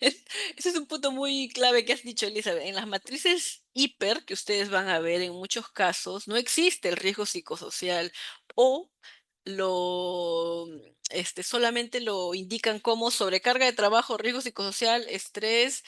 Ese es un punto muy clave que has dicho, Elizabeth. En las matrices hiper que ustedes van a ver en muchos casos, no existe el riesgo psicosocial o lo, solamente lo indican como sobrecarga de trabajo, riesgo psicosocial, estrés,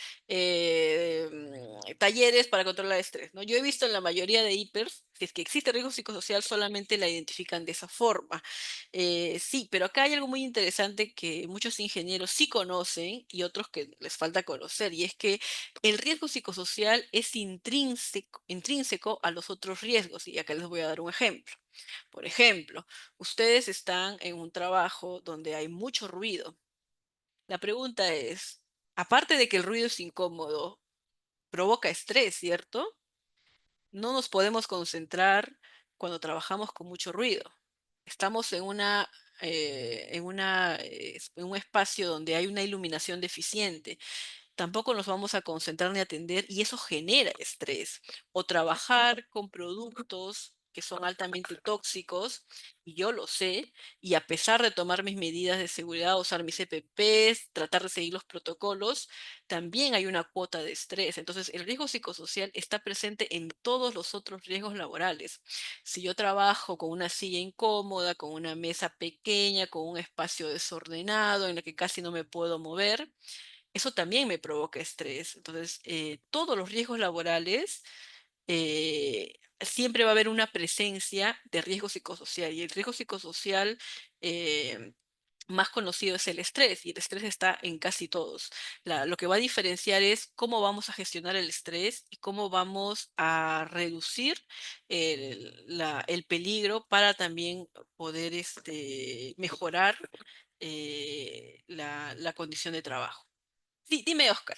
talleres para controlar el estrés, ¿no? Yo he visto en la mayoría de hipers, si es que existe riesgo psicosocial, solamente la identifican de esa forma. Sí, pero acá hay algo muy interesante que muchos ingenieros sí conocen y otros que les falta conocer, y es que el riesgo psicosocial es intrínseco a los otros riesgos, y acá les voy a dar un ejemplo. Por ejemplo, ustedes están en un trabajo donde hay mucho ruido. La pregunta es, aparte de que el ruido es incómodo, provoca estrés, ¿cierto? No nos podemos concentrar cuando trabajamos con mucho ruido. Estamos en un espacio donde hay una iluminación deficiente, tampoco nos vamos a concentrar ni atender y eso genera estrés. O trabajar con productos que son altamente tóxicos, y yo lo sé, y a pesar de tomar mis medidas de seguridad, usar mis EPPs, tratar de seguir los protocolos, también hay una cuota de estrés. Entonces, el riesgo psicosocial está presente en todos los otros riesgos laborales. Si yo trabajo con una silla incómoda, con una mesa pequeña, con un espacio desordenado en el que casi no me puedo mover, eso también me provoca estrés. Entonces, todos los riesgos laborales, siempre va a haber una presencia de riesgo psicosocial. Y el riesgo psicosocial eh, más conocido es el estrés, y el estrés está en casi todos. Lo que va a diferenciar es cómo vamos a gestionar el estrés y cómo vamos a reducir el peligro para también poder mejorar la condición de trabajo. Sí, dime, Oscar.